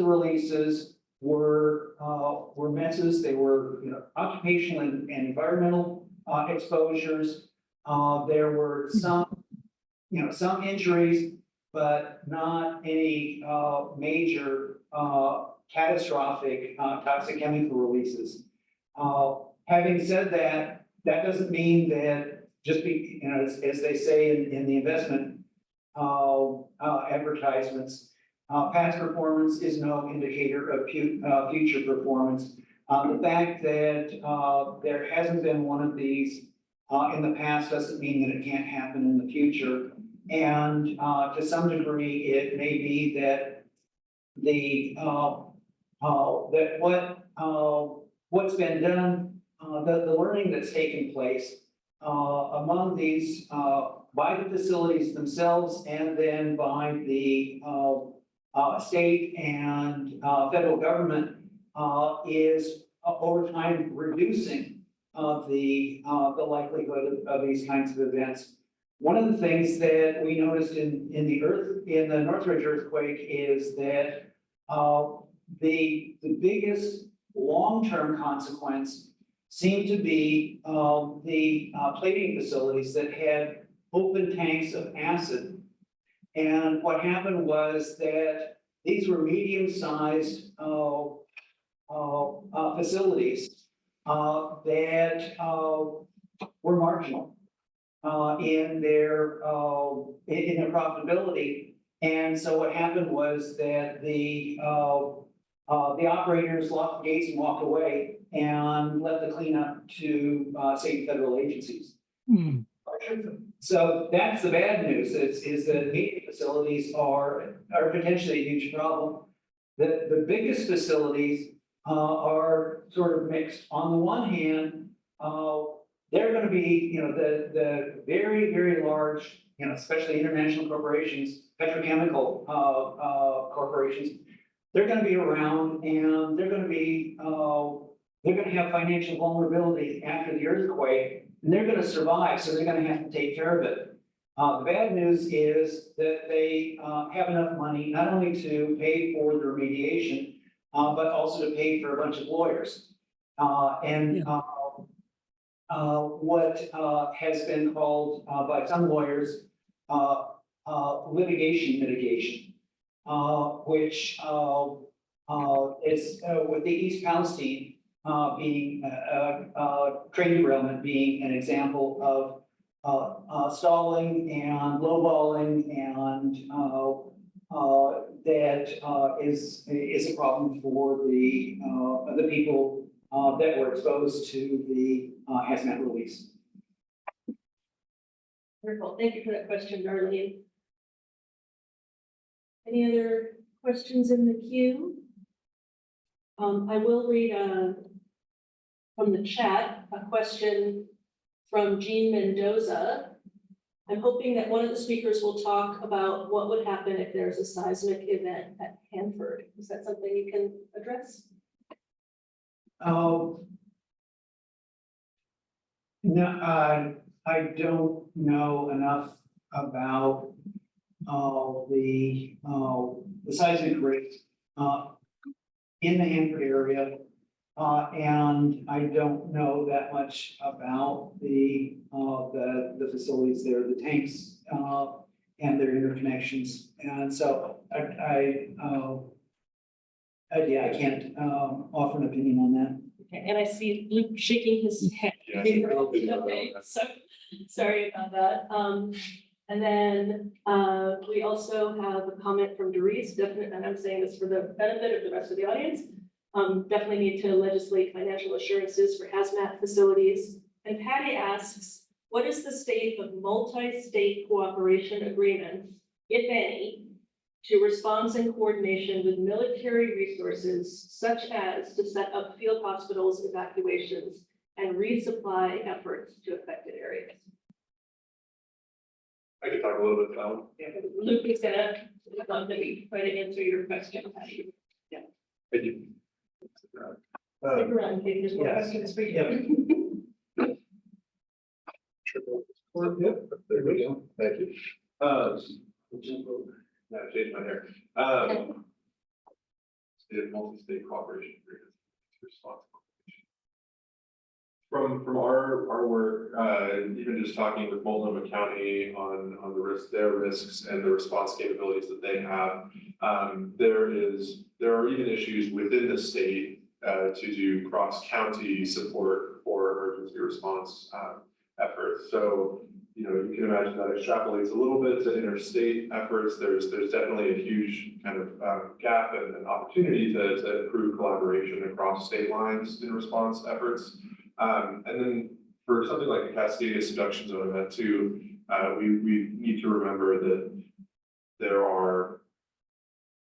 releases were messes. They were, occupational and environmental exposures. There were some injuries, but not any, major, catastrophic, toxic chemical releases. Having said that, that doesn't mean that just be, you know, as they say in the investment, advertisements, past performance is no indicator of future performance. The fact that there hasn't been one of these in the past doesn't mean that it can't happen in the future. And to some degree, it may be that what's been done, the learning that's taken place among these by the facilities themselves and then by the state and federal government is over time reducing the likelihood of these kinds of events. One of the things that we noticed in the Northridge earthquake is that the biggest long-term consequence seemed to be the plating facilities that had open tanks of acid. And what happened was that these were medium-sized facilities that were marginal in their profitability. And so what happened was that the operators locked the gates and walked away and left the cleanup to state and federal agencies. So that's the bad news, is that media facilities are potentially a huge problem. The biggest facilities are sort of mixed. On the one hand, they're going to be, you know, the very, very large, you know, especially international corporations, petrochemical corporations, they're going to be around and they're going to be, they're going to have financial vulnerability after the earthquake, and they're going to survive, so they're going to have to take care of it. The bad news is that they have enough money not only to pay for the remediation, but also to pay for a bunch of lawyers. What has been called by some lawyers litigation mitigation, which is with the East Palestine being train derailment being an example of stalling and lowballing, and that is a problem for the people that were exposed to the hazmat release. Wonderful. Thank you for that question, Darlene. Any other questions in the queue? I will read from the chat a question from Jean Mendoza. I'm hoping that one of the speakers will talk about what would happen if there's a seismic event at Hanford. Is that something you can address? No, I don't know enough about the seismic rate in the Hanford area, and I don't know that much about the facilities there, the tanks, and their interconnections. And so yeah, I can't offer an opinion on that. Okay, and I see Luke shaking his head. Yeah. Okay, so sorry about that. And then we also have a comment from Doris, definitely, and I'm saying this for the benefit of the rest of the audience. Definitely need to legislate financial assurances for hazmat facilities. And Patty asks, what is the state of multi-state cooperation agreements, if any, to response and coordination with military resources, such as to set up field hospitals, evacuations, and resupply efforts to affected areas? I could talk a little bit about that one. Luke is gonna try to answer your question, Patty. Thank you. Stick around, in case there's more yes. questions for you. Yep, there we go. Thank you. Now change my hair. State of multi-state cooperation agreement. Responsible. From our work, even just talking with Multnomah County on their risks and the response capabilities that they have, there are even issues within the state to do cross-county support for emergency response efforts. So, you know, you can imagine that extrapolates a little bit to interstate efforts. There's definitely a huge kind of gap and opportunity to improve collaboration across state lines in response efforts. And then for something like the Cascadia Subduction Zone event too, we need to remember that there are,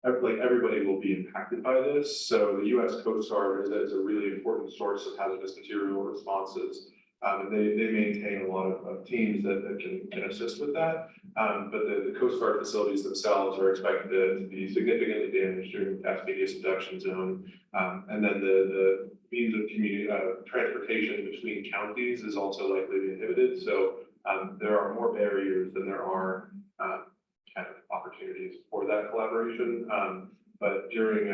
like, everybody will be impacted by this. So the U.S. Coast Guard is a really important source of hazardous material responses. And they maintain a lot of teams that can assist with that. But the Coast Guard facilities themselves are expected to be significantly damaged during the Cascadia Subduction Zone. And then the means of transportation between counties is also likely to be inhibited. So there are more barriers than there are kind of opportunities for that collaboration. But during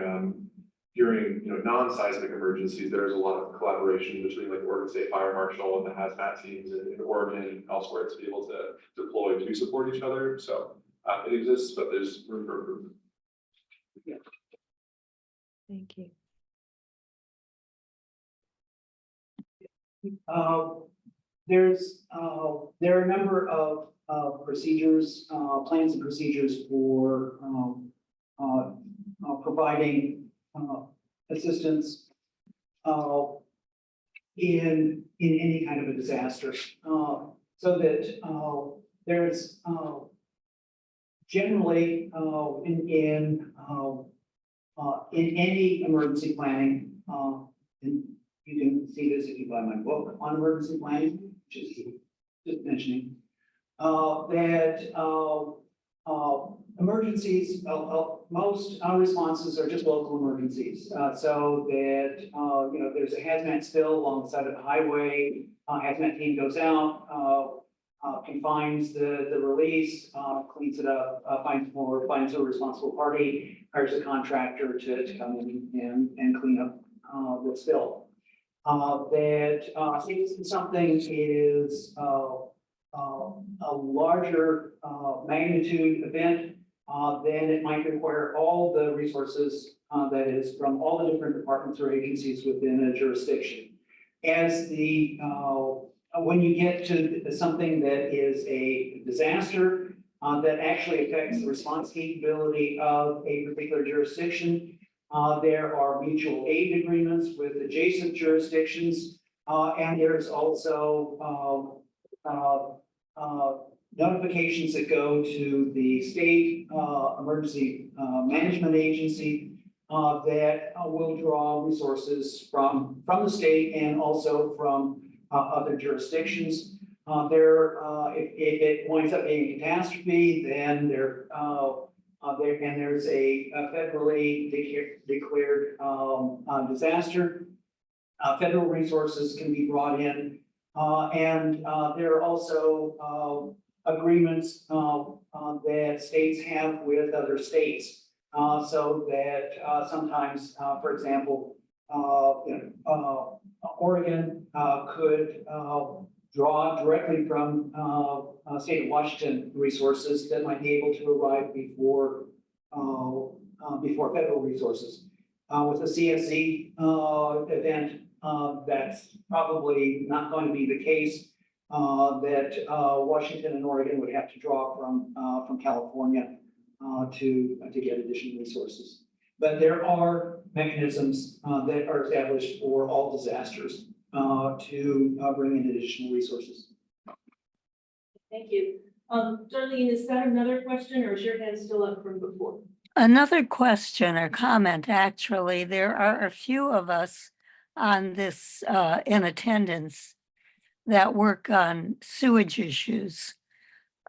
non-seismic emergencies, there's a lot of collaboration between like Oregon State Fire Marshal and the hazmat teams in Oregon and elsewhere to be able to deploy to support each other. So it exists, but there's room for improvement. Thank you. There are a number of procedures, plans and procedures for providing assistance in any kind of a disaster, so that there's generally in any emergency planning, and you can see this if you buy my book on emergency planning, just mentioning that emergencies, most responses are just local emergencies. So that, you know, there's a hazmat spill along the side of the highway, hazmat team goes out, confines the release, cleans it up, finds a responsible party, hires a contractor to come in and clean up the spill. If something is a larger magnitude event, then it might require all the resources, that is from all the different departments or agencies within a jurisdiction. As when you get to something that is a disaster that actually affects the response capability of a particular jurisdiction, there are mutual aid agreements with adjacent jurisdictions, and there's also notifications that go to the state emergency management agency that will draw resources from the state and also from other jurisdictions. If it winds up being a catastrophe, then there's a federally declared disaster. Federal resources can be brought in, and there are also agreements that states have with other states, so that sometimes, for example, Oregon could draw directly from state of Washington resources that might be able to arrive before federal resources. With the CSE event, that's probably not going to be the case. That Washington and Oregon would have to draw from California to get additional resources. But there are mechanisms that are established for all disasters to bring in additional resources. Thank you. Darlene, is that another question or is your hand still up from before? Another question or comment, actually. There are a few of us on this in attendance that work on sewage issues.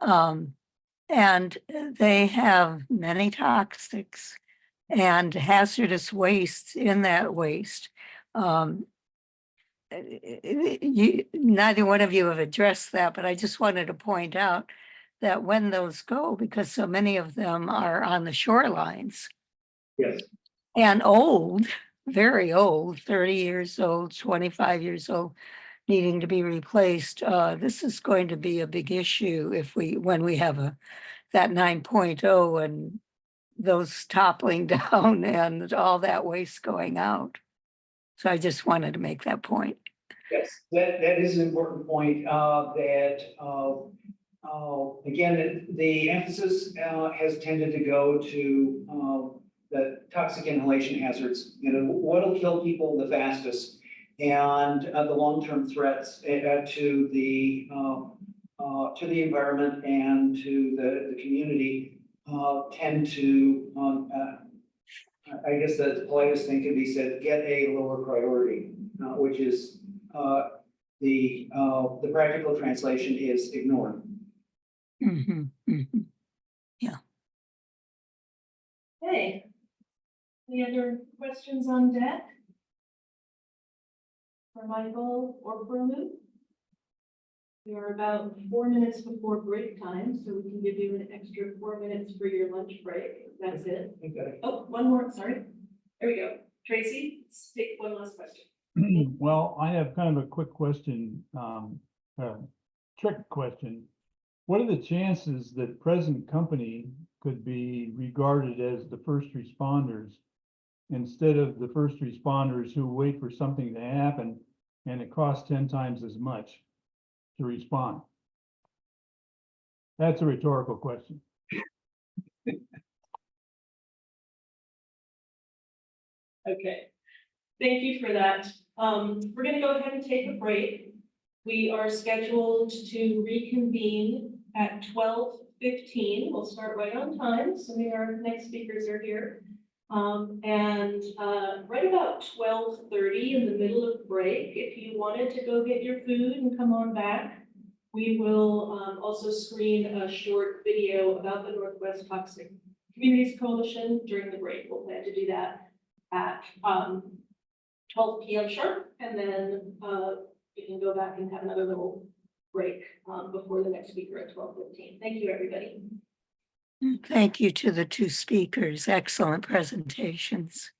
And they have many toxics and hazardous wastes in that waste. Neither one of you have addressed that, but I just wanted to point out that when those go, because so many of them are on the shorelines. Yes. And old, very old, 30 years old, 25 years old, needing to be replaced. This is going to be a big issue when we have that 9.0 and those toppling down and all that waste going out. So I just wanted to make that point. Yes, that is an important point, again, the emphasis, has tended to go to, the toxic inhalation hazards, what'll kill people the fastest. And, the long-term threats, to the environment and to the community, tend to, I guess the politest thing could be said, get a lower priority, which is, the practical translation is ignored. Mhm, mhm. Okay. Any other questions on deck? For Michael or for Lou? We are about 4 minutes before break time, so we can give you an extra 4 minutes for your lunch break. That's it. Okay. Oh, one more, sorry. There we go. Tracy, let's take one last question. Well, I have kind of a quick question, trick question. What are the chances that present company could be regarded as the first responders instead of the first responders who wait for something to happen and it costs 10 times as much to respond? That's a rhetorical question. Okay. Thank you for that. We're going to go ahead and take a break. We are scheduled to reconvene at 12:15. We'll start right on time, assuming our next speakers are here. Right about 12:30 in the middle of break, if you wanted to go get your food and come on back, we will also screen a short video about the Northwest Toxic Communities Coalition during the break. We'll plan to do that at 12 p.m. sharp, and then you can go back and have another little break before the next speaker at 12:15. Thank you, everybody. Thank you to the two speakers. Excellent presentations.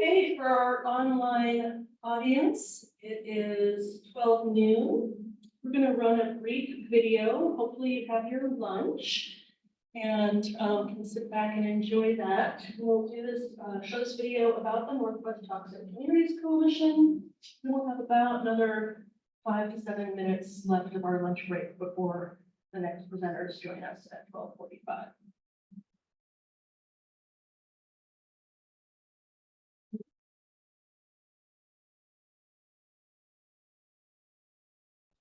Okay, for our online audience, it is 12 noon. We're going to run a brief video. Hopefully you have your lunch and can sit back and enjoy that. We'll do this, show this video about the Northwest Toxic Communities Coalition. Then we'll have about another 5 to 7 minutes left of our lunch break before the next presenters join us at 12:45.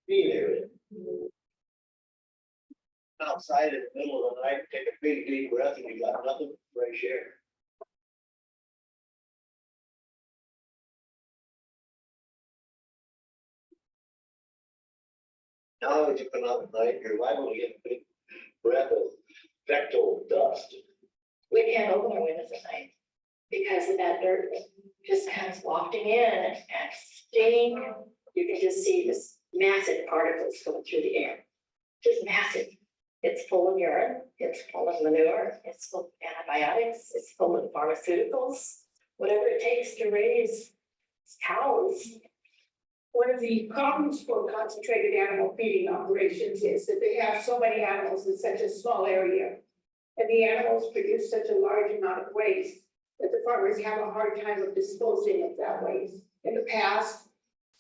Be there. Outside in the middle of the night, take a big deep breath and you got nothing but fresh air. Now as you come out at night, you're liable to get a big breath of fectal dust. We can't open our windows at night because of that dirt just comes wafting in and stinging. You can just see this massive particles going through the air, just massive. It's full of urine, it's full of manure, it's full of antibiotics, it's full of pharmaceuticals, whatever it takes to raise cows. One of the problems for concentrated animal feeding operations is that they have so many animals in such a small area. And the animals produce such a large amount of waste that the farmers have a hard time of disposing of that waste. In the past,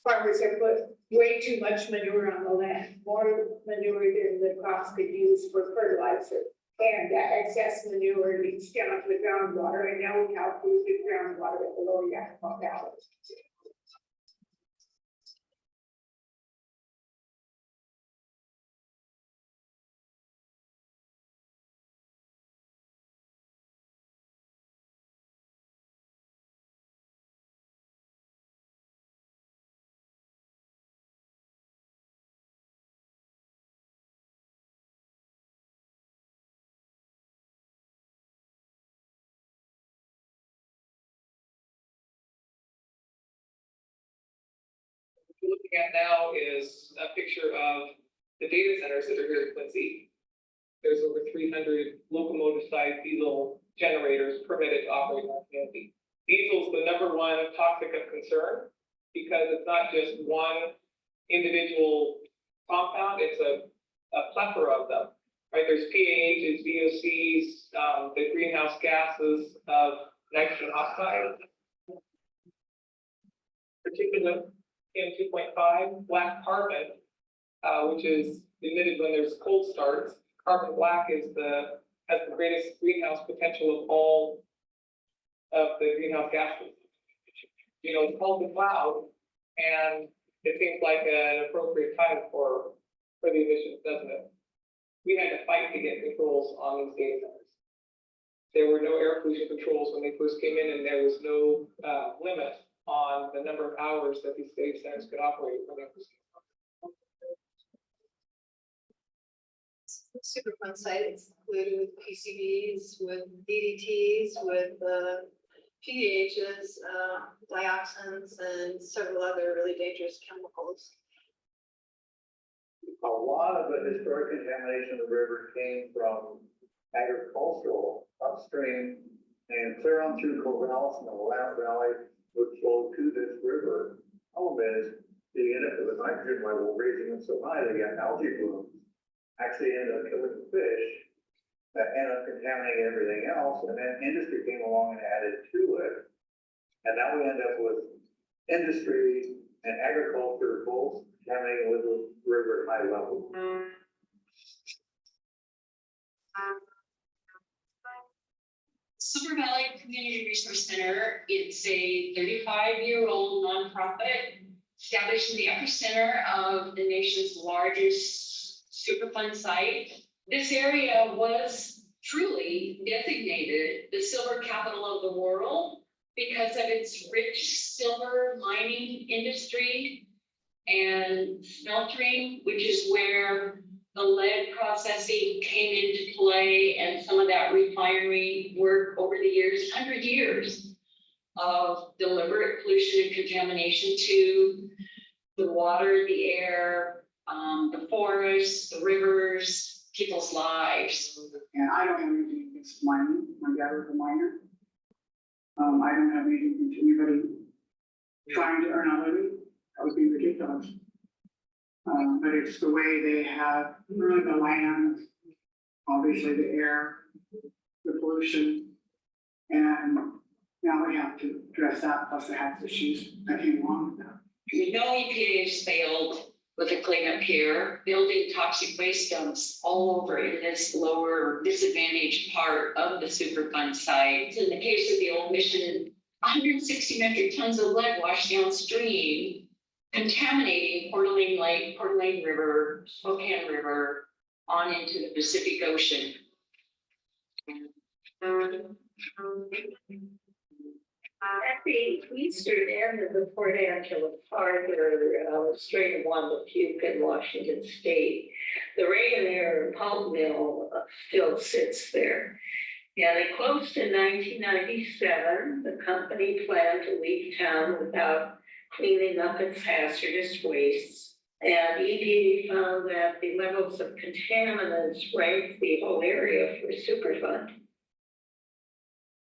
farmers have put way too much manure on the land, more manure than the crops could use for fertilizer. And that excess manure leaks down to the groundwater, and now we have polluted groundwater at the lower Yakima Valley. What we're looking at now is a picture of the data centers that are here in Quincy. There's over 300 locomotive-sized diesel generators permitted to operate in our community. Diesel is the #1 toxic of concern because it's not just one individual compound, it's a plethora of them, right? There's PAHs, VOCs, the greenhouse gases of nitrogen oxide, particularly PM2.5, black carbon, which is emitted when there's cold starts. Carbon black has the greatest greenhouse potential of all of the greenhouse gases. You know, it's called the cloud, and it seems like an appropriate time for the emissions, doesn't it? We had to fight to get controls on these data centers. There were no air pollution controls when they first came in, and there was no limit on the number of hours that these data centers could operate when they first came in. Superfund site, it's included with PCBs, with DDTs, with PDHs, dioxins, and several other really dangerous chemicals. A lot of the historic contamination of the river came from agricultural upstream and clear on through Corvallis and the Willamette Valley would flow to this river. Problem is, the end up with nitrogen level raising them so high, they got algae blooms. Actually ended up killing the fish that ended up contaminating everything else. And then industry came along and added to it. And now we end up with industry and agriculture both contaminating with the river at high level. Silver Valley Community Resource Center, it's a 35-year-old nonprofit established in the epicenter of the nation's largest Superfund site. This area was truly designated the silver capital of the world because of its rich silver mining industry and smeltering, which is where the lead processing came into play, and some of that refinery work over the years, 100 years of deliberate pollution and contamination to the water, the air, the forests, the rivers, people's lives. And I don't have anything against mining. My dad was a miner. I don't have anything to anybody trying to earn a living, that would be ridiculous. But it's the way they have ruined the land, obviously the air, the pollution. And now we have to address that, plus the health issues that came along with that. We know EPA has failed with the cleanup here, building toxic waste dumps all over in this lower disadvantaged part of the Superfund site. In the case of the old mission, 160 metric tons of lead washed downstream, contaminating Coeur d'Alene Lake, Coeur d'Alene River, Spokane River, on into the Pacific Ocean. At the eastern end of the Port Angeles Harbor, Strait of Juan Lapuke in Washington State, the Rainier pulp mill still sits there. And it closed in 1997. The company planned to leave town without cleaning up its hazardous wastes. And EPA found that the levels of contaminants ranked the whole area for Superfund.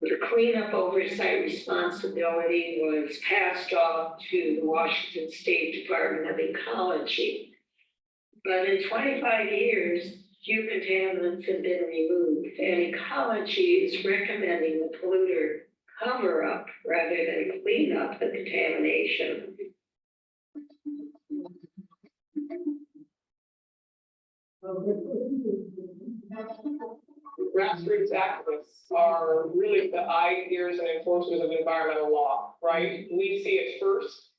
The cleanup oversight responsibility was passed off to the Washington State Department of Ecology. But in 25 years, few contaminants have been removed, and ecology is recommending the polluter cover up rather than clean up the contamination. Grassroots activists are really the eyes, ears, and enforcers of environmental law, right? We see it first.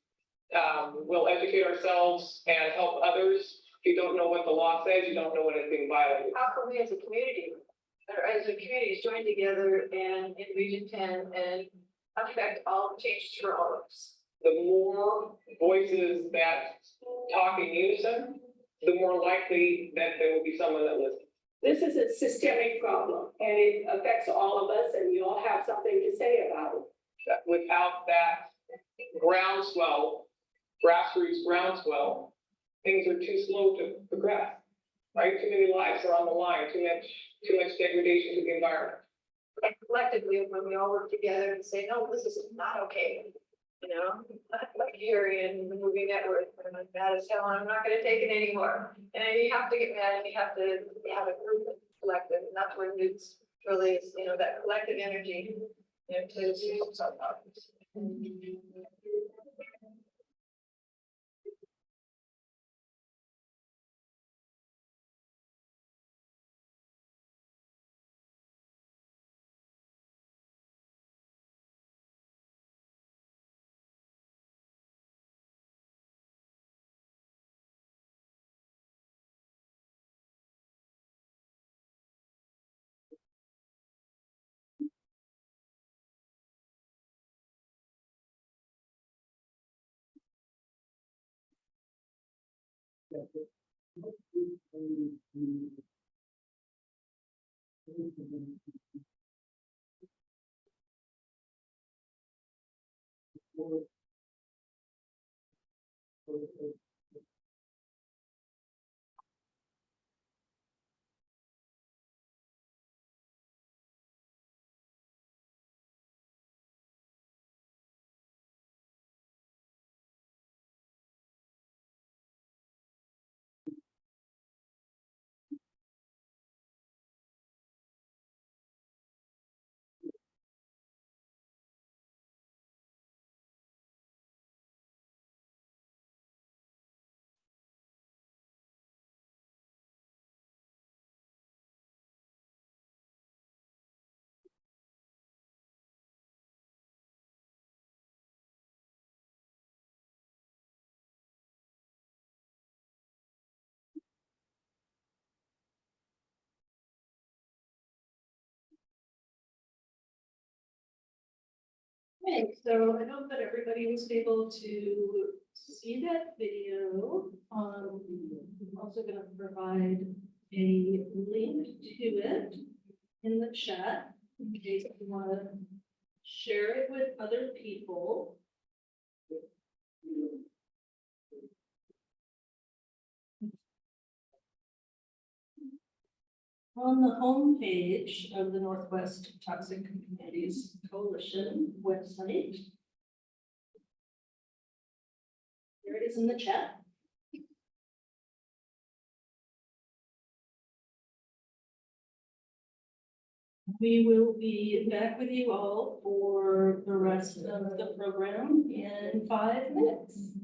We'll educate ourselves and help others. If you don't know what the law says, you don't know when it's being violated. How can we as a community, or as a community, join together and in Region 10 and affect all the changes for all of us? The more voices that talk in unison, the more likely that there will be someone that listens. This is a systemic problem and it affects all of us and you all have something to say about it. Without that groundswell, grassroots groundswell, things are too slow to progress, right? Too many lives are on the line, too much degradation to the environment. And collectively, when we all work together and say, no, this is not okay, you know, like Harry in the movie Network, I'm mad as hell, and I'm not gonna take it anymore. And you have to get mad and you have to have a group of collective, and that's where it's really is, you know, that collective energy, you know, to do something about this. Okay, so I hope that everybody was able to see that video. I'm also gonna provide a link to it in the chat in case you wanna share it with other people. On the homepage of the Northwest Toxic Communities Coalition website. Here it is in the chat. We will be back with you all for the rest of the program in 5 minutes.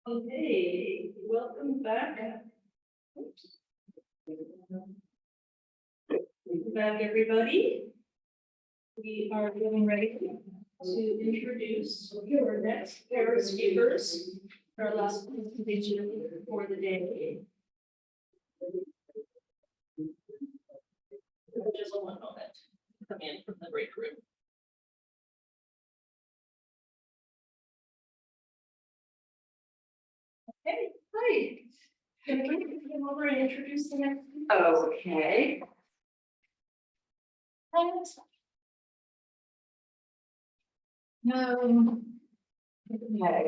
Okay, welcome back. Welcome back, everybody. We are getting ready to introduce our next pair of speakers. Our last presentation for the day. Just a 1 moment. Come in from the break room. Okay, hi. Can we come over and introduce the next? Okay. Okay,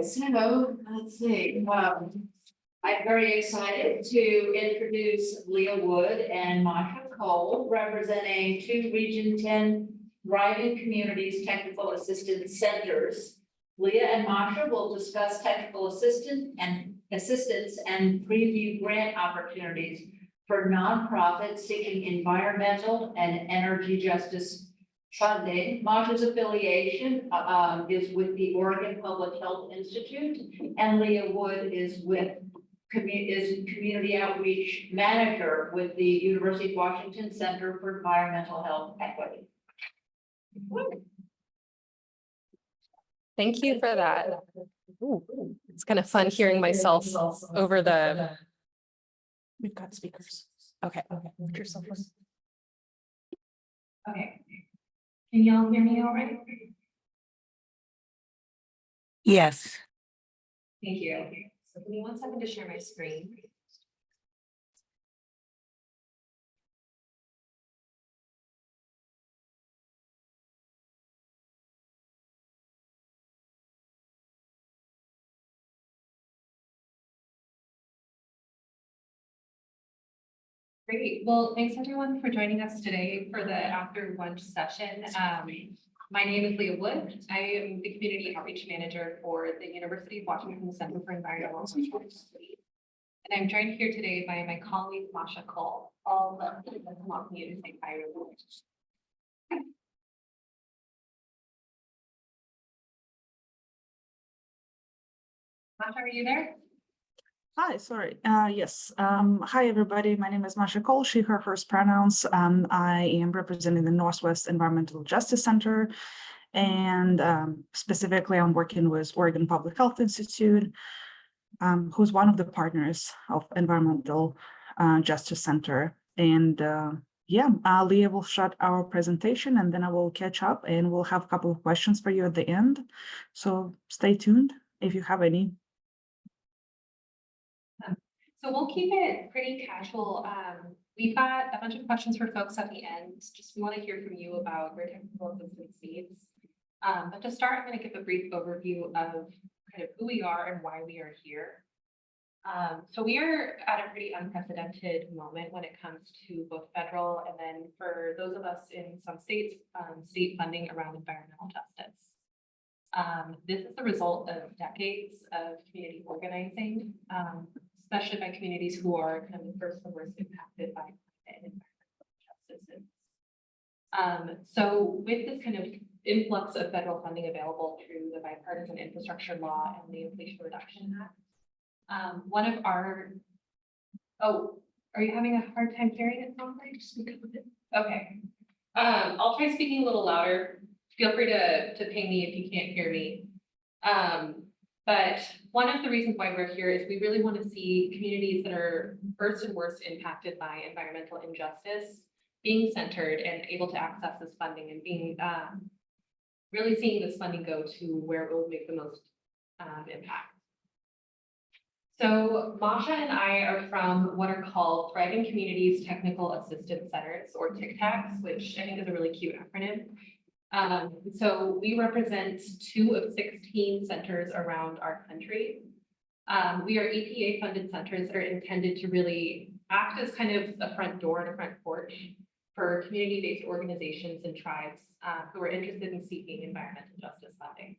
so let's see, I'm very excited to introduce Leah Wood and Masha-Cole, representing 2 Region 10 Thriving Communities Technical Assistance Centers. Leah and Masha will discuss technical assistance and preview grant opportunities for nonprofits seeking environmental and energy justice funding. Masha's affiliation is with the Oregon Public Health Institute, and Leah Wood is with Community Outreach Manager with the University of Washington Center for Environmental Health Equity. Thank you for that. Ooh, it's kind of fun hearing myself over the. We've got speakers. Okay, put yourself on. Okay. Can y'all hear me all right? Yes. Thank you. So give me 1 second to share my screen. Great. Well, thanks everyone for joining us today for the after lunch session. My name is Leah Wood. I am the Community Outreach Manager for the University of Washington Center for Environmental Research. And I'm joined here today by my colleague, Masha-Cole. I'll come up you to say hi. Masha, are you there? Hi, sorry. Yes. Hi, everybody. My name is Masha-Cole, she, her, hers pronouns. I am representing the Northwest Environmental Justice Center. And specifically, I'm working with Oregon Public Health Institute, who's one of the partners of Environmental Justice Center. And Leah will shut our presentation and then I will catch up and we'll have a couple of questions for you at the end. So stay tuned if you have any. So we'll keep it pretty casual. We've got a bunch of questions for folks at the end. Just we want to hear from you about your technical assistance needs. But to start, I'm going to give a brief overview of kind of who we are and why we are here. So we are at a pretty unprecedented moment when it comes to both federal and then for those of us in some states, state funding around environmental justice. This is the result of decades of community organizing, especially by communities who are kind of the first and worst impacted by climate and environmental justice. So with this kind of influx of federal funding available through the Bipartisan Infrastructure Law and the Inflation Reduction Act, one of our, are you having a hard time hearing it? Just speak up a bit. Okay. I'll try speaking a little louder. Feel free to ping me if you can't hear me. But one of the reasons why we're here is we really want to see communities that are first and worst impacted by environmental injustice being centered and able to access this funding and being really seeing this funding go to where it will make the most impact. So Masha and I are from what are called Thriving Communities Technical Assistance Centers, or TICTACs, which I think is a really cute acronym. So we represent 2 of 16 centers around our country. We are EPA funded centers that are intended to really act as kind of a front door and a front porch for community-based organizations and tribes who are interested in seeking environmental justice funding.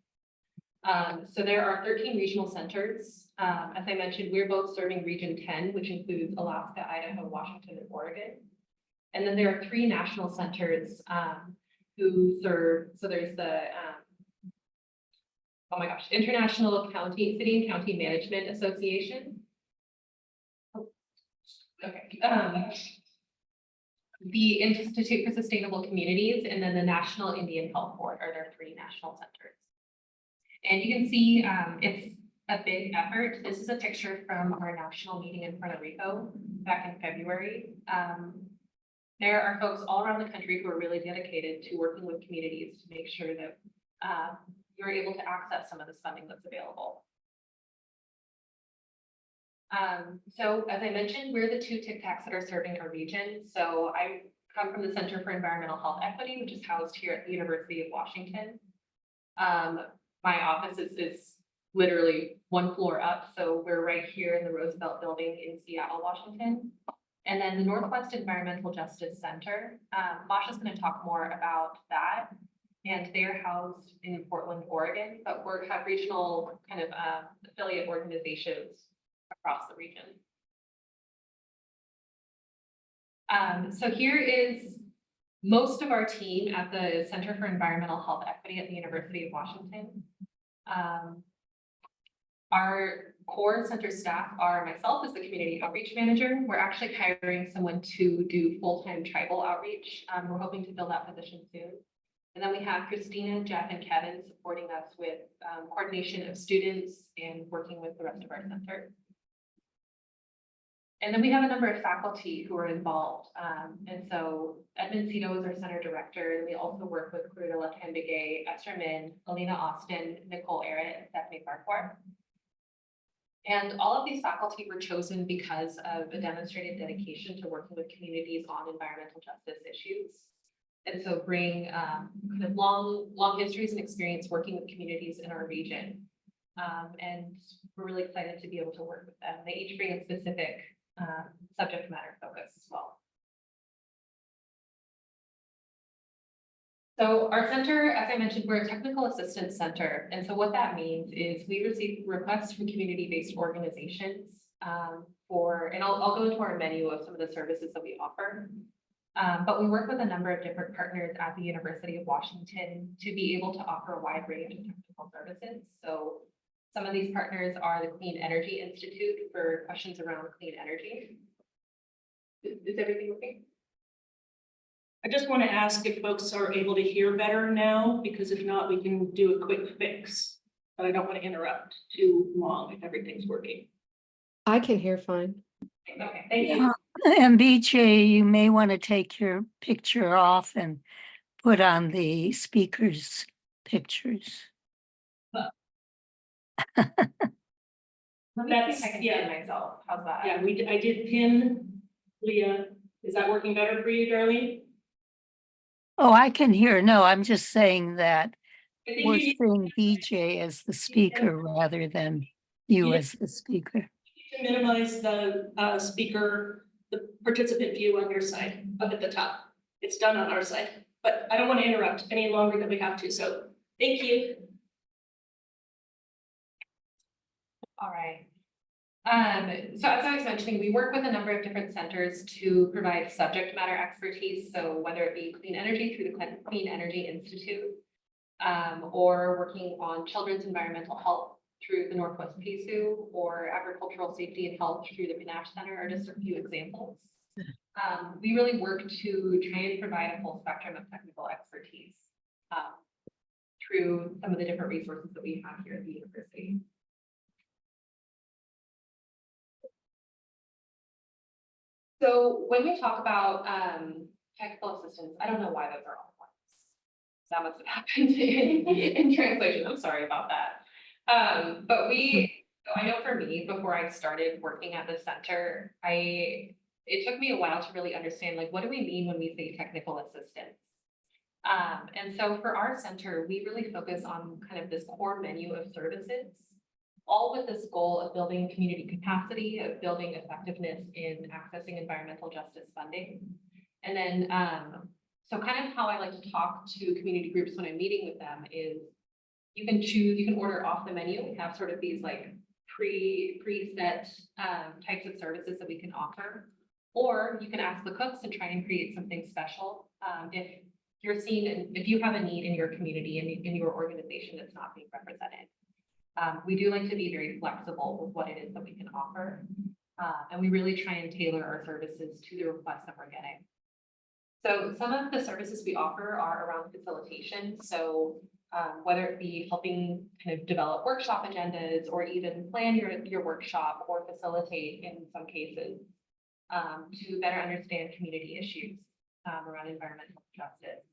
So there are 13 regional centers. As I mentioned, we're both serving Region 10, which includes Alaska, Idaho, Washington, and Oregon. And then there are 3 national centers who serve, so there's the oh my gosh, International City and County Management Association. Oh, okay, the Institute for Sustainable Communities, and then the National Indian Health Board are their 3 national centers. And you can see it's a big effort. This is a picture from our national meeting in Puerto Rico back in February. There are folks all around the country who are really dedicated to working with communities to make sure that you're able to access some of this funding that's available. So as I mentioned, we're the 2 TICTACs that are serving our region. So I come from the Center for Environmental Health Equity, which is housed here at the University of Washington. My office is literally 1 floor up. So we're right here in the Roosevelt Building in Seattle, Washington. And then the Northwest Environmental Justice Center, Masha's going to talk more about that. And they're housed in Portland, Oregon, but we have regional kind of affiliate organizations across the region. So here is most of our team at the Center for Environmental Health Equity at the University of Washington. Our core center staff are myself as the community outreach manager. We're actually hiring someone to do full-time tribal outreach. We're hoping to fill that position soon. And then we have Christina, Jeff, and Kevin supporting us with coordination of students and working with the rest of our center. And then we have a number of faculty who are involved. And so Edmund Cito is our center director. And we also work with Clarilla Tambigay, Esther Min, Alina Austin, Nicole Arrett, and Stephanie Farquhar. And all of these faculty were chosen because of a demonstrated dedication to working with communities on environmental justice issues. And so bring kind of long histories and experience working with communities in our region. And we're really excited to be able to work with them. They each bring a specific subject matter focus as well. So our center, as I mentioned, we're a technical assistance center. And so what that means is we receive requests from community-based organizations and I'll go into our menu of some of the services that we offer. But we work with a number of different partners at the University of Washington to be able to offer a wide range of technical services. So some of these partners are the Clean Energy Institute for questions around clean energy. Is everything working? I just want to ask if folks are able to hear better now, because if not, we can do a quick fix. But I don't want to interrupt too long if everything's working. I can hear fine. Okay, thank you. And BJ, you may want to take your picture off and put on the speaker's pictures. Let me see if I can hear myself. How's that? Yeah, I did pin Leah. Is that working better for you, Darlene? Oh, I can hear. No, I'm just saying that I think we're you need seeing BJ as the speaker rather than you Yeah. as the speaker. to minimize the speaker, the participant view on your side, up at the top. It's done on our side, but I don't want to interrupt any longer than we have to, so thank you. All right. So as I was mentioning, we work with a number of different centers to provide subject matter expertise. So whether it be clean energy through the Clean Energy Institute, or working on children's environmental health through the Northwest PSU, or agricultural safety and health through the Panache Center are just a few examples. We really work to try and provide a full spectrum of technical expertise through some of the different resources that we have here at the university. So when we talk about technical assistance, I don't know why those are all ones. That must have happened in translation. I'm sorry about that. But I know for me, before I started working at the center, it took me a while to really understand, like, what do we mean when we say technical assistance? And so for our center, we really focus on kind of this core menu of services, all with this goal of building community capacity, of building effectiveness in accessing environmental justice funding. And then, so kind of how I like to talk to community groups when I'm meeting with them is you can order off the menu. We have sort of these like preset types of services that we can offer, or you can ask the cooks and try and create something special. If you have a need in your community and in your organization that's not being represented. We do like to be very flexible with what it is that we can offer. And we really try and tailor our services to the requests that we're getting. So some of the services we offer are around facilitation. So whether it be helping kind of develop workshop agendas or even plan your workshop or facilitate in some cases to better understand community issues around environmental justice.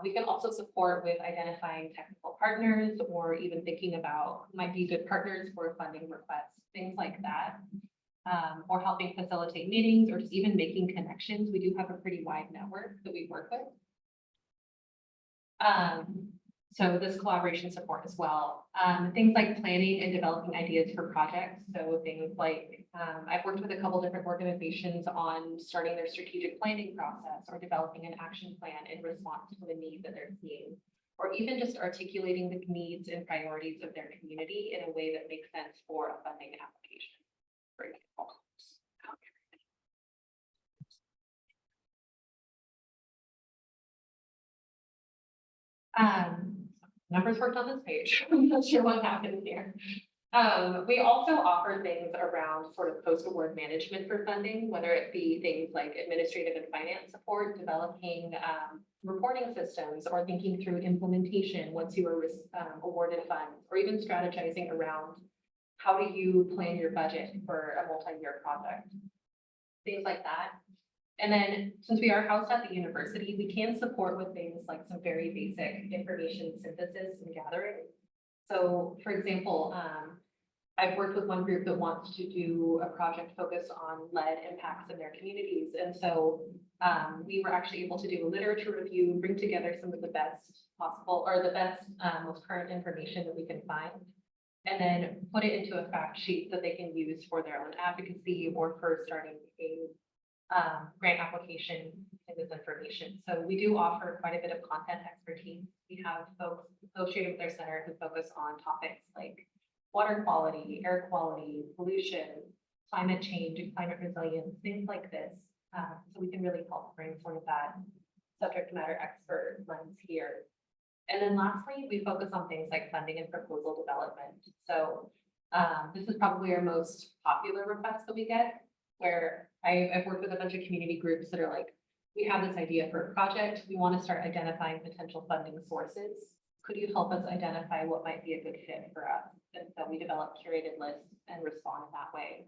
We can also support with identifying technical partners or even thinking about who might be good partners for funding requests, things like that. Or helping facilitate meetings or just even making connections. We do have a pretty wide network that we work with. So this collaboration support as well. Things like planning and developing ideas for projects. So things like, I've worked with a couple different organizations on starting their strategic planning process or developing an action plan in response to the need that they're seeing, or even just articulating the needs and priorities of their community in a way that makes sense for a funding application, for example. Numbers worked on this page. I'm not sure what happened here. We also offer things around sort of post-award management for funding, whether it be things like administrative and finance support, developing reporting systems, or thinking through implementation once you are awarded funds, or even strategizing around how do you plan your budget for a multi-year project, things like that. And then since we are housed at the university, we can support with things like some very basic information synthesis and gathering. So for example, I've worked with one group that wants to do a project focused on lead impacts in their communities. And so we were actually able to do a literature review, bring together some of the best possible or the best, most current information that we can find, and then put it into a fact sheet that they can use for their own advocacy or for starting a grant application in this information. So we do offer quite a bit of content expertise. We have folks associated with our center who focus on topics like water quality, air quality, pollution, climate change, and climate resilience, things like this. So we can really help bring sort of that subject matter expert lens here. And then lastly, we focus on things like funding and proposal development. So this is probably our most popular request that we get, where I've worked with a bunch of community groups that are like, we have this idea for a project. We want to start identifying potential funding sources. Could you help us identify what might be a good fit for us? And so we develop curated lists and respond in that way.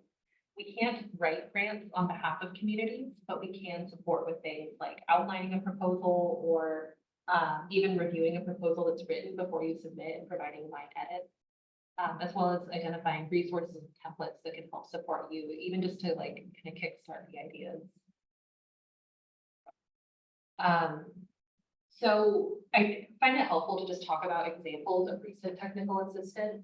We can't write grants on behalf of communities, but we can support with things like outlining a proposal or even reviewing a proposal that's written before you submit and providing line edits. As well as identifying resources and templates that can help support you, even just to like kind of kickstart the ideas. So I find it helpful to just talk about examples of recent technical assistance.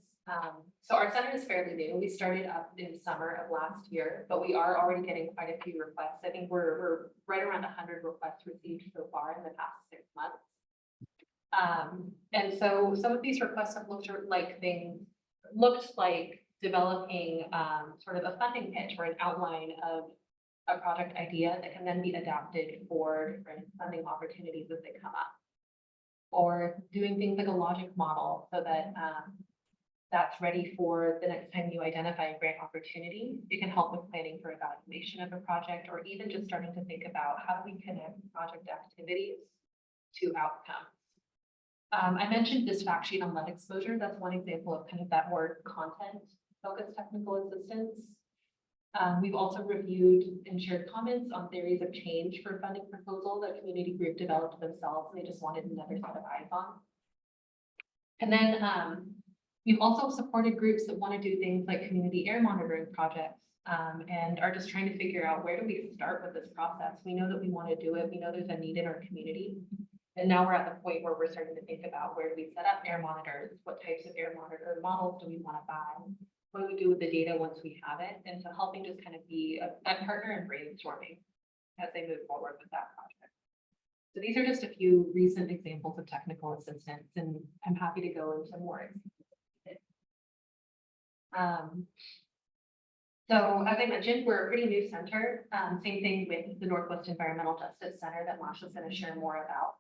So our center is fairly new. We started up in summer of last year, but we are already getting quite a few requests. I think we're right around 100 requests received so far in the past 6 months. And so some of these requests have looked like developing sort of a funding pitch or an outline of a project idea that can then be adapted for different funding opportunities as they come up. Or doing things like a logic model so that that's ready for the next time you identify a grant opportunity. It can help with planning for evaluation of a project, or even just starting to think about how do we connect project activities to outcomes. I mentioned this fact sheet on lead exposure. That's one example of kind of that more content-focused technical assistance. We've also reviewed and shared comments on theories of change for funding proposal that community group developed themselves. They just wanted another set of eyes on. And then we've also supported groups that want to do things like community air monitoring projects and are just trying to figure out where do we start with this process. We know that we want to do it. We know there's a need in our community. And now we're at the point where we're starting to think about where do we set up air monitors? What types of air monitor models do we want to buy? What do we do with the data once we have it? And so helping just kind of be a partner in brainstorming as they move forward with that project. So these are just a few recent examples of technical assistance, and I'm happy to go into more. So as I mentioned, we're a pretty new center. Same thing with the Northwest Environmental Justice Center that Masha's going to share more about.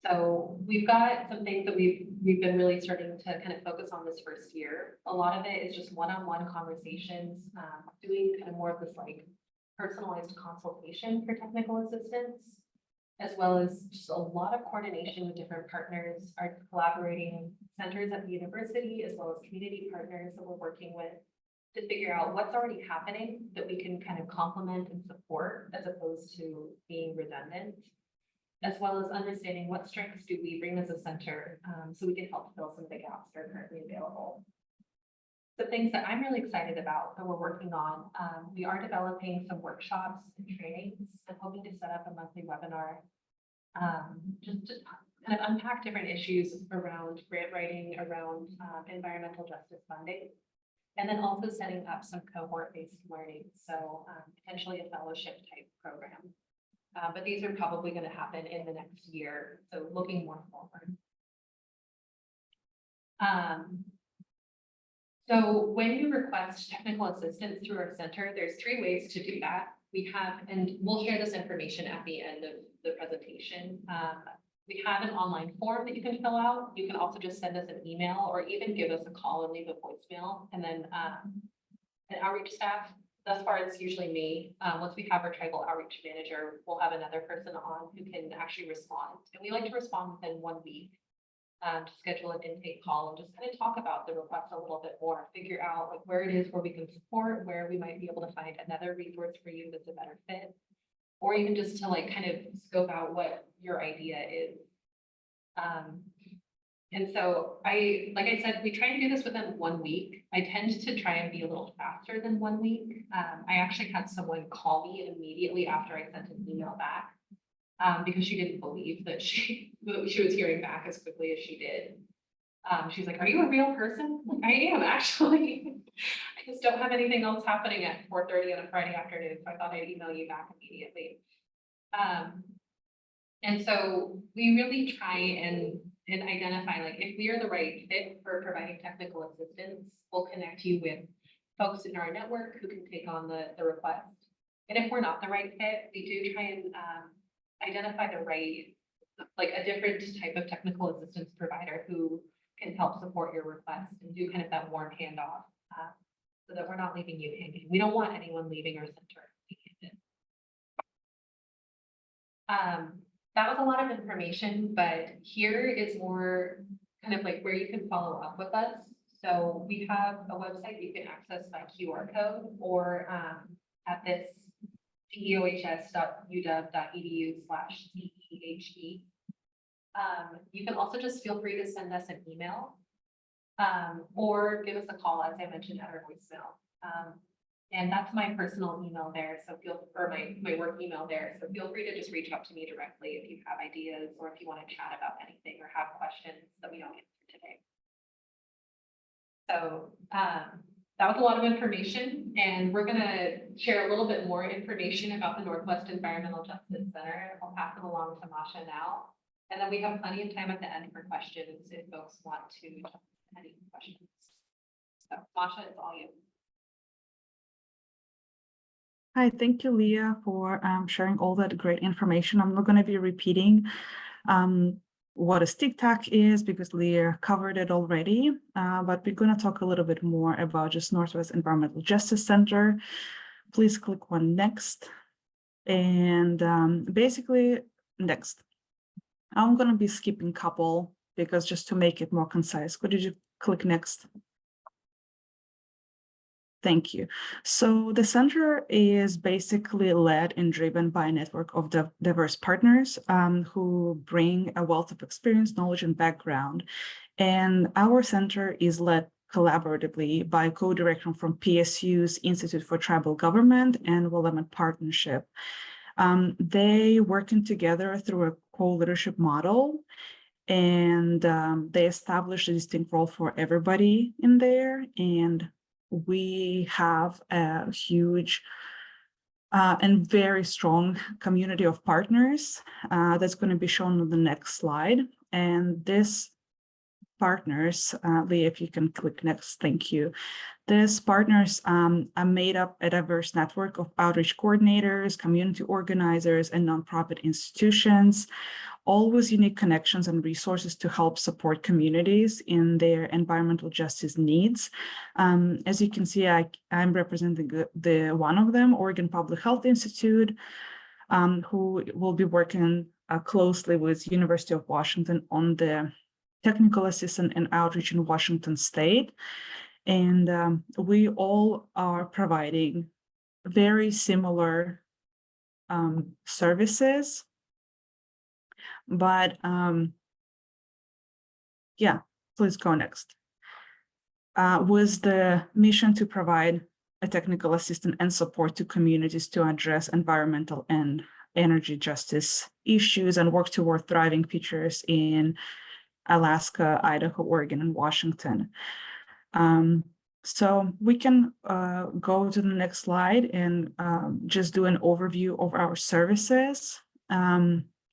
So we've got some things that we've been really starting to kind of focus on this first year. A lot of it is just one-on-one conversations, doing kind of more of this like personalized consultation for technical assistance, as well as just a lot of coordination with different partners, our collaborating centers at the university, as well as community partners that we're working with to figure out what's already happening that we can kind of complement and support as opposed to being redundant, as well as understanding what strengths do we bring as a center so we can help fill some of the gaps that are currently available. The things that I'm really excited about that we're working on, we are developing some workshops and trainings and hoping to set up a monthly webinar just to kind of unpack different issues around grant writing, around environmental justice funding, and then also setting up some cohort-based learning, so potentially a fellowship type program. But these are probably going to happen in the next year, so looking more forward. So when you request technical assistance through our center, there's 3 ways to do that. We have, and we'll share this information at the end of the presentation. We have an online form that you can fill out. You can also just send us an email or even give us a call and leave a voicemail. And then an outreach staff, thus far it's usually me. Once we have our tribal outreach manager, we'll have another person on who can actually respond. And we like to respond within 1 week. To schedule an intake call and just kind of talk about the request a little bit more, figure out like where it is where we can support, where we might be able to find another resource for you that's a better fit, or even just to like kind of scope out what your idea is. And so like I said, we try and do this within 1 week. I tend to try and be a little faster than 1 week. I actually had someone call me immediately after I sent an email back. Because she didn't believe that she was hearing back as quickly as she did. She's like, "Are you a real person?" I'm like, I am actually. I just don't have anything else happening at 4:30 on a Friday afternoon, so I thought I'd email you back immediately. And so we really try and identify like if we are the right fit for providing technical assistance, we'll connect you with folks in our network who can take on the request. And if we're not the right fit, we do try and identify the right, like a different type of technical assistance provider who can help support your request and do kind of that warm handoff so that we're not leaving you hanging. We don't want anyone leaving our center. That was a lot of information, but here is more kind of like where you can follow up with us. So we have a website you can access by QR code or at this ceohs.uw.edu/CEHE. You can also just feel free to send us an email or give us a call, as I mentioned, at our voicemail. And that's my personal email there. So my work email there. So feel free to just reach out to me directly if you have ideas or if you want to chat about anything or have questions that we don't answer today. So that was a lot of information, and we're going to share a little bit more information about the Northwest Environmental Justice Center. I'll pass it along to Masha now. And then we have plenty of time at the end for questions if folks want to jump in any questions. So Masha, it's all you. Hi, thank you, Leah, for sharing all that great information. I'm not going to be repeating what a TIC-TAC is because Leah covered it already, but we're going to talk a little bit more about just Northwest Environmental Justice Center. Please click on next. And basically, next. I'm going to be skipping a couple because just to make it more concise. Could you click next? Thank you. So the center is basically led and driven by a network of diverse partners who bring a wealth of experience, knowledge, and background. And our center is led collaboratively by co-director from PSU's Institute for Tribal Government and Willamette Partnership. They working together through a co-leadership model, and they established a distinct role for everybody in there. And we have a huge and very strong community of partners that's going to be shown on the next slide. And this partners, Leah, if you can click next, thank you. These partners are made up a diverse network of outreach coordinators, community organizers, and nonprofit institutions, all with unique connections and resources to help support communities in their environmental justice needs. As you can see, I'm representing the one of them, Oregon Public Health Institute, who will be working closely with University of Washington on the technical assistance and outreach in Washington State. And we all are providing very similar services. But yeah, please go next. With the mission to provide a technical assistance and support to communities to address environmental and energy justice issues and work toward thriving futures in Alaska, Idaho, Oregon, and Washington. So we can go to the next slide and just do an overview of our services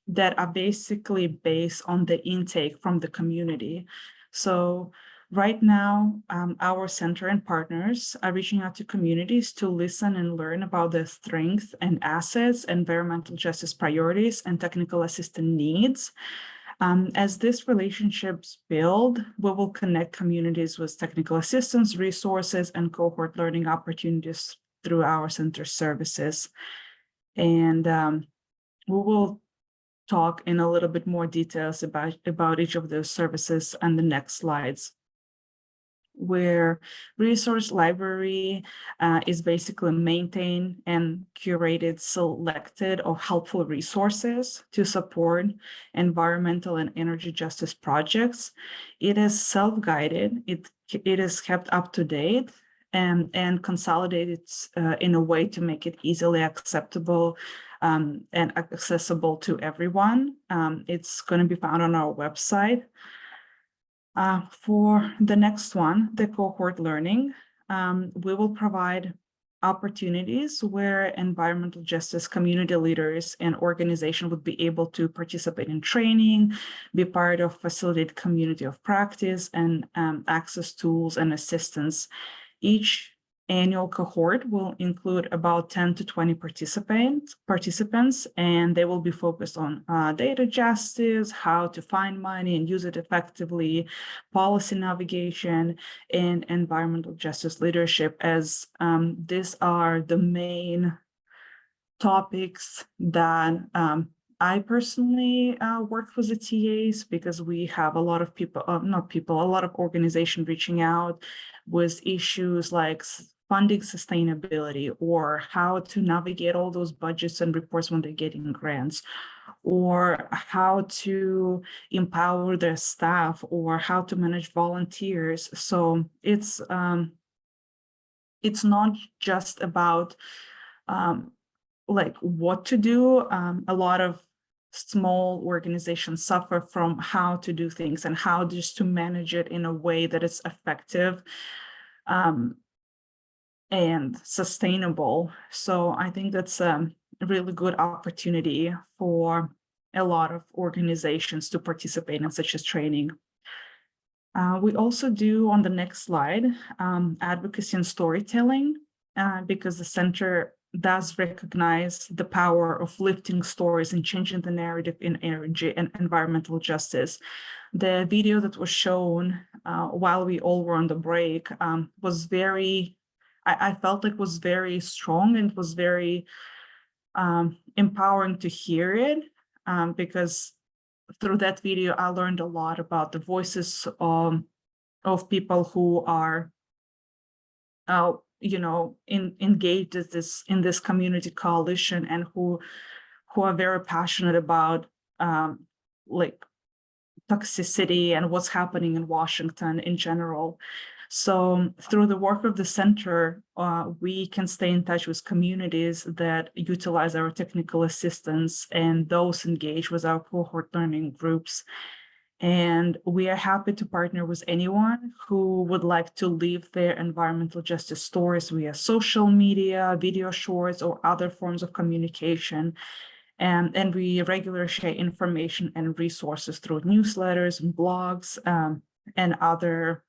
that are basically based on the intake from the community. So right now, our center and partners are reaching out to communities to listen and learn about their strengths and assets, environmental justice priorities, and technical assistance needs. As these relationships build, we will connect communities with technical assistance, resources, and cohort learning opportunities through our center services. And we will talk in a little bit more details about each of those services on the next slides, where resource library is basically maintained and curated, selected or helpful resources to support environmental and energy justice projects. It is self-guided, it is kept up to date and consolidated in a way to make it easily acceptable and accessible to everyone. It's going to be found on our website. For the next one, the cohort learning, we will provide opportunities where environmental justice community leaders and organizations would be able to participate in training, be part of facilitated community of practice, and access tools and assistance. Each annual cohort will include about 10 to 20 participants, and they will be focused on data justice, how to find money and use it effectively, policy navigation, and environmental justice leadership, as these are the main topics that I personally worked with the TAs, because we have a lot of people, a lot of organizations reaching out with issues like funding sustainability, or how to navigate all those budgets and reports when they're getting grants, or how to empower their staff, or how to manage volunteers. So it's not just about like what to do. A lot of small organizations suffer from how to do things and how just to manage it in a way that is effective and sustainable. So I think that's a really good opportunity for a lot of organizations to participate in such as training. We also do, on the next slide, advocacy and storytelling, because the center does recognize the power of lifting stories and changing the narrative in energy and environmental justice. The video that was shown while we all were on the break was very, I felt like was very strong, and was very empowering to hear it, because through that video, I learned a lot about the voices of people who are engaged in this community coalition, and who are very passionate about like toxicity and what's happening in Washington in general. So through the work of the center, we can stay in touch with communities that utilize our technical assistance, and those engaged with our cohort learning groups. And we are happy to partner with anyone who would like to leave their environmental justice stories via social media, video shorts, or other forms of communication. And we regularly share information and resources through newsletters and blogs and other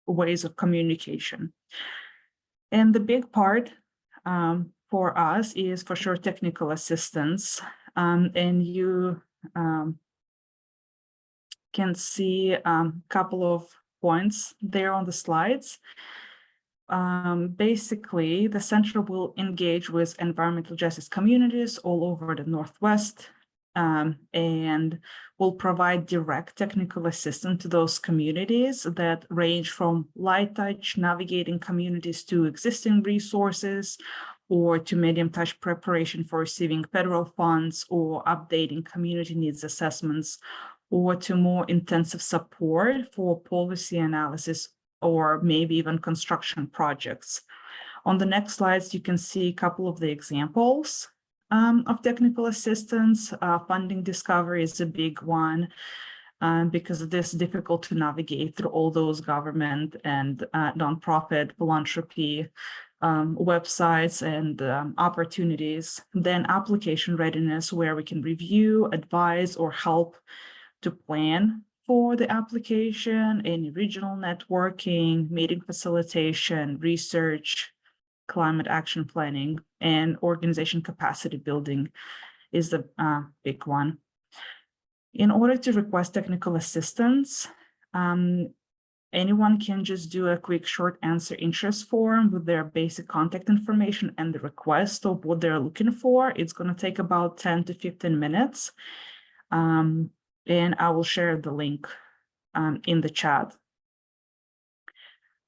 ways of communication. And the big part for us is for sure technical assistance. And you can see a couple of points there on the slides. Basically, the center will engage with environmental justice communities all over the Northwest and will provide direct technical assistance to those communities that range from light touch navigating communities to existing resources, or to medium touch preparation for receiving federal funds or updating community needs assessments, or to more intensive support for policy analysis or maybe even construction projects. On the next slides, you can see a couple of the examples of technical assistance. Funding discovery is a big one because it is difficult to navigate through all those government and nonprofit philanthropy websites and opportunities. Then application readiness, where we can review, advise, or help to plan for the application, any regional networking, meeting facilitation, research, climate action planning, and organization capacity building is the big one. In order to request technical assistance, anyone can just do a quick short answer interest form with their basic contact information and the request of what they're looking for. It's going to take about 10 to 15 minutes. And I will share the link in the chat.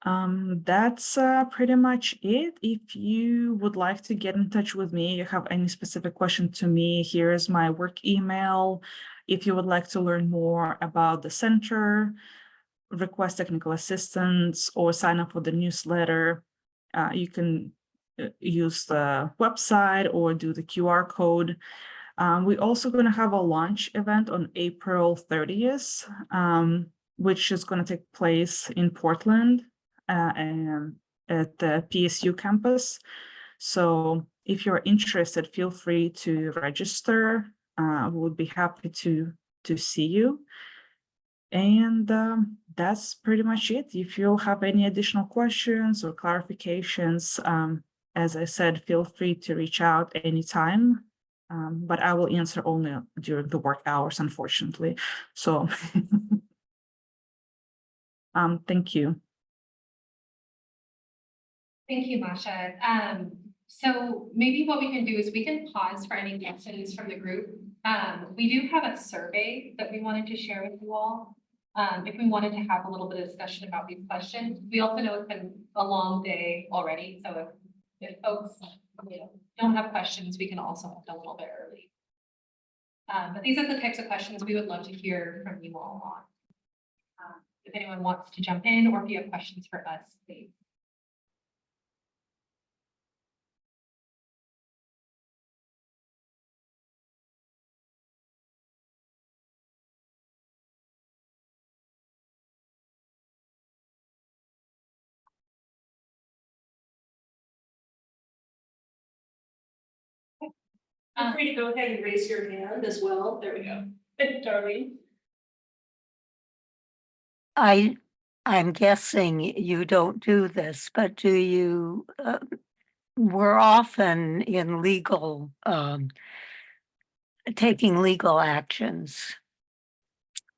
That's pretty much it. If you would like to get in touch with me, you have any specific question to me, here's my work email. If you would like to learn more about the center, request technical assistance, or sign up for the newsletter, you can use the website or do the QR code. We're also going to have a launch event on April 30th, which is going to take place in Portland and at the PSU campus. So if you're interested, feel free to register. We would be happy to see you. And that's pretty much it. If you have any additional questions or clarifications, as I said, feel free to reach out anytime. But I will answer only during the work hours, unfortunately. So thank you. Thank you, Masha. So maybe what we can do is we can pause for any questions from the group. We do have a survey that we wanted to share with you all. If we wanted to have a little bit of discussion about these questions. We also know it's been a long day already. So if folks don't have questions, we can also end a little bit early. But these are the types of questions we would love to hear from you all on. If anyone wants to jump in or if you have questions for us, please. Feel free to go ahead and raise your hand as well. There we go. Darlene. I'm guessing you don't do this, but do you, we're often in legal, taking legal actions.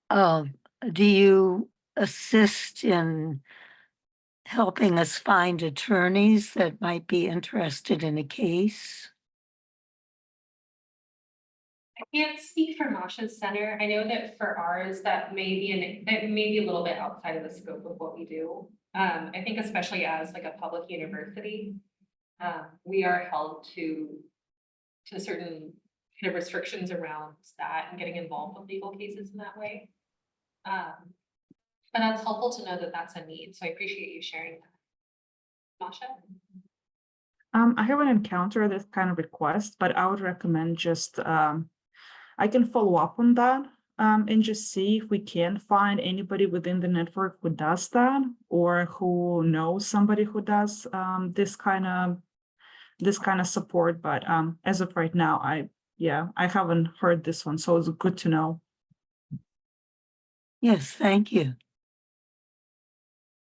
Do you assist in helping us find attorneys that might be interested in a case? I can't speak for Masha's center. I know that for ours, that may be a little bit outside of the scope of what we do. I think especially as like a public university, we are held to certain kind of restrictions around that and getting involved with legal cases in that way. But that's helpful to know that that's a need. So I appreciate you sharing that. Masha? I haven't encountered this kind of request, but I would recommend just I can follow up on that and just see if we can find anybody within the network who does that or who knows somebody who does this kind of support. But as of right now, I haven't heard this one, so it's good to know. Yes, thank you.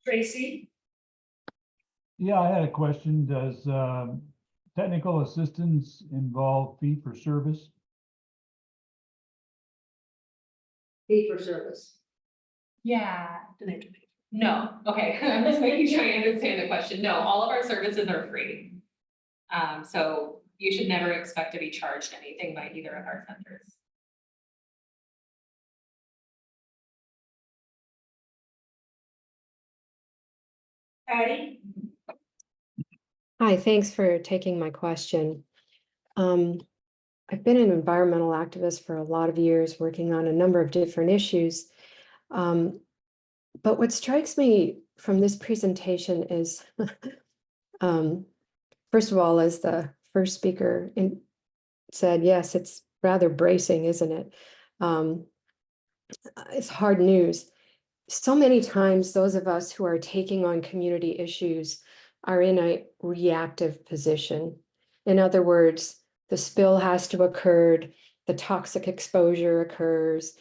Tracy? Yeah, I had a question. Does technical assistance involve fee for service? Fee for service. Yeah. No, okay, I'm just making sure I understand the question. No, all of our services are free. So you should never expect to be charged anything by either of our centers. Patty? Hi, thanks for taking my question. I've been an environmental activist for a lot of years, working on a number of different issues. But what strikes me from this presentation is, first of all, as the first speaker said, yes, it's rather bracing, isn't it? It's hard news. So many times, those of us who are taking on community issues are in a reactive position. In other words, the spill has to occur, the toxic exposure occurs,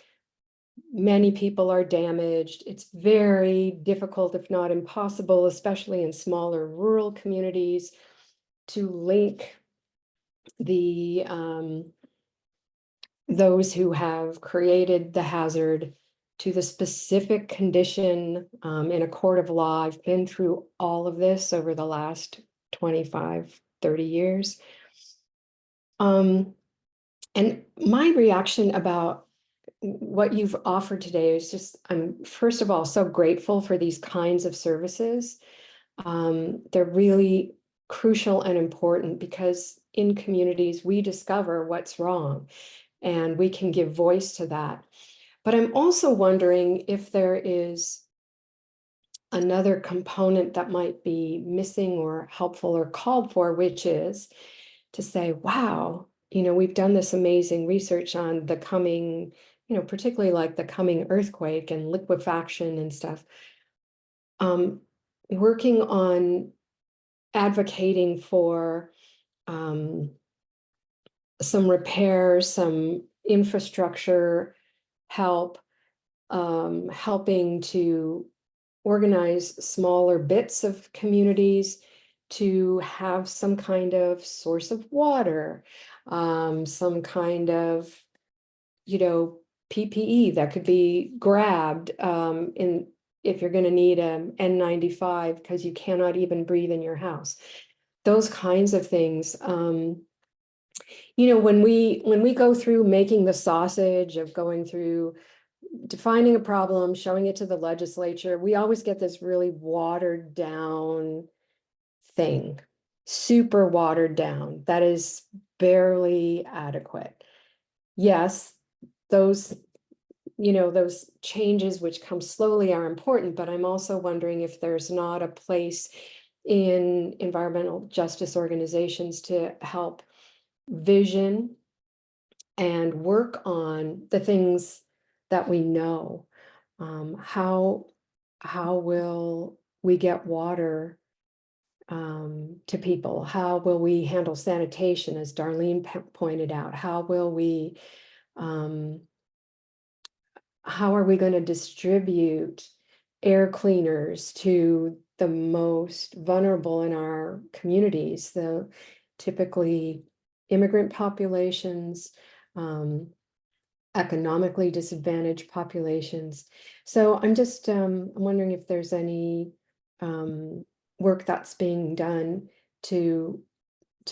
many people are damaged. It's very difficult, if not impossible, especially in smaller rural communities, to link the those who have created the hazard to the specific condition in a court of law. I've been through all of this over the last 25, 30 years. And my reaction about what you've offered today is just, I'm first of all so grateful for these kinds of services. They're really crucial and important because in communities we discover what's wrong and we can give voice to that. But I'm also wondering if there is another component that might be missing or helpful or called for, which is to say, wow, we've done this amazing research on the coming, particularly like the coming earthquake and liquefaction and stuff. Working on advocating for some repairs, some infrastructure help, helping to organize smaller bits of communities to have some kind of source of water, some kind of, PPE that could be grabbed if you're going to need an N95 because you cannot even breathe in your house. Those kinds of things. When we go through making the sausage of going through defining a problem, showing it to the legislature, we always get this really watered down thing, super watered down, that is barely adequate. Yes, those changes which come slowly are important, but I'm also wondering if there's not a place in environmental justice organizations to help vision and work on the things that we know. How will we get water to people? How will we handle sanitation, as Darlene pointed out? How will we, how are we going to distribute air cleaners to the most vulnerable in our communities, the typically immigrant populations, economically disadvantaged populations? So I'm just I'm wondering if there's any work that's being done to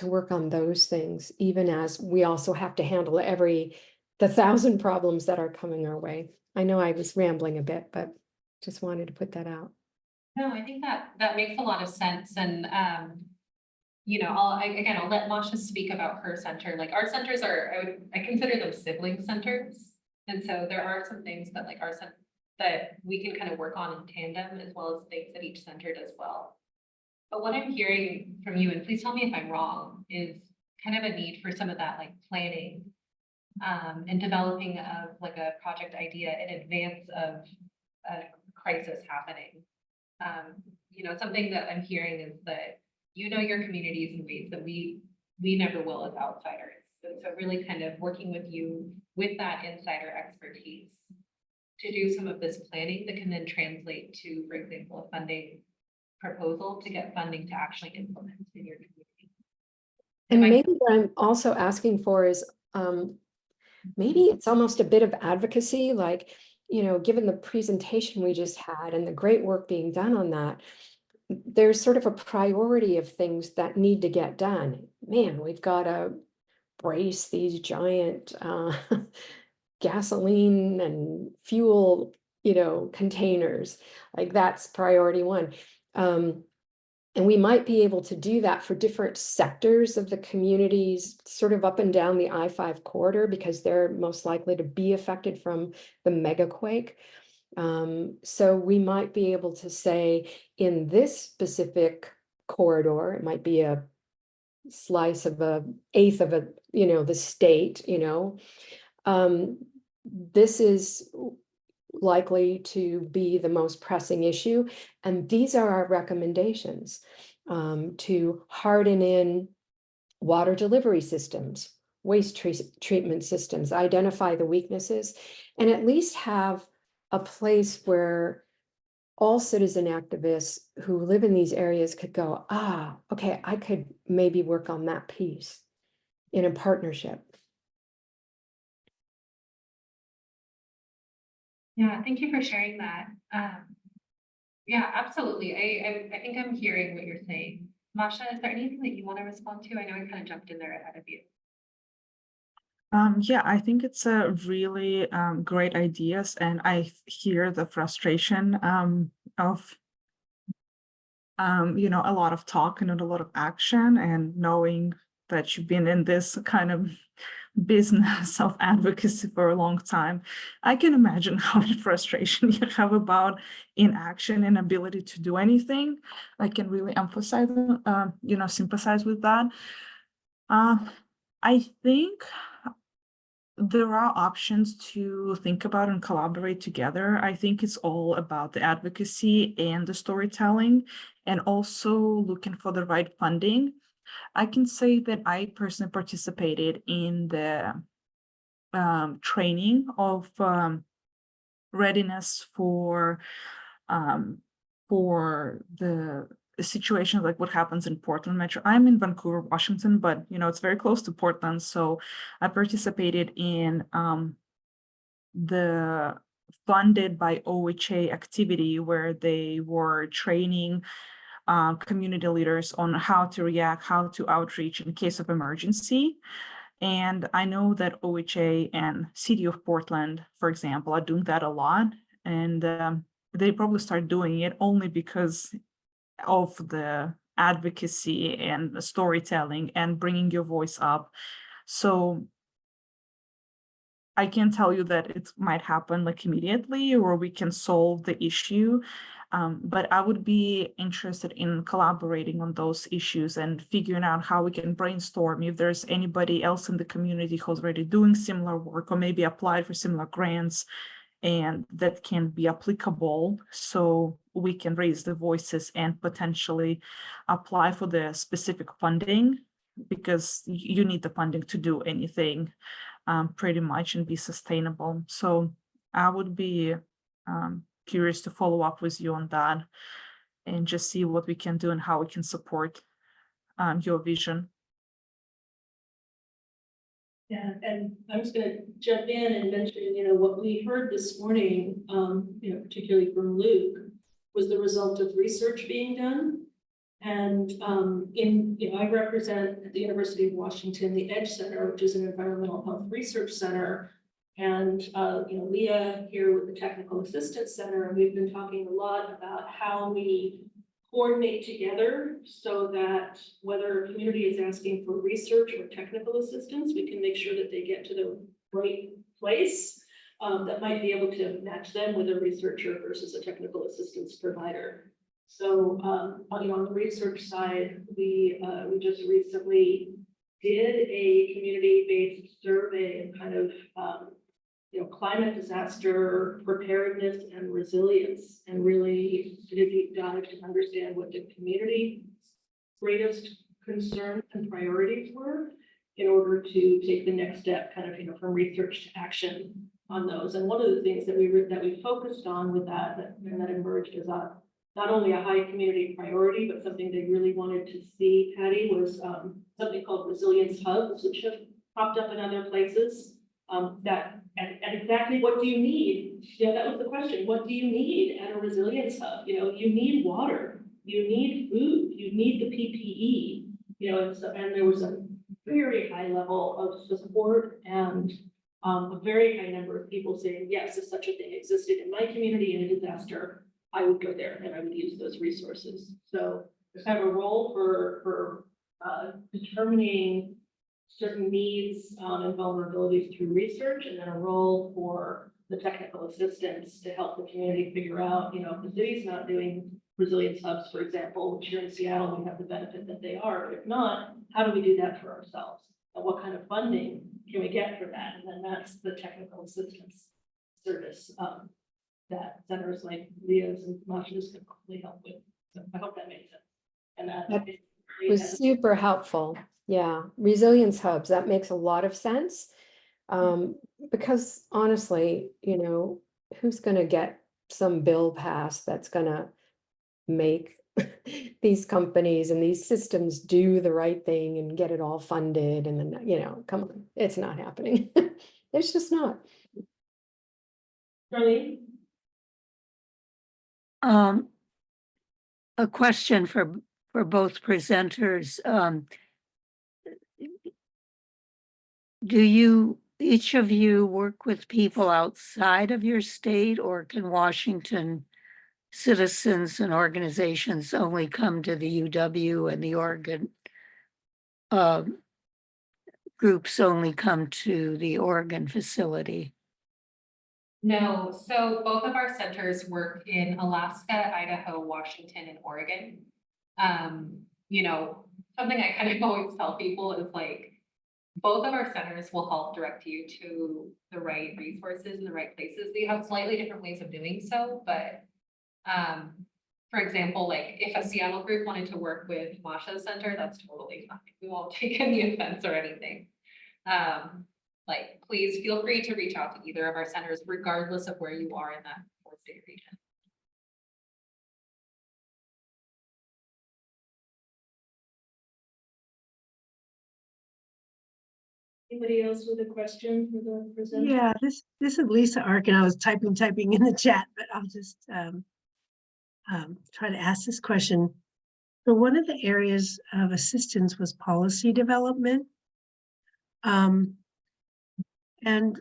work on those things, even as we also have to handle the 1,000 problems that are coming our way. I know I was rambling a bit, but just wanted to put that out. No, I think that makes a lot of sense. And, I'll let Masha speak about her center. Like our centers I consider them sibling centers. And so there are some things that like that we can kind of work on in tandem, as well as things that each center does well. But what I'm hearing from you, and please tell me if I'm wrong, is kind of a need for some of that like planning and developing of like a project idea in advance of a crisis happening. Something that I'm hearing is that your communities in ways that we never will as outsiders. And so really kind of working with you with that insider expertise to do some of this planning that can then translate to, for example, a funding proposal to get funding to actually implement in your community. And Am I- maybe what I'm also asking for is, maybe it's almost a bit of advocacy, like, you know, given the presentation we just had and the great work being done on that, there's sort of a priority of things that need to get done. Man, we've got to brace these giant gasoline and fuel, you know, containers. Like that's priority one. And we might be able to do that for different sectors of the communities, sort of up and down the I-5 corridor, because they're most likely to be affected from the megaquake. So we might be able to say in this specific corridor, it might be a slice of an eighth of a, you know, the state, you know, this is likely to be the most pressing issue. And these are our recommendations, to harden in water delivery systems, waste treatment systems, identify the weaknesses, and at least have a place where all citizen activists who live in these areas could go, okay, I could maybe work on that piece in a partnership. Yeah, thank you for sharing that. Yeah, absolutely. I think I'm hearing what you're saying. Masha, is there anything that you want to respond to? I know I kind of jumped in there ahead of you. Yeah, I think it's a really great ideas, and I hear the frustration of you know, a lot of talk and not a lot of action, and knowing that you've been in this kind of business of advocacy for a long time, I can imagine how much frustration you have about inaction and ability to do anything. I can really emphasize, you know, sympathize with that. I think there are options to think about and collaborate together. I think it's all about the advocacy and the storytelling, and also looking for the right funding. I can say that I personally participated in the training of readiness for the situation like what happens in Portland Metro. I'm in Vancouver, Washington, but you know, it's very close to Portland. So I participated in the funded by OHA activity where they were training community leaders on how to react, how to outreach in case of emergency. And I know that OHA and City of Portland, for example, are doing that a lot. And they probably start doing it only because of the advocacy and the storytelling and bringing your voice up. So I can tell you that it might happen like immediately, or we can solve the issue. But I would be interested in collaborating on those issues and figuring out how we can brainstorm if there's anybody else in the community who's already doing similar work or maybe applied for similar grants and that can be applicable, so we can raise the voices and potentially apply for the specific funding, because you need the funding to do anything pretty much and be sustainable. So I would be curious to follow up with you on that and just see what we can do and how we can support your vision. Yeah, and I'm just gonna jump in and mention, you know, what we heard this morning, you know, particularly from Luke, was the result of research being done. And you know, I represent at the University of Washington, the EDGE Center, which is an environmental health research center. And you know, Leah here with the Technical Assistance Center, and we've been talking a lot about how we coordinate together so that whether a community is asking for research or technical assistance, we can make sure that they get to the right place that might be able to match them with a researcher versus a technical assistance provider. So you know, on the research side, we just recently did a community-based survey and kind of you know, climate disaster preparedness and resilience, and really did a deep dive to understand what the community's greatest concerns and priorities were in order to take the next step, kind of, you know, from research to action. on those. And one of the things that we focused on with that emerged as not only a high community priority, but something they really wanted to see, Patty, was something called resilience hubs, which have popped up in other places. And exactly what do you need? That was the question. What do you need at a resilience hub? You need water, you need food, you need the PPE, and there was a very high level of support and a very high number of people saying, yes, if such a thing existed in my community in a disaster, I would go there and I would use those resources. So there's kind of a role for determining certain needs and vulnerabilities through research, and then a role for the technical assistance to help the community figure out, if the city's not doing resilience hubs, for example, which here in Seattle, we have the benefit that they are, but if not, how do we do that for ourselves? And what kind of funding can we get for that? And then that's the technical assistance service that centers like Leah's and Masha's can really help with. So I hope that makes sense. And that Was super helpful. Yeah, resilience hubs, that makes a lot of sense. Because honestly, who's going to get some bill passed that's going to make these companies and these systems do the right thing and get it all funded? And then, come on, it's not happening. It's just not. Charlene? A question for both presenters. Do each of you work with people outside of your state, or can Washington citizens and organizations only come to the UW and the Oregon groups only come to the Oregon facility? No, so both of our centers work in Alaska, Idaho, Washington, and Oregon. Something I kind of always tell people is like, both of our centers will help direct you to the right resources in the right places. They have slightly different ways of doing so, but for example, like if a Seattle group wanted to work with Masha's center, that's totally fine. We won't take any offense or anything. Please feel free to reach out to either of our centers, regardless of where you are in that 4-state region. Anybody else with a question for the presenter? Yeah, this is Lisa Arkin. I was typing in the chat, but I'll just try to ask this question. So one of the areas of assistance was policy development. And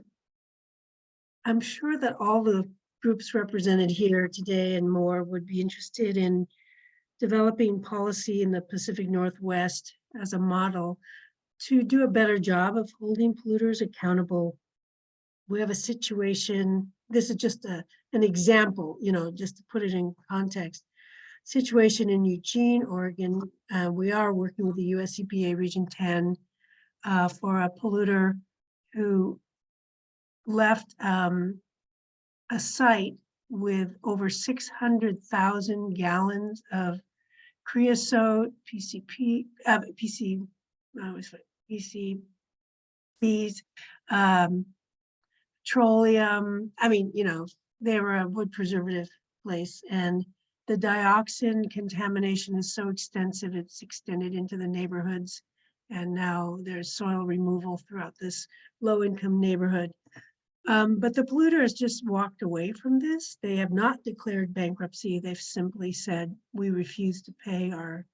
I'm sure that all the groups represented here today and more would be interested in developing policy in the Pacific Northwest as a model to do a better job of holding polluters accountable. We have a situation, this is just an example, just to put it in context. Situation in Eugene, Oregon. We are working with the US EPA Region 10 for a polluter who left a site with over 600,000 gallons of creosote, PCBs, petroleum. They were a wood preservative place, and the dioxin contamination is so extensive, it's extended into the neighborhoods. And now there's soil removal throughout this low-income neighborhood. But the polluter has just walked away from this. They have not declared bankruptcy. They've simply said, we refuse to pay our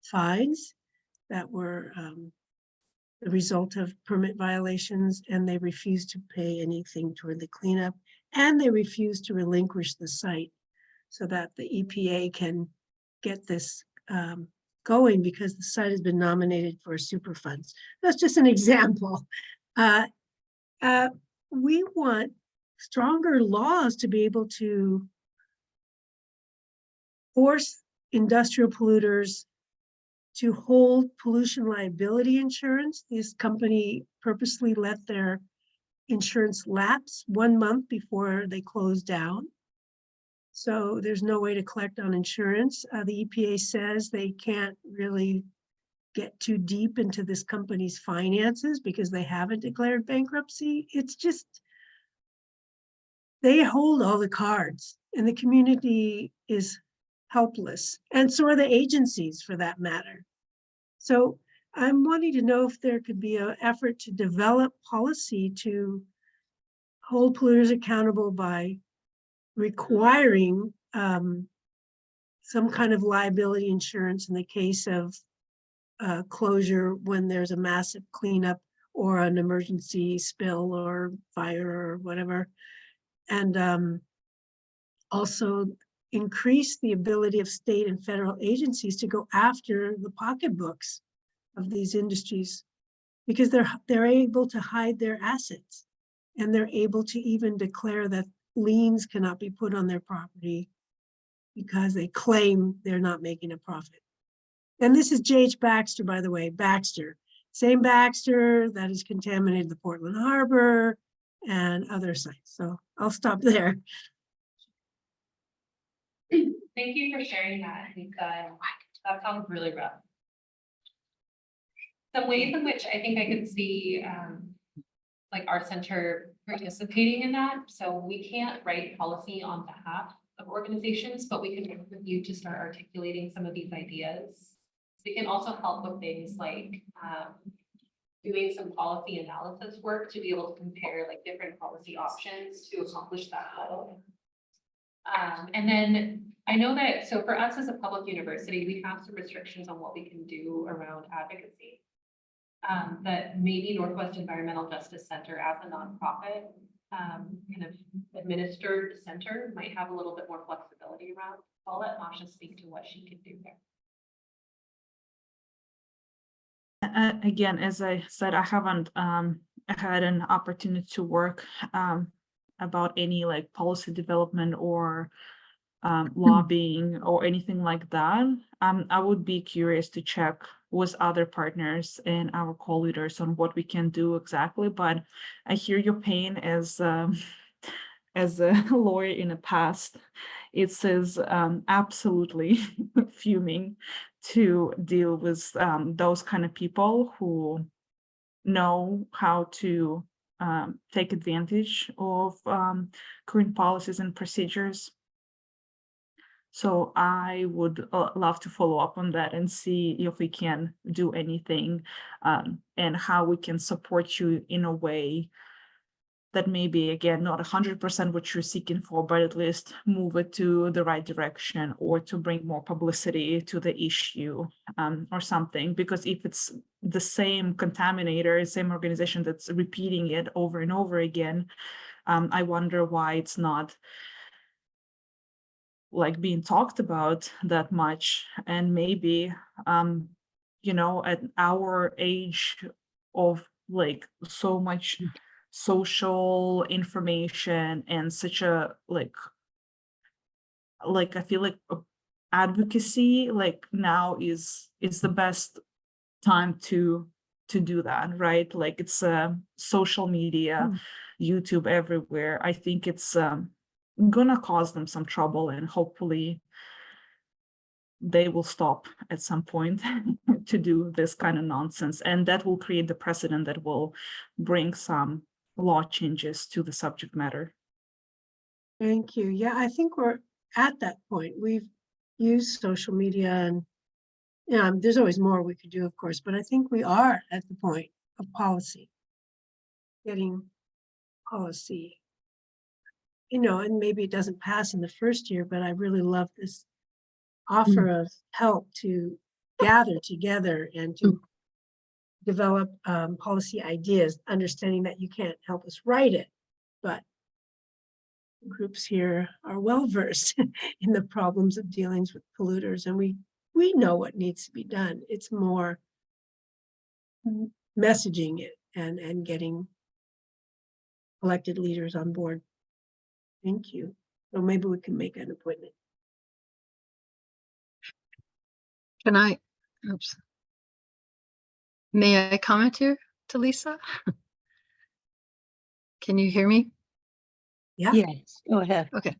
fines that were the result of permit violations, and they refuse to pay anything toward the cleanup, and they refuse to relinquish the site so that the EPA can get this going, because the site has been nominated for Superfunds. That's just an example. We want stronger laws to be able to force industrial polluters to hold pollution liability insurance. This company purposely let their insurance lapse 1 month before they closed down. So there's no way to collect on insurance. The EPA says they can't really get too deep into this company's finances because they haven't declared bankruptcy. It's just they hold all the cards and the community is helpless. And so are the agencies for that matter. So I'm wanting to know if there could be an effort to develop policy to hold polluters accountable by requiring some kind of liability insurance in the case of closure when there's a massive cleanup or an emergency spill or fire or whatever. And also increase the ability of state and federal agencies to go after the pocketbooks of these industries, because they're able to hide their assets, and they're able to even declare that liens cannot be put on their property because they claim they're not making a profit. And this is J.H. Baxter, by the way, Baxter, same Baxter that has contaminated the Portland Harbor and other sites. So I'll stop there. Thank you for sharing that, Lisa. That sounds really rough. Some ways in which I think I could see like our center participating in that. So we can't write policy on behalf of organizations, but we can work with you to start articulating some of these ideas. We can also help with things like doing some policy analysis work to be able to compare like different policy options to accomplish that goal. And then I know that, so for us as a public university, we have some restrictions on what we can do around advocacy. That maybe Northwest Environmental Justice Center as a nonprofit kind of administered center might have a little bit more flexibility around. I'll let Masha speak to what she can do there. Again, as I said, I haven't had an opportunity to work about any like policy development or lobbying or anything like that. I would be curious to check with other partners and our co-leaders on what we can do exactly, but I hear your pain as a lawyer in the past. It says absolutely fuming to deal with those kind of people who know how to take advantage of current policies and procedures. So I would love to follow up on that and see if we can do anything and how we can support you in a way that maybe, again, not 100% what you're seeking for, but at least move it to the right direction or to bring more publicity to the issue or something. Because if it's the same contaminator, same organization that's repeating it over and over again, I wonder why it's not like being talked about that much. And maybe at our age of like so much social information and such a like I feel like advocacy like now is the best time to do that, right? Like it's social media, YouTube, everywhere. I think it's gonna cause them some trouble, and hopefully they will stop at some point to do this kind of nonsense, and that will create the precedent that will bring some law changes to the subject matter. Thank you. Yeah, I think we're at that point. We've used social media and there's always more we could do, of course, but I think we are at the point of policy, getting policy. And maybe it doesn't pass in the first year, but I really love this offer of help to gather together and to develop policy ideas, understanding that you can't help us write it, but groups here are well-versed in the problems of dealings with polluters, and we know what needs to be done. It's more messaging it and getting elected leaders on board. Thank you. So maybe we can make an appointment. Can I, oops. May I comment here to Lisa? Can you hear me? Yeah. Yes, go ahead. Okay.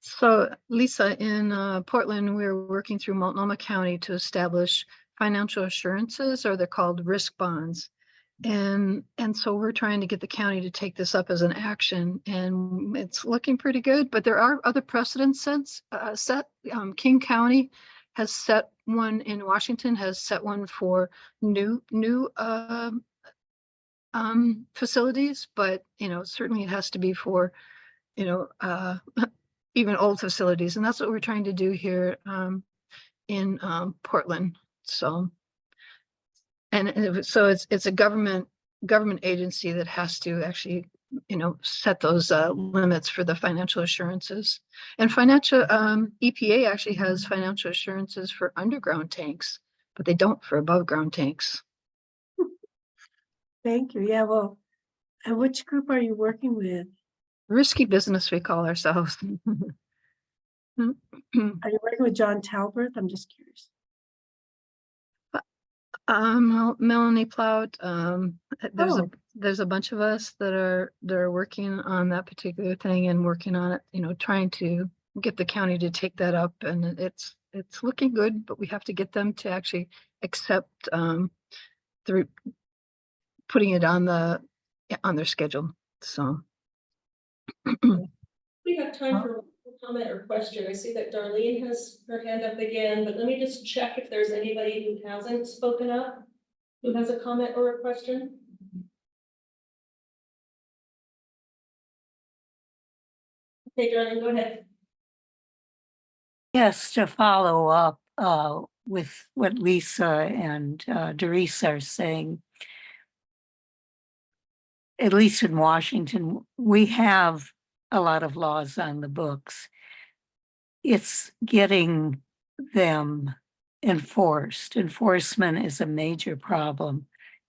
So Lisa, in Portland, we're working through Multnomah County to establish financial assurances, or they're called risk bonds. And so we're trying to get the county to take this up as an action, and it's looking pretty good, but there are other precedents set. King County has set one in Washington, has set one for new facilities, but certainly it has to be for even old facilities, and that's what we're trying to do here in Portland. So so it's a government agency that has to actually set those limits for the financial assurances. And financial EPA actually has financial assurances for underground tanks, but they don't for above ground tanks. Thank you. Yeah, well, and which group are you working with? Risky business, we call ourselves. Are you working with John Talbert? I'm just curious. Melanie Plout, Oh. there's a bunch of us that are working on that particular thing and working on it, trying to get the county to take that up, and it's looking good, but we have to get them to actually accept putting it on their schedule. So We have time for one comment or question. I see that Darlene has her hand up again, but let me just check if there's anybody who hasn't spoken up, who has a comment or a question. Okay, Darlene, go ahead. Yes, to follow up with what Lisa and Doris are saying, at least in Washington, we have a lot of laws on the books. It's getting them enforced. Enforcement is a major problem.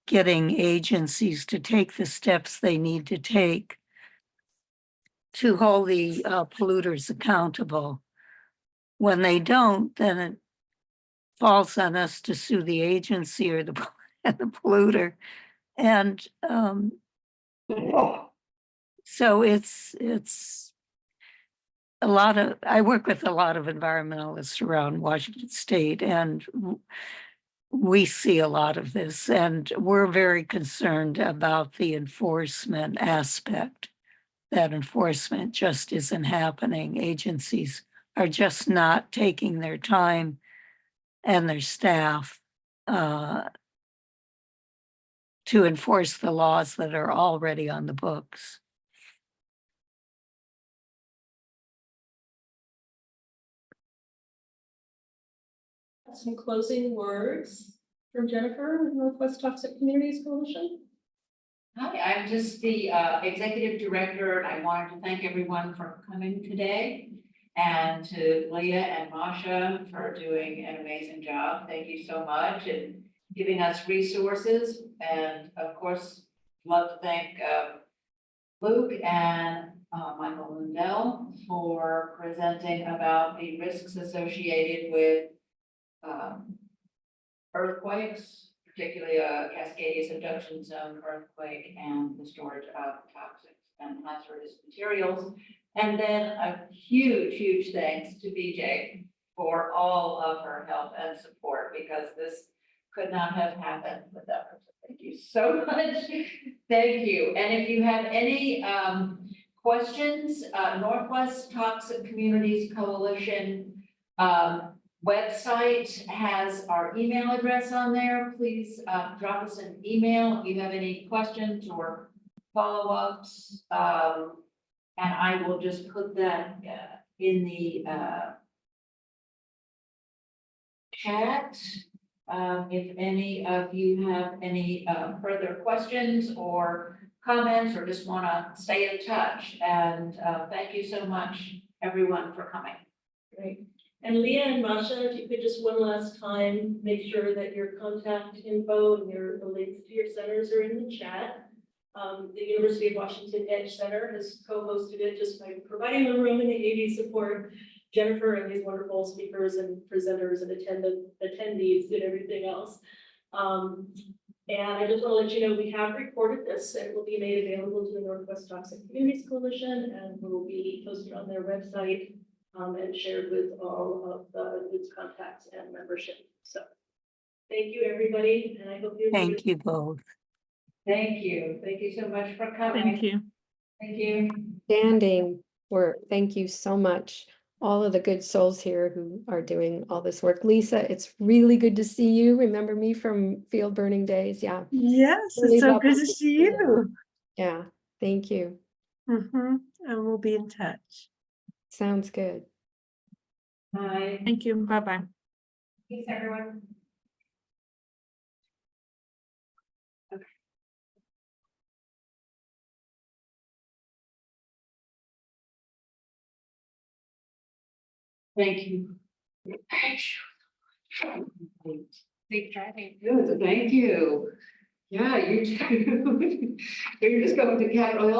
Getting agencies to take the steps they need to take to hold the polluters accountable. When they don't, then it falls on us to sue the agency or the polluter. And so it's a lot of, I work with a lot of environmentalists around Washington State, and we see a lot of this, and we're very concerned about the enforcement aspect. That enforcement just isn't happening. Agencies are just not taking their time and their staff to enforce the laws that are already on the books. Some closing words from Jennifer with Northwest Toxic Communities Coalition. Hi, I'm just the executive director, and I wanted to thank everyone for coming today, and to Leah and Masha for doing an amazing job. Thank you so much, and giving us resources. And of course, love to thank Luke and Michael Lindell for presenting about the risks associated with earthquakes, particularly a Cascadia subduction zone earthquake, and the storage of toxics and hazardous materials. And then a huge thanks to BJ for all of her help and support, because this could not have happened without her. So thank you so much. Thank you. And if you have any questions, Northwest Toxic Communities Coalition website has our email address on there. Please drop us an email if you have any questions or follow-ups. And I will just put that in the chat. If any of you have any further questions or comments, or just want to stay in touch. And thank you so much, everyone, for coming. Great. And Leah and Masha, if you could just one last time, make sure that your contact info and the links to your centers are in the chat. The University of Washington Edge Center has co-hosted it just by providing the room and the AV support. Jennifer and these wonderful speakers and presenters and attendees and everything else. And I just want to let you know, we have recorded this and it will be made available to the Northwest Toxic Communities Coalition, and will be posted on their website and shared with all of its contacts and membership. So thank you, everybody, and I hope you. Thank you both. Thank you. Thank you so much for coming. Thank you. Thank you. Standing work. Thank you so much. All of the good souls here who are doing all this work. Lisa, it's really good to see you. Remember me from field burning days? Yeah. Yes, Really it's so lovely good to see you. Yeah, thank you. And we'll be in touch. Sounds good. Bye. Thank you. Bye-bye. Thanks, everyone. Thank you. Safe driving. Good, thank you. Yeah, you too. You're just going to Capitol Hill.